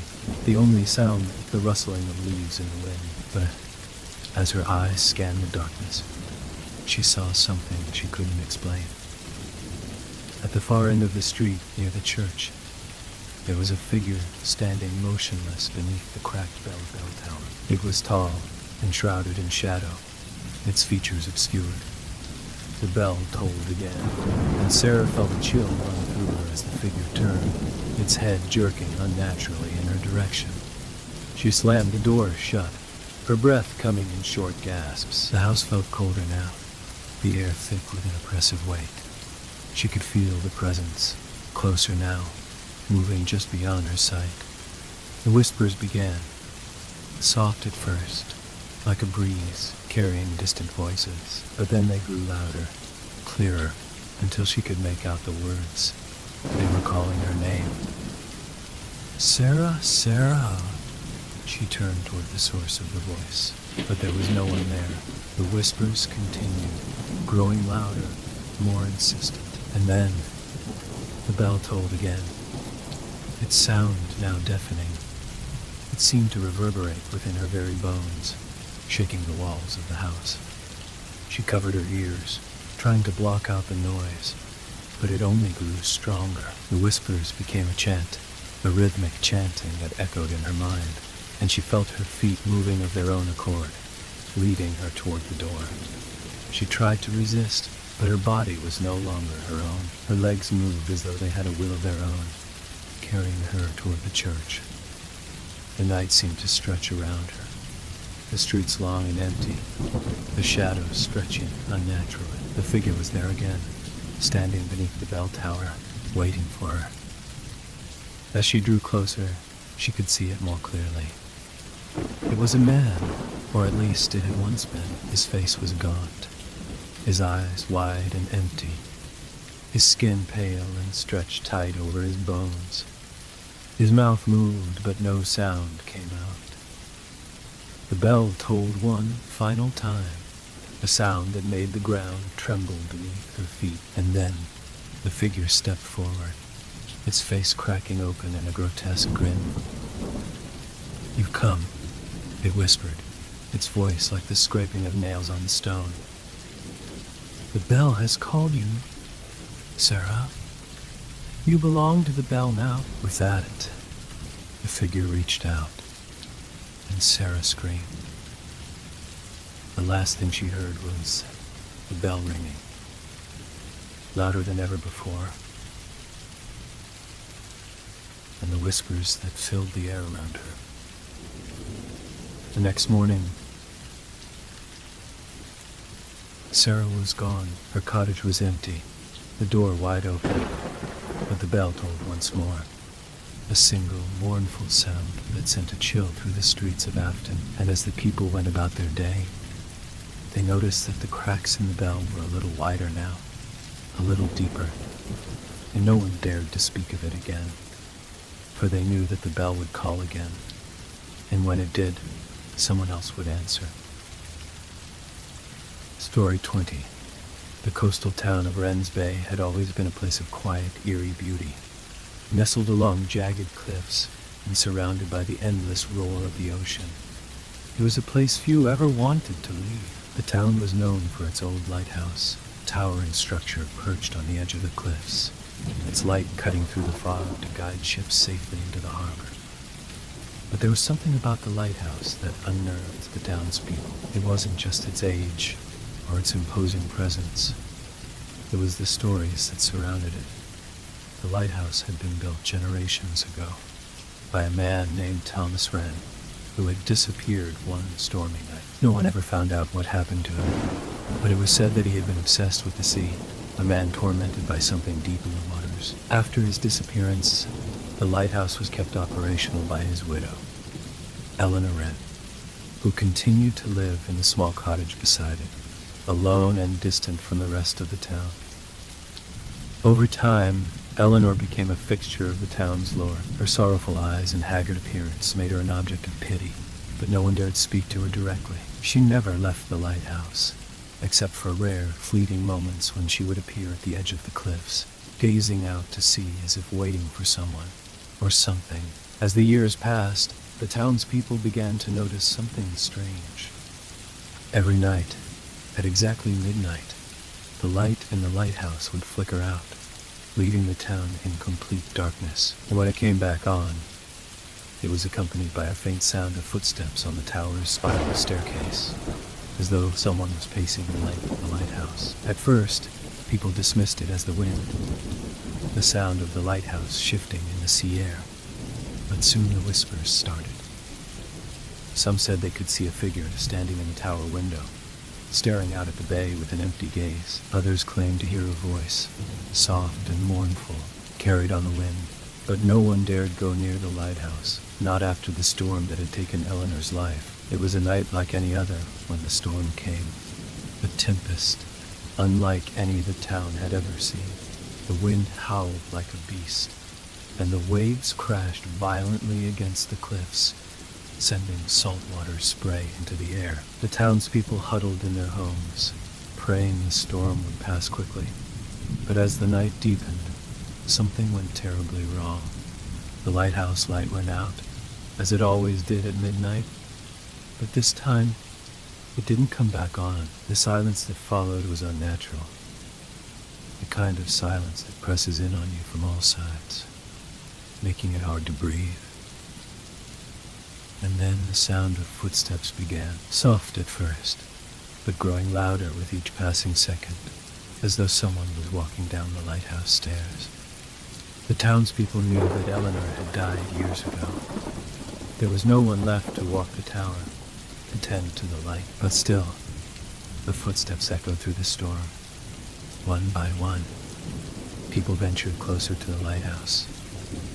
the only sound the rustling of leaves in the wind. But as her eyes scanned the darkness, she saw something she couldn't explain. At the far end of the street, near the church, there was a figure standing motionless beneath the cracked bell tower. It was tall and shrouded in shadow, its features obscured. The bell tolled again, and Sarah felt a chill run through her as the figure turned, its head jerking unnaturally in her direction. She slammed the door shut, her breath coming in short gasps. The house felt colder now, the air thick with an oppressive weight. She could feel the presence, closer now, moving just beyond her sight. The whispers began, soft at first, like a breeze carrying distant voices, but then they grew louder, clearer, until she could make out the words. They were calling her name. Sarah, Sarah. She turned toward the source of the voice, but there was no one there. The whispers continued, growing louder, more insistent. And then, the bell tolled again, its sound now deafening. It seemed to reverberate within her very bones, shaking the walls of the house. She covered her ears, trying to block out the noise, but it only grew stronger. The whispers became a chant, a rhythmic chanting that echoed in her mind, and she felt her feet moving of their own accord, leading her toward the door. She tried to resist, but her body was no longer her own. Her legs moved as though they had a will of their own, carrying her toward the church. The night seemed to stretch around her, the streets long and empty, the shadows stretching unnaturally. The figure was there again, standing beneath the bell tower, waiting for her. As she drew closer, she could see it more clearly. It was a man, or at least it had once been. His face was gaunt, his eyes wide and empty, his skin pale and stretched tight over his bones. His mouth moved, but no sound came out. The bell tolled one final time, a sound that made the ground tremble beneath her feet, and then the figure stepped forward, its face cracking open in a grotesque grin. "You've come," it whispered, its voice like the scraping of nails on stone. "The bell has called you, Sarah. You belong to the bell now." With that, the figure reached out, and Sarah screamed. The last thing she heard was the bell ringing, louder than ever before, and the whispers that filled the air around her. The next morning, Sarah was gone. Her cottage was empty, the door wide open, but the bell tolled once more, a single mournful sound that sent a chill through the streets of Afton. And as the people went about their day, they noticed that the cracks in the bell were a little wider now, a little deeper, and no one dared to speak of it again, for they knew that the bell would call again, and when it did, someone else would answer. Story 20. The coastal town of Wren's Bay had always been a place of quiet, eerie beauty. Nestled along jagged cliffs and surrounded by the endless roar of the ocean, it was a place few ever wanted to leave. The town was known for its old lighthouse, a towering structure perched on the edge of the cliffs, its light cutting through the fog to guide ships safely into the harbor. But there was something about the lighthouse that unnerved the townspeople. It wasn't just its age or its imposing presence. It was the stories that surrounded it. The lighthouse had been built generations ago by a man named Thomas Wren, who had disappeared one stormy night. No one ever found out what happened to him, but it was said that he had been obsessed with the sea, a man tormented by something deep in the waters. After his disappearance, the lighthouse was kept operational by his widow, Eleanor Wren, who continued to live in the small cottage beside it, alone and distant from the rest of the town. Over time, Eleanor became a fixture of the town's lore. Her sorrowful eyes and haggard appearance made her an object of pity, but no one dared speak to her directly. She never left the lighthouse, except for rare, fleeting moments when she would appear at the edge of the cliffs, gazing out to sea as if waiting for someone or something. As the years passed, the townspeople began to notice something strange. Every night, at exactly midnight, the light in the lighthouse would flicker out, leaving the town in complete darkness. And when it came back on, it was accompanied by a faint sound of footsteps on the tower's spiral staircase, as though someone was pacing the length of the lighthouse. At first, people dismissed it as the wind, the sound of the lighthouse shifting in the sea air. But soon the whispers started. Some said they could see a figure standing in the tower window, staring out at the bay with an empty gaze. Others claimed to hear a voice, soft and mournful, carried on the wind. But no one dared go near the lighthouse, not after the storm that had taken Eleanor's life. It was a night like any other when the storm came. A tempest, unlike any the town had ever seen. The wind howled like a beast, and the waves crashed violently against the cliffs, sending saltwater spray into the air. The townspeople huddled in their homes, praying the storm would pass quickly. But as the night deepened, something went terribly wrong. The lighthouse light went out, as it always did at midnight, but this time it didn't come back on. The silence that followed was unnatural, the kind of silence that presses in on you from all sides, making it hard to breathe. And then the sound of footsteps began, soft at first, but growing louder with each passing second, as though someone was walking down the lighthouse stairs. The townspeople knew that Eleanor had died years ago. There was no one left to walk the tower, to tend to the light. But still, the footsteps echoed through the storm. One by one, people ventured closer to the lighthouse,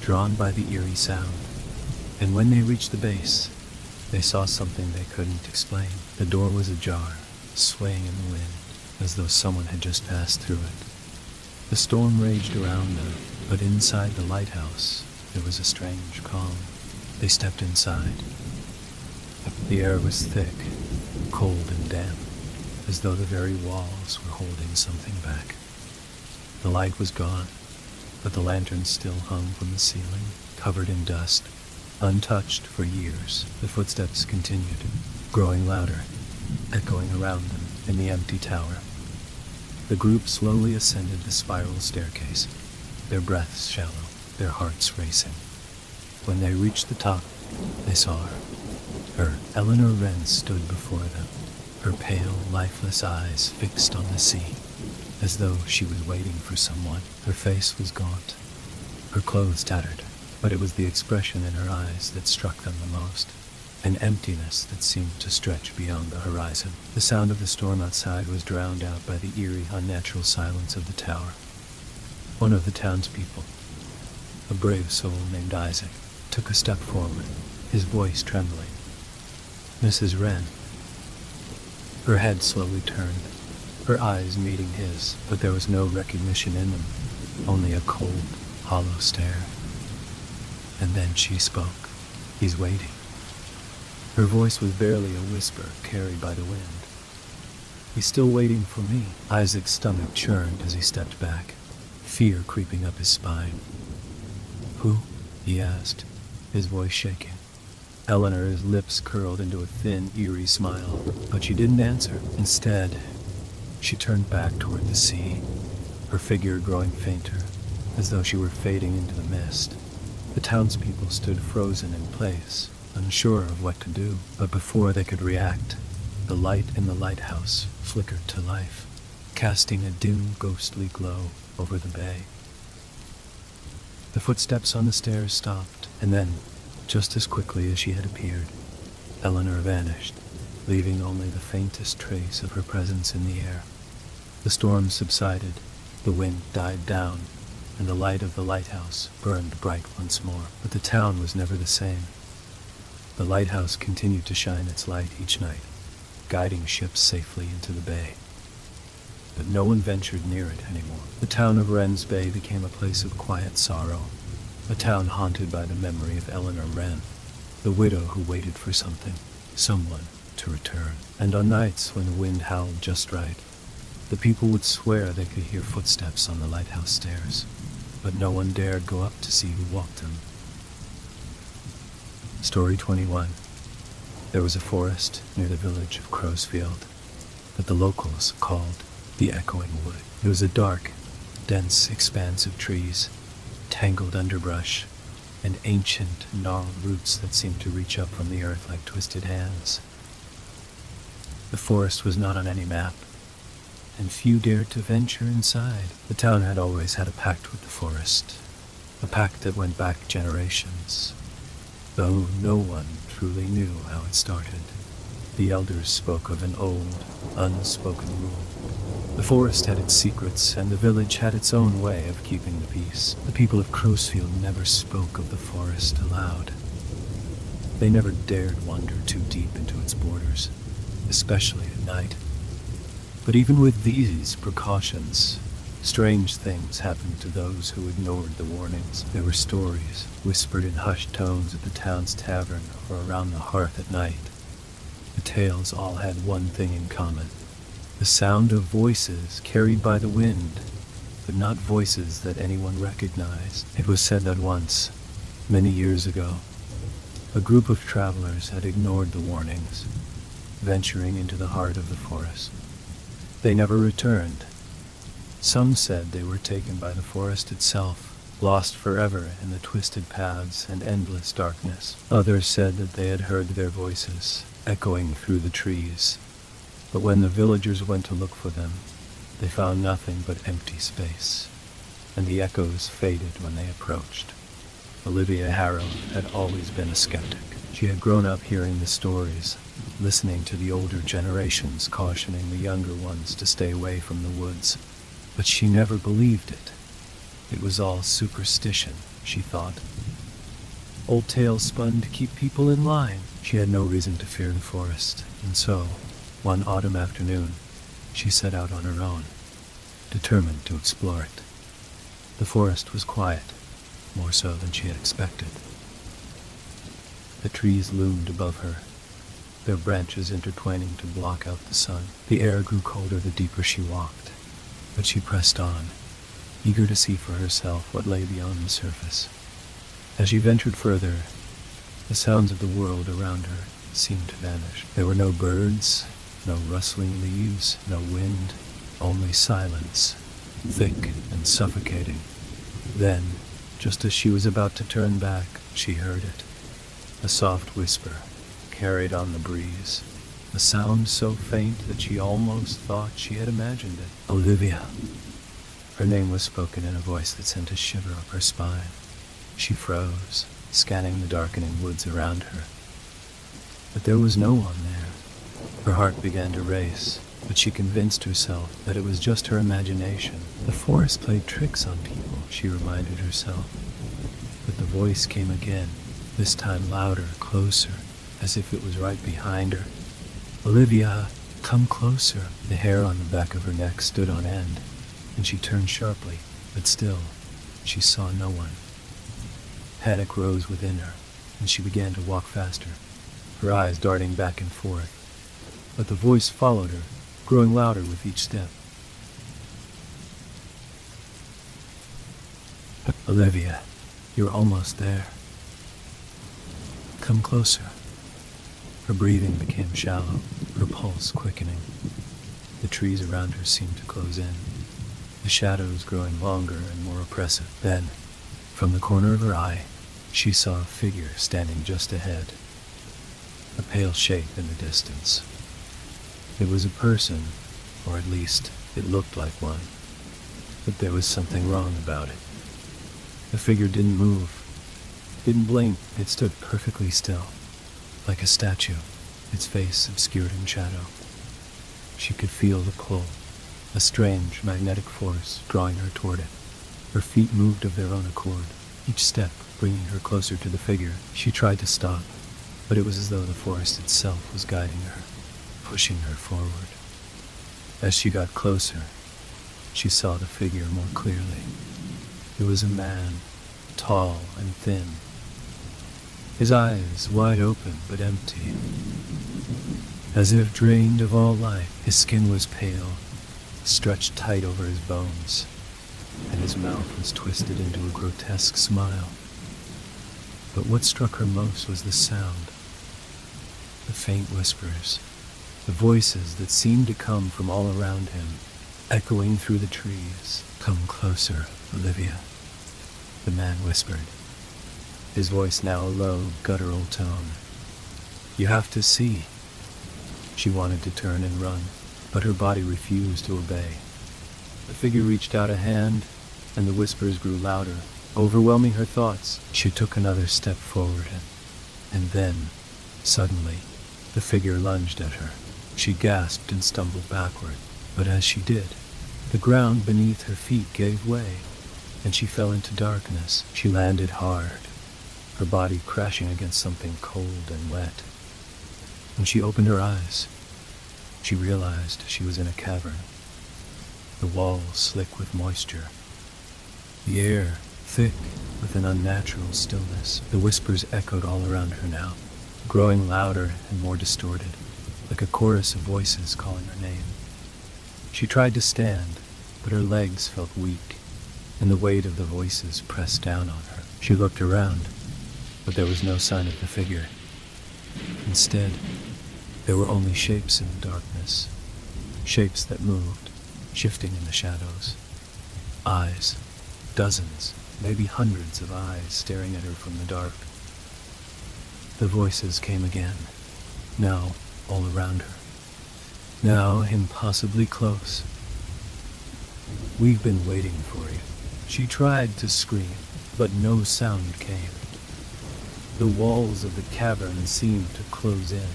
drawn by the eerie sound. And when they reached the base, they saw something they couldn't explain. The door was ajar, swaying in the wind, as though someone had just passed through it. The storm raged around them, but inside the lighthouse, there was a strange calm. They stepped inside. The air was thick, cold and damp, as though the very walls were holding something back. The light was gone, but the lanterns still hung from the ceiling, covered in dust, untouched for years. The footsteps continued, growing louder, echoing around them in the empty tower. The group slowly ascended the spiral staircase, their breaths shallow, their hearts racing. When they reached the top, they saw her. Eleanor Wren stood before them, her pale, lifeless eyes fixed on the sea, as though she was waiting for someone. Her face was gaunt, her clothes tattered, but it was the expression in her eyes that struck them the most, an emptiness that seemed to stretch beyond the horizon. The sound of the storm outside was drowned out by the eerie, unnatural silence of the tower. One of the townspeople, a brave soul named Isaac, took a step forward, his voice trembling. Mrs. Wren. Her head slowly turned, her eyes meeting his, but there was no recognition in them, only a cold, hollow stare. And then she spoke. He's waiting. Her voice was barely a whisper carried by the wind. He's still waiting for me. Isaac's stomach churned as he stepped back, fear creeping up his spine. Who? He asked, his voice shaking. Eleanor's lips curled into a thin, eerie smile, but she didn't answer. Instead, she turned back toward the sea, her figure growing fainter, as though she were fading into the mist. The townspeople stood frozen in place, unsure of what to do, but before they could react, the light in the lighthouse flickered to life, casting a dim, ghostly glow over the bay. The footsteps on the stairs stopped, and then, just as quickly as she had appeared, Eleanor vanished, leaving only the faintest trace of her presence in the air. The storm subsided, the wind died down, and the light of the lighthouse burned bright once more. But the town was never the same. The lighthouse continued to shine its light each night, guiding ships safely into the bay. But no one ventured near it anymore. The town of Wren's Bay became a place of quiet sorrow, a town haunted by the memory of Eleanor Wren, the widow who waited for someone to return. And on nights when the wind howled just right, the people would swear they could hear footsteps on the lighthouse stairs, but no one dared go up to see who walked them. Story 21. There was a forest near the village of Crowsfield that the locals called the Echoing Wood. It was a dark, dense expanse of trees, tangled underbrush, and ancient, gnarled roots that seemed to reach up from the earth like twisted hands. The forest was not on any map, and few dared to venture inside. The town had always had a pact with the forest, a pact that went back generations, though no one truly knew how it started. The elders spoke of an old, unspoken rule. The forest had its secrets, and the village had its own way of keeping the peace. The people of Crowsfield never spoke of the forest aloud. They never dared wander too deep into its borders, especially at night. But even with these precautions, strange things happened to those who ignored the warnings. There were stories, whispered in hushed tones at the town's tavern or around the hearth at night. The tales all had one thing in common: the sound of voices carried by the wind, but not voices that anyone recognized. It was said that once, many years ago, a group of travelers had ignored the warnings, venturing into the heart of the forest. They never returned. Some said they were taken by the forest itself, lost forever in the twisted paths and endless darkness. Others said that they had heard their voices echoing through the trees, but when the villagers went to look for them, they found nothing but empty space, and the echoes faded when they approached. Olivia Harrow had always been a skeptic. She had grown up hearing the stories, listening to the older generations cautioning the younger ones to stay away from the woods, but she never believed it. It was all superstition, she thought. Old tales spun to keep people in line. She had no reason to fear the forest, and so, one autumn afternoon, she set out on her own, determined to explore it. The forest was quiet, more so than she had expected. The trees loomed above her, their branches intertwining to block out the sun. The air grew colder the deeper she walked, but she pressed on, eager to see for herself what lay beyond the surface. As she ventured further, the sounds of the world around her seemed to vanish. There were no birds, no rustling leaves, no wind, only silence, thick and suffocating. Then, just as she was about to turn back, she heard it. A soft whisper, carried on the breeze. A sound so faint that she almost thought she had imagined it. Olivia. Her name was spoken in a voice that sent a shiver up her spine. She froze, scanning the darkening woods around her. But there was no one there. Her heart began to race, but she convinced herself that it was just her imagination. The forest played tricks on people, she reminded herself. But the voice came again, this time louder, closer, as if it was right behind her. Olivia, come closer. The hair on the back of her neck stood on end, and she turned sharply, but still, she saw no one. Panic rose within her, and she began to walk faster, her eyes darting back and forth. But the voice followed her, growing louder with each step. Olivia, you're almost there. Come closer. Her breathing became shallow, her pulse quickening. The trees around her seemed to close in, the shadows growing longer and more oppressive. Then, from the corner of her eye, she saw a figure standing just ahead, a pale shape in the distance. It was a person, or at least it looked like one, but there was something wrong about it. The figure didn't move, didn't blink. It stood perfectly still, like a statue, its face obscured in shadow. She could feel the pull, a strange magnetic force drawing her toward it. Her feet moved of their own accord, each step bringing her closer to the figure. She tried to stop, but it was as though the forest itself was guiding her, pushing her forward. As she got closer, she saw the figure more clearly. It was a man, tall and thin, his eyes wide open but empty, as if drained of all life. His skin was pale, stretched tight over his bones, and his mouth was twisted into a grotesque smile. But what struck her most was the sound, the faint whispers, the voices that seemed to come from all around him, echoing through the trees. "Come closer, Olivia," the man whispered, his voice now a low, guttural tone. "You have to see." She wanted to turn and run, but her body refused to obey. The figure reached out a hand, and the whispers grew louder, overwhelming her thoughts. She took another step forward, and then, suddenly, the figure lunged at her. She gasped and stumbled backward, but as she did, the ground beneath her feet gave way, and she fell into darkness. She landed hard, her body crashing against something cold and wet. When she opened her eyes, she realized she was in a cavern, the walls slick with moisture, the air thick with an unnatural stillness. The whispers echoed all around her now, growing louder and more distorted, like a chorus of voices calling her name. She tried to stand, but her legs felt weak, and the weight of the voices pressed down on her. She looked around, but there was no sign of the figure. Instead, there were only shapes in the darkness, shapes that moved, shifting in the shadows. Eyes, dozens, maybe hundreds of eyes staring at her from the dark. The voices came again, now all around her, now impossibly close. "We've been waiting for you." She tried to scream, but no sound came. The walls of the cavern seemed to close in,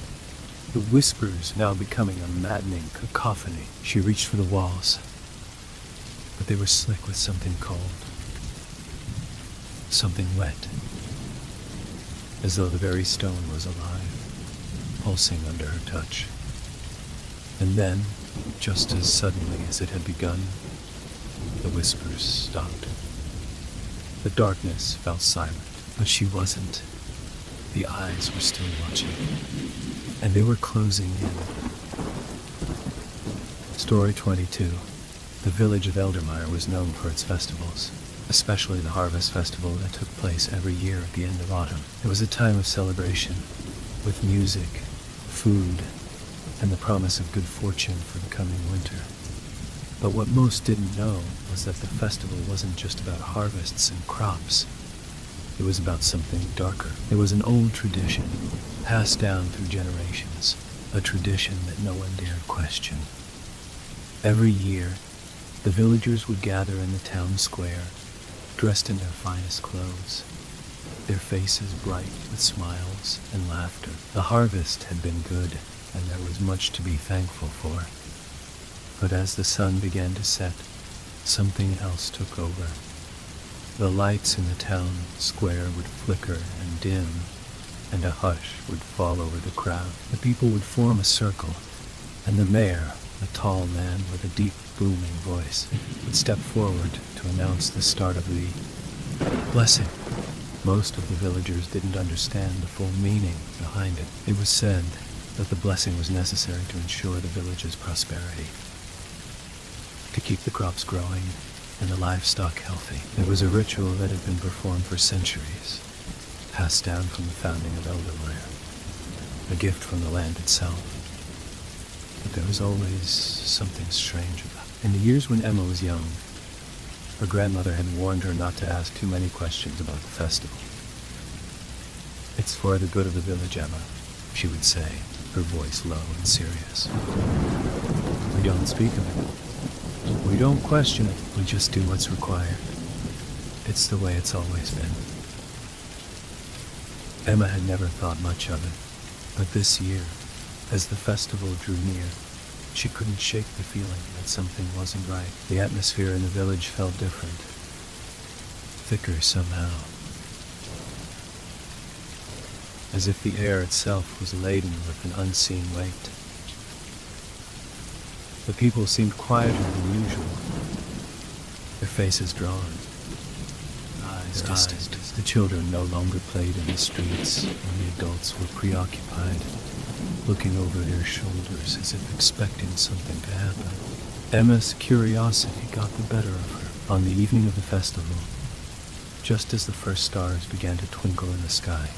the whispers now becoming a maddening cacophony. She reached for the walls, but they were slick with something cold, something wet, as though the very stone was alive, pulsing under her touch. And then, just as suddenly as it had begun, the whispers stopped. The darkness fell silent, but she wasn't. The eyes were still watching, and they were closing in. Story 22. The village of Eldermeyer was known for its festivals, especially the harvest festival that took place every year at the end of autumn. It was a time of celebration, with music, food, and the promise of good fortune for the coming winter. But what most didn't know was that the festival wasn't just about harvests and crops. It was about something darker. It was an old tradition, passed down through generations, a tradition that no one dared question. Every year, the villagers would gather in the town square, dressed in their finest clothes, their faces bright with smiles and laughter. The harvest had been good, and there was much to be thankful for. But as the sun began to set, something else took over. The lights in the town square would flicker and dim, and a hush would fall over the crowd. The people would form a circle, and the mayor, a tall man with a deep, booming voice, would step forward to announce the start of the blessing. Most of the villagers didn't understand the full meaning behind it. It was said that the blessing was necessary to ensure the village's prosperity, to keep the crops growing and the livestock healthy. It was a ritual that had been performed for centuries, passed down from the founding of Elderware, a gift from the land itself. But there was always something strange about it. In the years when Emma was young, her grandmother had warned her not to ask too many questions about the festival. "It's for the good of the village, Emma," she would say, her voice low and serious. "We don't speak of it. We don't question it. We just do what's required. It's the way it's always been." Emma had never thought much of it, but this year, as the festival drew near, she couldn't shake the feeling that something wasn't right. The atmosphere in the village felt different, thicker somehow, as if the air itself was laden with an unseen weight. The people seemed quieter than usual, their faces drawn, eyes distant. The children no longer played in the streets, and the adults were preoccupied, looking over their shoulders as if expecting something to happen. Emma's curiosity got the better of her. On the evening of the festival, just as the first stars began to twinkle in the sky,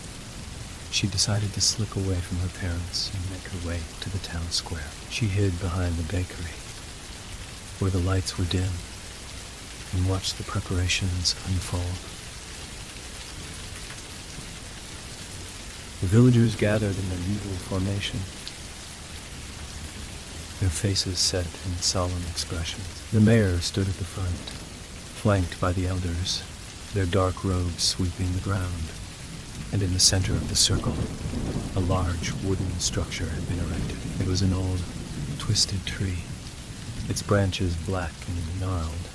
she decided to slip away from her parents and make her way to the town square. She hid behind the bakery, where the lights were dim, and watched the preparations unfold. The villagers gathered in their usual formation, their faces set in solemn expressions. The mayor stood at the front, flanked by the elders, their dark robes sweeping the ground, and in the center of the circle, a large wooden structure had been erected. It was an old, twisted tree, its branches black and gnarled,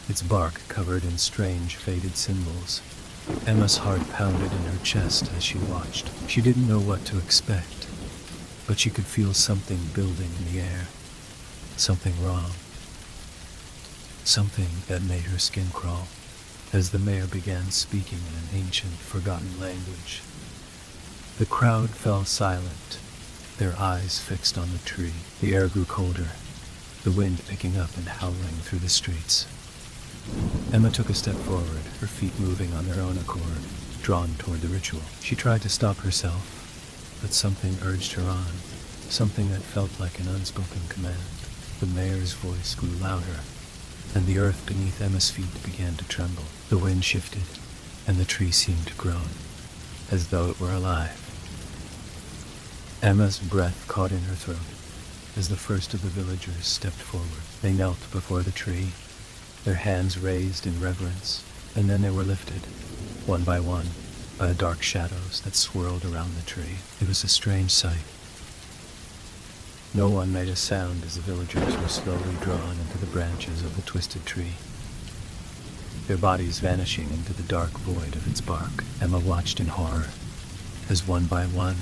its bark covered in strange, faded symbols. Emma's heart pounded in her chest as she watched. She didn't know what to expect, but she could feel something building in the air, something wrong, something that made her skin crawl. As the mayor began speaking in an ancient, forgotten language, the crowd fell silent, their eyes fixed on the tree. The air grew colder, the wind picking up and howling through the streets. Emma took a step forward, her feet moving on their own accord, drawn toward the ritual. She tried to stop herself, but something urged her on, something that felt like an unspoken command. The mayor's voice grew louder, and the earth beneath Emma's feet began to tremble. The wind shifted, and the tree seemed to groan, as though it were alive. Emma's breath caught in her throat as the first of the villagers stepped forward. They knelt before the tree, their hands raised in reverence, and then they were lifted, one by one, by the dark shadows that swirled around the tree. It was a strange sight. No one made a sound as the villagers were slowly drawn into the branches of the twisted tree, their bodies vanishing into the dark void of its bark. Emma watched in horror as one by one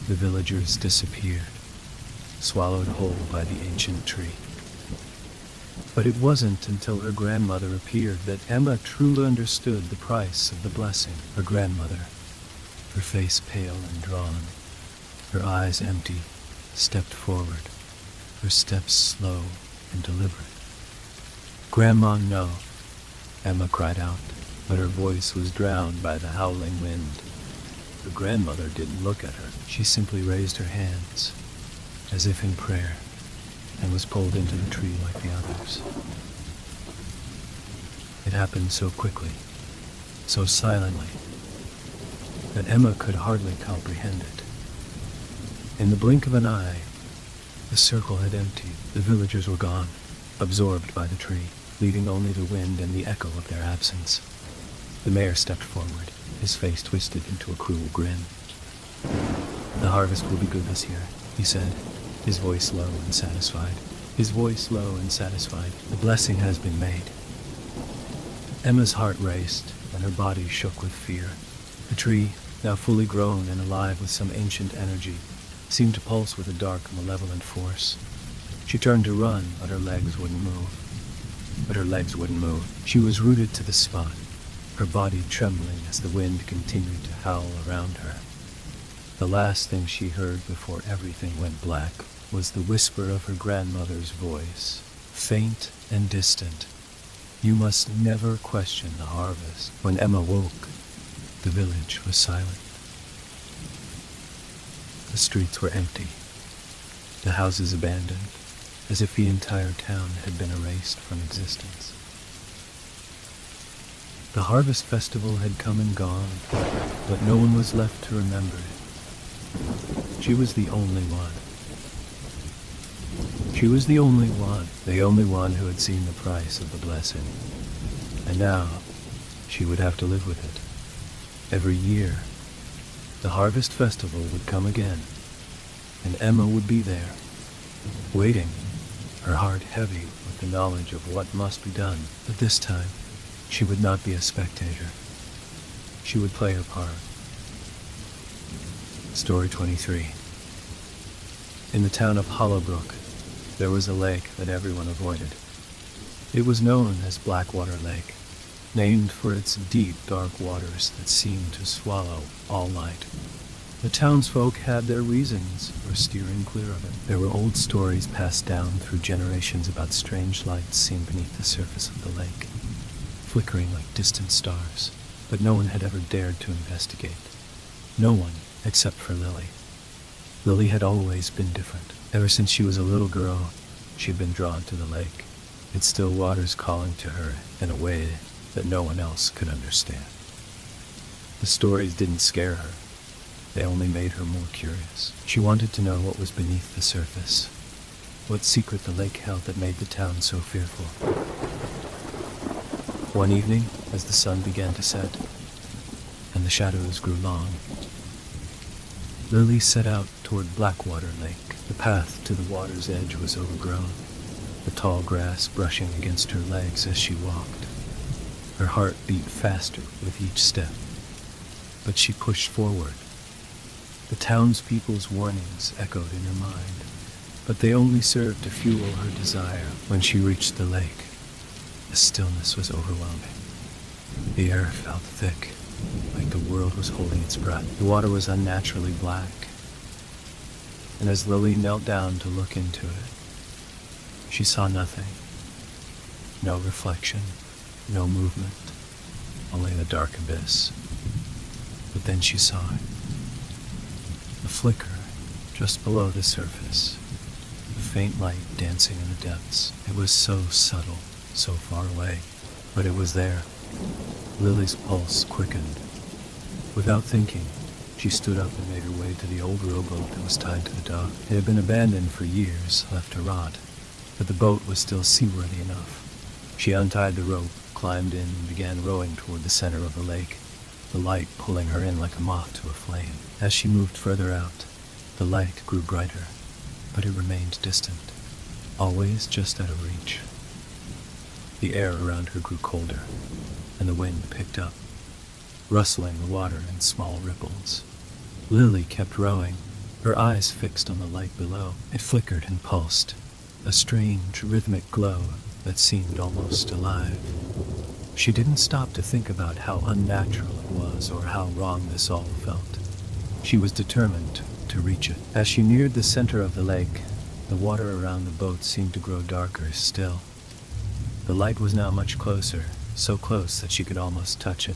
the villagers disappeared, swallowed whole by the ancient tree. But it wasn't until her grandmother appeared that Emma truly understood the price of the blessing. Her grandmother, her face pale and drawn, her eyes empty, stepped forward, her steps slow and deliberate. "Grandma, no," Emma cried out, but her voice was drowned by the howling wind. Her grandmother didn't look at her. She simply raised her hands, as if in prayer, and was pulled into the tree like the others. It happened so quickly, so silently, that Emma could hardly comprehend it. In the blink of an eye, the circle had emptied. The villagers were gone, absorbed by the tree, leaving only the wind and the echo of their absence. The mayor stepped forward, his face twisted into a cruel grin. "The harvest will be good this year," he said, his voice low and satisfied. "The blessing has been made." Emma's heart raced, and her body shook with fear. The tree, now fully grown and alive with some ancient energy, seemed to pulse with a dark, malevolent force. She turned to run, but her legs wouldn't move. She was rooted to the spot, her body trembling as the wind continued to howl around her. The last thing she heard before everything went black was the whisper of her grandmother's voice, faint and distant. "You must never question the harvest." When Emma woke, the village was silent. The streets were empty, the houses abandoned, as if the entire town had been erased from existence. The harvest festival had come and gone, but no one was left to remember it. She was the only one. She was the only one who had seen the price of the blessing. And now, she would have to live with it. Every year, the harvest festival would come again, and Emma would be there, waiting, her heart heavy with the knowledge of what must be done. But this time, she would not be a spectator. She would play her part. Story 23. In the town of Hollowbrook, there was a lake that everyone avoided. It was known as Blackwater Lake, named for its deep, dark waters that seemed to swallow all light. The townsfolk had their reasons for steering clear of it. There were old stories passed down through generations about strange lights seen beneath the surface of the lake, flickering like distant stars, but no one had ever dared to investigate. No one except for Lily. Lily had always been different. Ever since she was a little girl, she had been drawn to the lake, its still waters calling to her in a way that no one else could understand. The stories didn't scare her. They only made her more curious. She wanted to know what was beneath the surface, what secret the lake held that made the town so fearful. One evening, as the sun began to set, and the shadows grew long, Lily set out toward Blackwater Lake. The path to the water's edge was overgrown, the tall grass brushing against her legs as she walked. Her heart beat faster with each step, but she pushed forward. The townspeople's warnings echoed in her mind, but they only served to fuel her desire. When she reached the lake, the stillness was overwhelming. The air felt thick, like the world was holding its breath. The water was unnaturally black, and as Lily knelt down to look into it, she saw nothing. No reflection, no movement, only the dark abyss. But then she saw it. A flicker just below the surface, a faint light dancing in the depths. It was so subtle, so far away, but it was there. Lily's pulse quickened. Without thinking, she stood up and made her way to the old rowboat that was tied to the dock. It had been abandoned for years, left to rot, but the boat was still seaworthy enough. She untied the rope, climbed in, and began rowing toward the center of the lake, the light pulling her in like a moth to a flame. As she moved further out, the light grew brighter, but it remained distant, always just out of reach. The air around her grew colder, and the wind picked up, rustling the water in small ripples. Lily kept rowing, her eyes fixed on the light below. It flickered and pulsed, a strange rhythmic glow that seemed almost alive. She didn't stop to think about how unnatural it was or how wrong this all felt. She was determined to reach it. As she neared the center of the lake, the water around the boat seemed to grow darker still. The light was now much closer, so close that she could almost touch it.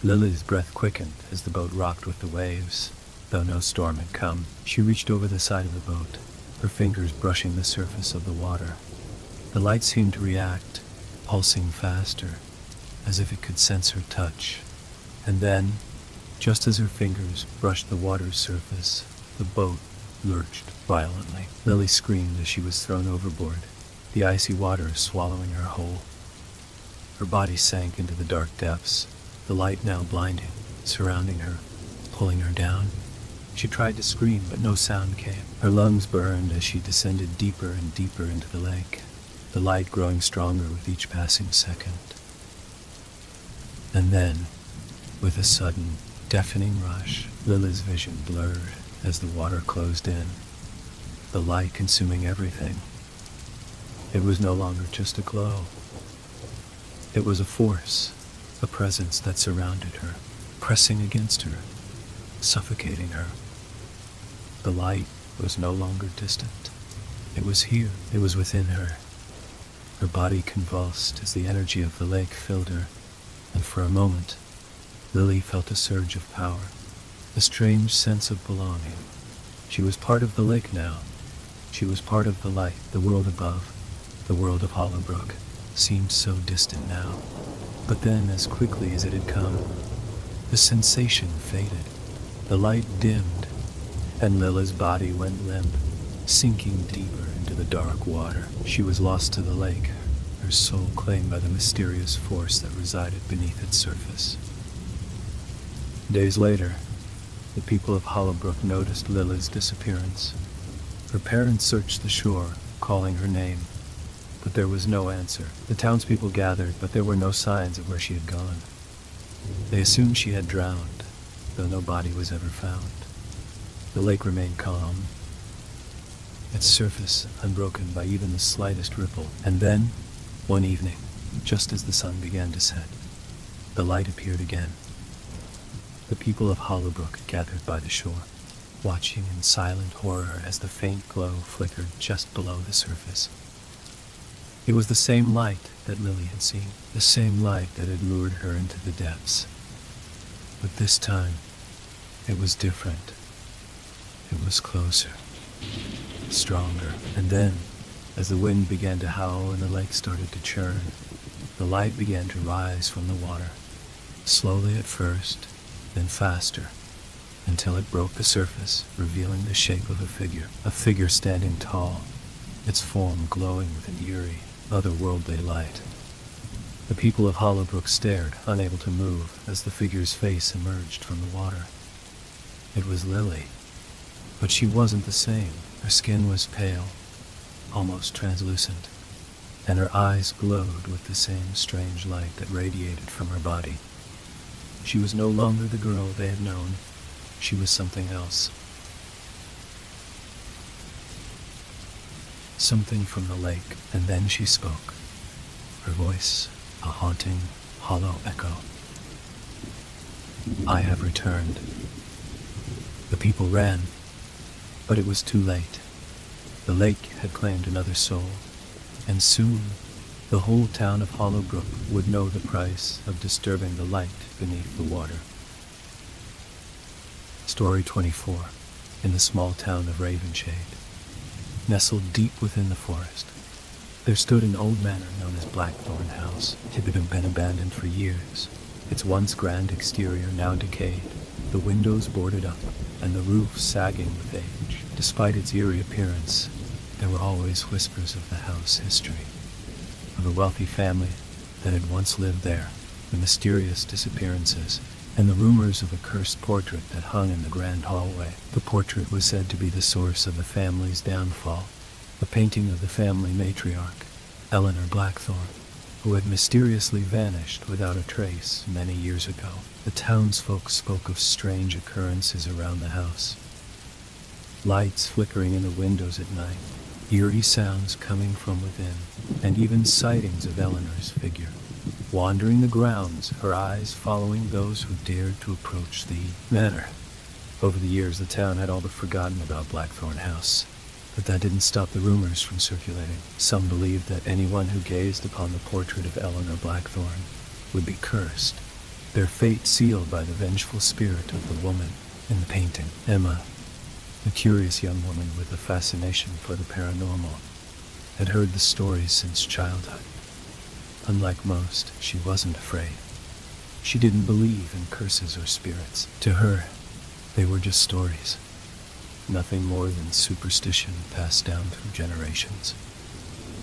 Lily's breath quickened as the boat rocked with the waves. Though no storm had come, she reached over the side of the boat, her fingers brushing the surface of the water. The light seemed to react, pulsing faster, as if it could sense her touch. And then, just as her fingers brushed the water's surface, the boat lurched violently. Lily screamed as she was thrown overboard, the icy water swallowing her whole. Her body sank into the dark depths, the light now blinding, surrounding her, pulling her down. She tried to scream, but no sound came. Her lungs burned as she descended deeper and deeper into the lake, the light growing stronger with each passing second. And then, with a sudden, deafening rush, Lily's vision blurred as the water closed in, the light consuming everything. It was no longer just a glow. It was a force, a presence that surrounded her, pressing against her, suffocating her. The light was no longer distant. It was here. It was within her. Her body convulsed as the energy of the lake filled her, and for a moment, Lily felt a surge of power, a strange sense of belonging. She was part of the lake now. She was part of the light. The world above, the world of Hollowbrook, seemed so distant now. But then, as quickly as it had come, the sensation faded. The light dimmed, and Lily's body went limp, sinking deeper into the dark water. She was lost to the lake, her soul claimed by the mysterious force that resided beneath its surface. Days later, the people of Hollowbrook noticed Lily's disappearance. Her parents searched the shore, calling her name, but there was no answer. The townspeople gathered, but there were no signs of where she had gone. They assumed she had drowned, though no body was ever found. The lake remained calm, its surface unbroken by even the slightest ripple. And then, one evening, just as the sun began to set, the light appeared again. The people of Hollowbrook gathered by the shore, watching in silent horror as the faint glow flickered just below the surface. It was the same light that Lily had seen, the same light that had lured her into the depths. But this time, it was different. It was closer, stronger. And then, as the wind began to howl and the lake started to churn, the light began to rise from the water, slowly at first, then faster, until it broke the surface, revealing the shape of a figure standing tall, its form glowing with an eerie, otherworldly light. The people of Hollowbrook stared, unable to move, as the figure's face emerged from the water. It was Lily, but she wasn't the same. Her skin was pale, almost translucent, and her eyes glowed with the same strange light that radiated from her body. She was no longer the girl they had known. She was something else. Something from the lake, and then she spoke. Her voice, a haunting, hollow echo. "I have returned." The people ran, but it was too late. The lake had claimed another soul, and soon the whole town of Hollowbrook would know the price of disturbing the light beneath the water. Story 24. In the small town of Ravenshade, nestled deep within the forest, there stood an old manor known as Blackthorn House. It had been abandoned for years, its once grand exterior now decayed, the windows boarded up, and the roof sagging with age. Despite its eerie appearance, there were always whispers of the house history, of a wealthy family that had once lived there, the mysterious disappearances, and the rumors of a cursed portrait that hung in the grand hallway. The portrait was said to be the source of the family's downfall, a painting of the family matriarch, Eleanor Blackthorn, who had mysteriously vanished without a trace many years ago. The townsfolk spoke of strange occurrences around the house. Lights flickering in the windows at night, eerie sounds coming from within, and even sightings of Eleanor's figure, wandering the grounds, her eyes following those who dared to approach the manor. Over the years, the town had all but forgotten about Blackthorn House, but that didn't stop the rumors from circulating. Some believed that anyone who gazed upon the portrait of Eleanor Blackthorn would be cursed, their fate sealed by the vengeful spirit of the woman in the painting. Emma, a curious young woman with a fascination for the paranormal, had heard the stories since childhood. Unlike most, she wasn't afraid. She didn't believe in curses or spirits. To her, they were just stories, nothing more than superstition passed down through generations.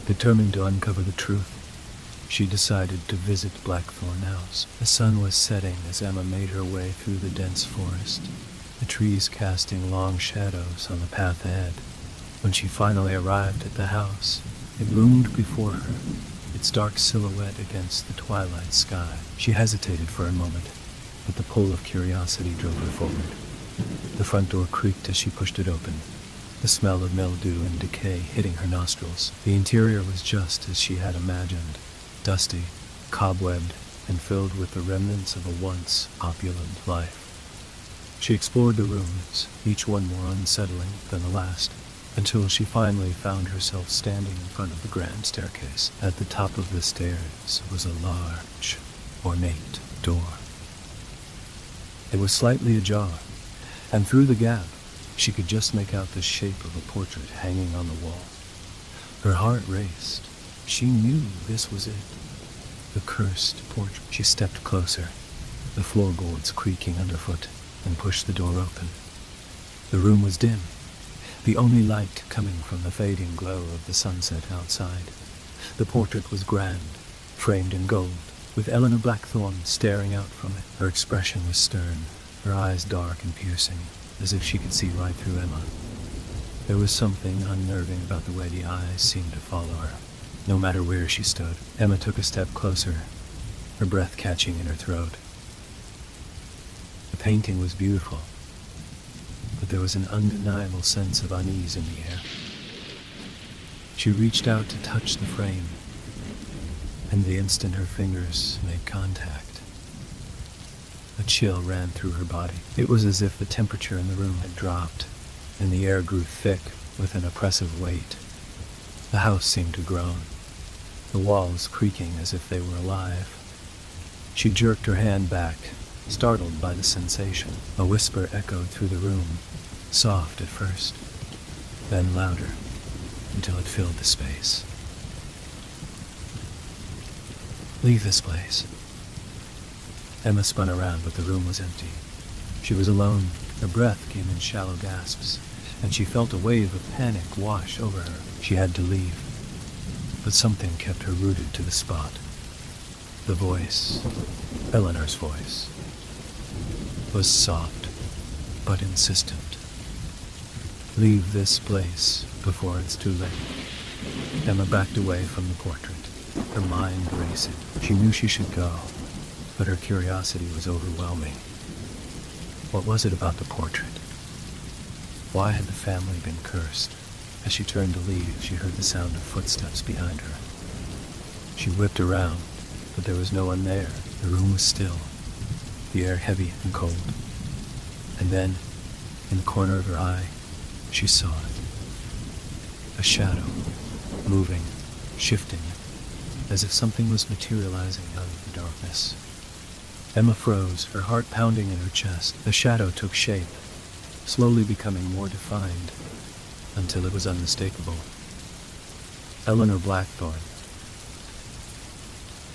Determined to uncover the truth, she decided to visit Blackthorn House. The sun was setting as Emma made her way through the dense forest, the trees casting long shadows on the path ahead. When she finally arrived at the house, it loomed before her, its dark silhouette against the twilight sky. She hesitated for a moment, but the pull of curiosity drove her forward. The front door creaked as she pushed it open, the smell of mildew and decay hitting her nostrils. The interior was just as she had imagined, dusty, cobwebbed, and filled with the remnants of a once opulent life. She explored the rooms, each one more unsettling than the last, until she finally found herself standing in front of the grand staircase. At the top of the stairs was a large, ornate door. It was slightly ajar, and through the gap, she could just make out the shape of a portrait hanging on the wall. Her heart raced. She knew this was it. The cursed portrait. She stepped closer, the floorboards creaking underfoot, and pushed the door open. The room was dim, the only light coming from the fading glow of the sunset outside. The portrait was grand, framed in gold, with Eleanor Blackthorne staring out from it. Her expression was stern, her eyes dark and piercing, as if she could see right through Emma. There was something unnerving about the way the eyes seemed to follow her, no matter where she stood. Emma took a step closer, her breath catching in her throat. The painting was beautiful, but there was an undeniable sense of unease in the air. She reached out to touch the frame, and the instant her fingers made contact, a chill ran through her body. It was as if the temperature in the room had dropped, and the air grew thick with an oppressive weight. The house seemed to groan, the walls creaking as if they were alive. She jerked her hand back, startled by the sensation. A whisper echoed through the room, soft at first, then louder, until it filled the space. "Leave this place." Emma spun around, but the room was empty. She was alone. Her breath came in shallow gasps, and she felt a wave of panic wash over her. She had to leave, but something kept her rooted to the spot. The voice, Eleanor's voice, was soft but insistent. "Leave this place before it's too late." Emma backed away from the portrait, her mind racing. She knew she should go, but her curiosity was overwhelming. What was it about the portrait? Why had the family been cursed? As she turned to leave, she heard the sound of footsteps behind her. She whipped around, but there was no one there. The room was still, the air heavy and cold. And then, in the corner of her eye, she saw it. A shadow, moving, shifting, as if something was materializing out of the darkness. Emma froze, her heart pounding in her chest. The shadow took shape, slowly becoming more defined, until it was unmistakable. Eleanor Blackthorne,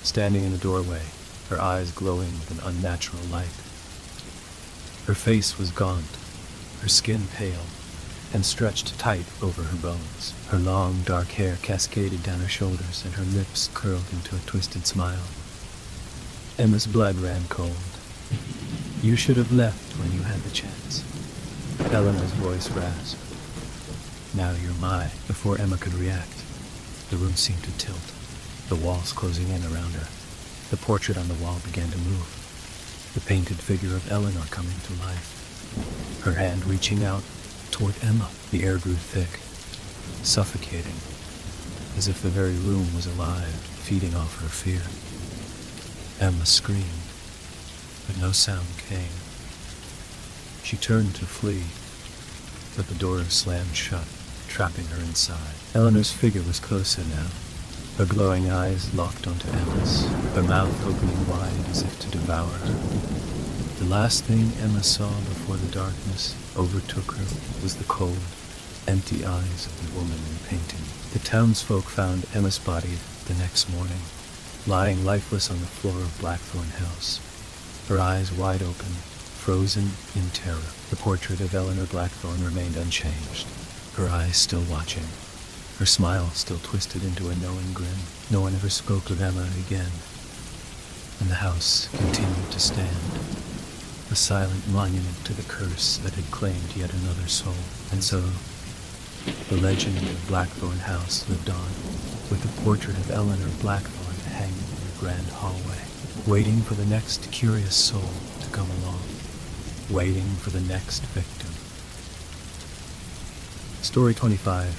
standing in the doorway, her eyes glowing with an unnatural light. Her face was gaunt, her skin pale, and stretched tight over her bones. Her long, dark hair cascaded down her shoulders, and her lips curled into a twisted smile. Emma's blood ran cold. "You should have left when you had the chance." Eleanor's voice rasped. "Now you're mine." Before Emma could react, the room seemed to tilt, the walls closing in around her. The portrait on the wall began to move, the painted figure of Eleanor coming to life, her hand reaching out toward Emma. The air grew thick, suffocating, as if the very room was alive, feeding off her fear. Emma screamed, but no sound came. She turned to flee, but the door slammed shut, trapping her inside. Eleanor's figure was closer now, her glowing eyes locked onto Emma's, her mouth opening wide as if to devour her. The last thing Emma saw before the darkness overtook her was the cold, empty eyes of the woman in the painting. The townsfolk found Emma's body the next morning, lying lifeless on the floor of Blackthorne House, her eyes wide open, frozen in terror. The portrait of Eleanor Blackthorne remained unchanged, her eyes still watching, her smile still twisted into a knowing grin. No one ever spoke of Emma again, and the house continued to stand, a silent monument to the curse that had claimed yet another soul. And so, the legend of Blackthorne House lived on, with the portrait of Eleanor Blackthorne hanging in the grand hallway, waiting for the next curious soul to come along, waiting for the next victim. Story 25.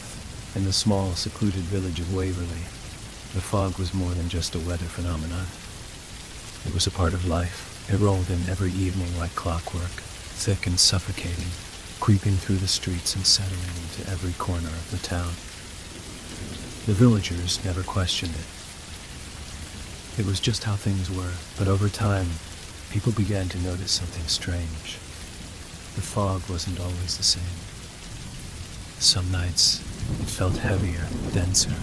In the small, secluded village of Waverley, the fog was more than just a weather phenomenon. It was a part of life. It rolled in every evening like clockwork, thick and suffocating, creeping through the streets and settling into every corner of the town. The villagers never questioned it. It was just how things were, but over time, people began to notice something strange. The fog wasn't always the same. Some nights, it felt heavier, denser,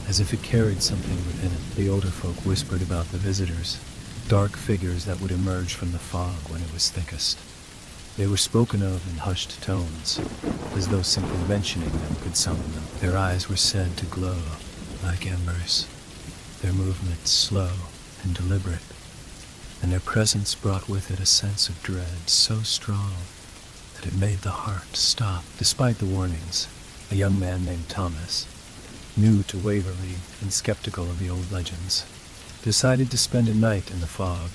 as if it carried something within it. The older folk whispered about the visitors, dark figures that would emerge from the fog when it was thickest. They were spoken of in hushed tones, as though simply mentioning them could summon them. Their eyes were said to glow like embers, their movements slow and deliberate, and their presence brought with it a sense of dread so strong that it made the heart stop. Despite the warnings, a young man named Thomas, new to Waverly and skeptical of the old legends, decided to spend a night in the fog,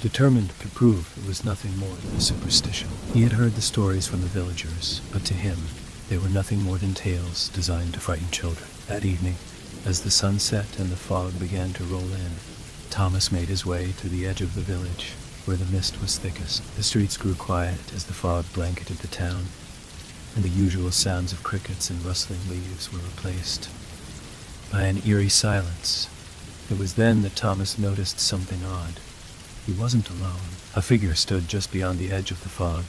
determined to prove it was nothing more than a superstition. He had heard the stories from the villagers, but to him, they were nothing more than tales designed to frighten children. That evening, as the sun set and the fog began to roll in, Thomas made his way to the edge of the village, where the mist was thickest. The streets grew quiet as the fog blanketed the town, and the usual sounds of crickets and rustling leaves were replaced by an eerie silence. It was then that Thomas noticed something odd. He wasn't alone. A figure stood just beyond the edge of the fog,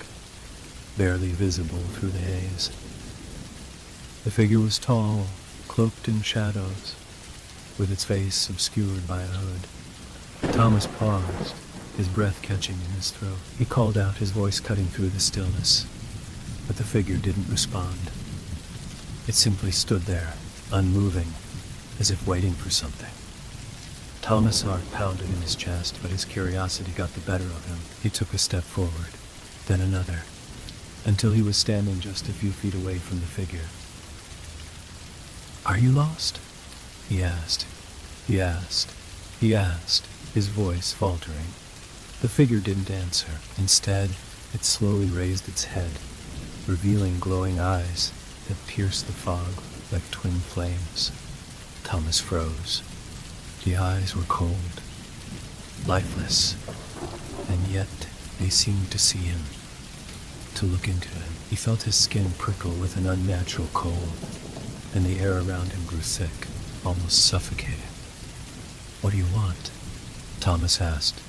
barely visible through the haze. The figure was tall, cloaked in shadows, with its face obscured by a hood. Thomas paused, his breath catching in his throat. He called out, his voice cutting through the stillness, but the figure didn't respond. It simply stood there, unmoving, as if waiting for something. Thomas' heart pounded in his chest, but his curiosity got the better of him. He took a step forward, then another, until he was standing just a few feet away from the figure. "Are you lost?" he asked. He asked, his voice faltering. The figure didn't answer. Instead, it slowly raised its head, revealing glowing eyes that pierced the fog like twin flames. Thomas froze. The eyes were cold, lifeless, and yet they seemed to see him, to look into him. He felt his skin prickle with an unnatural cold, and the air around him grew thick, almost suffocating. "What do you want?" Thomas asked,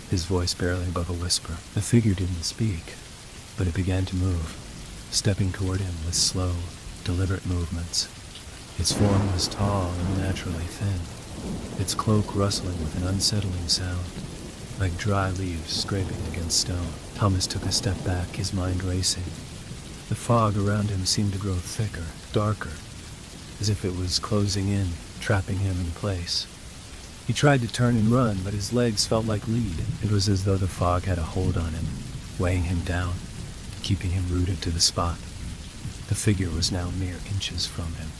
his voice barely above a whisper. The figure didn't speak, but it began to move, stepping toward him with slow, deliberate movements. Its form was tall and naturally thin, its cloak rustling with an unsettling sound, like dry leaves scraping against stone. Thomas took a step back, his mind racing. The fog around him seemed to grow thicker, darker, as if it was closing in, trapping him in place. He tried to turn and run, but his legs felt like lead. It was as though the fog had a hold on him, weighing him down, keeping him rooted to the spot. The figure was now mere inches from him,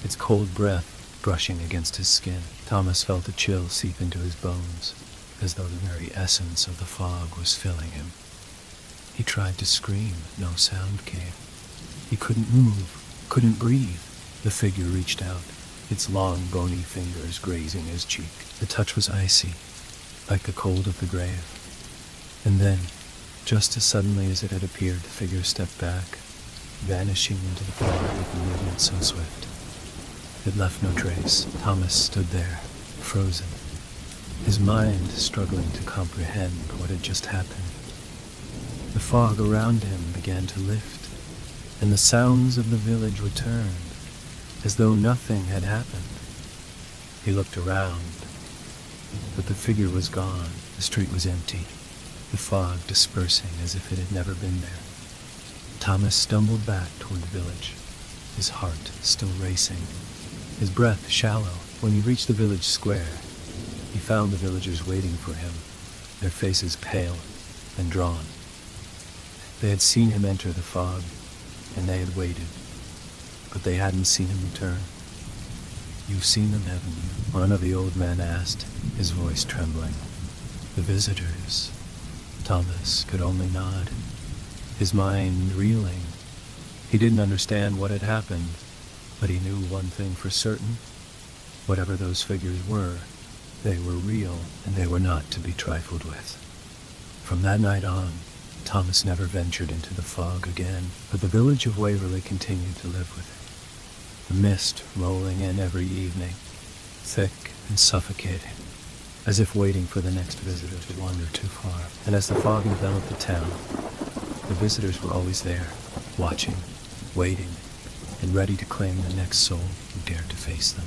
its cold breath brushing against his skin. Thomas felt a chill seep into his bones, as though the very essence of the fog was filling him. He tried to scream, no sound came. He couldn't move, couldn't breathe. The figure reached out, its long, bony fingers grazing his cheek. The touch was icy, like the cold of the grave. And then, just as suddenly as it had appeared, the figure stepped back, vanishing into the fog with a movement so swift. It left no trace. Thomas stood there, frozen, his mind struggling to comprehend what had just happened. The fog around him began to lift, and the sounds of the village returned, as though nothing had happened. He looked around, but the figure was gone. The street was empty, the fog dispersing as if it had never been there. Thomas stumbled back toward the village, his heart still racing, his breath shallow. When he reached the village square, he found the villagers waiting for him, their faces pale and drawn. They had seen him enter the fog, and they had waited, but they hadn't seen him return. "You've seen them, haven't you?" one of the old men asked, his voice trembling. "The visitors." Thomas could only nod, his mind reeling. He didn't understand what had happened, but he knew one thing for certain. Whatever those figures were, they were real, and they were not to be trifled with. From that night on, Thomas never ventured into the fog again, but the village of Waverley continued to live with it. The mist rolling in every evening, thick and suffocating, as if waiting for the next visitor to wander too far. And as the fog enveloped the town, the visitors were always there, watching, waiting, and ready to claim the next soul who dared to face them.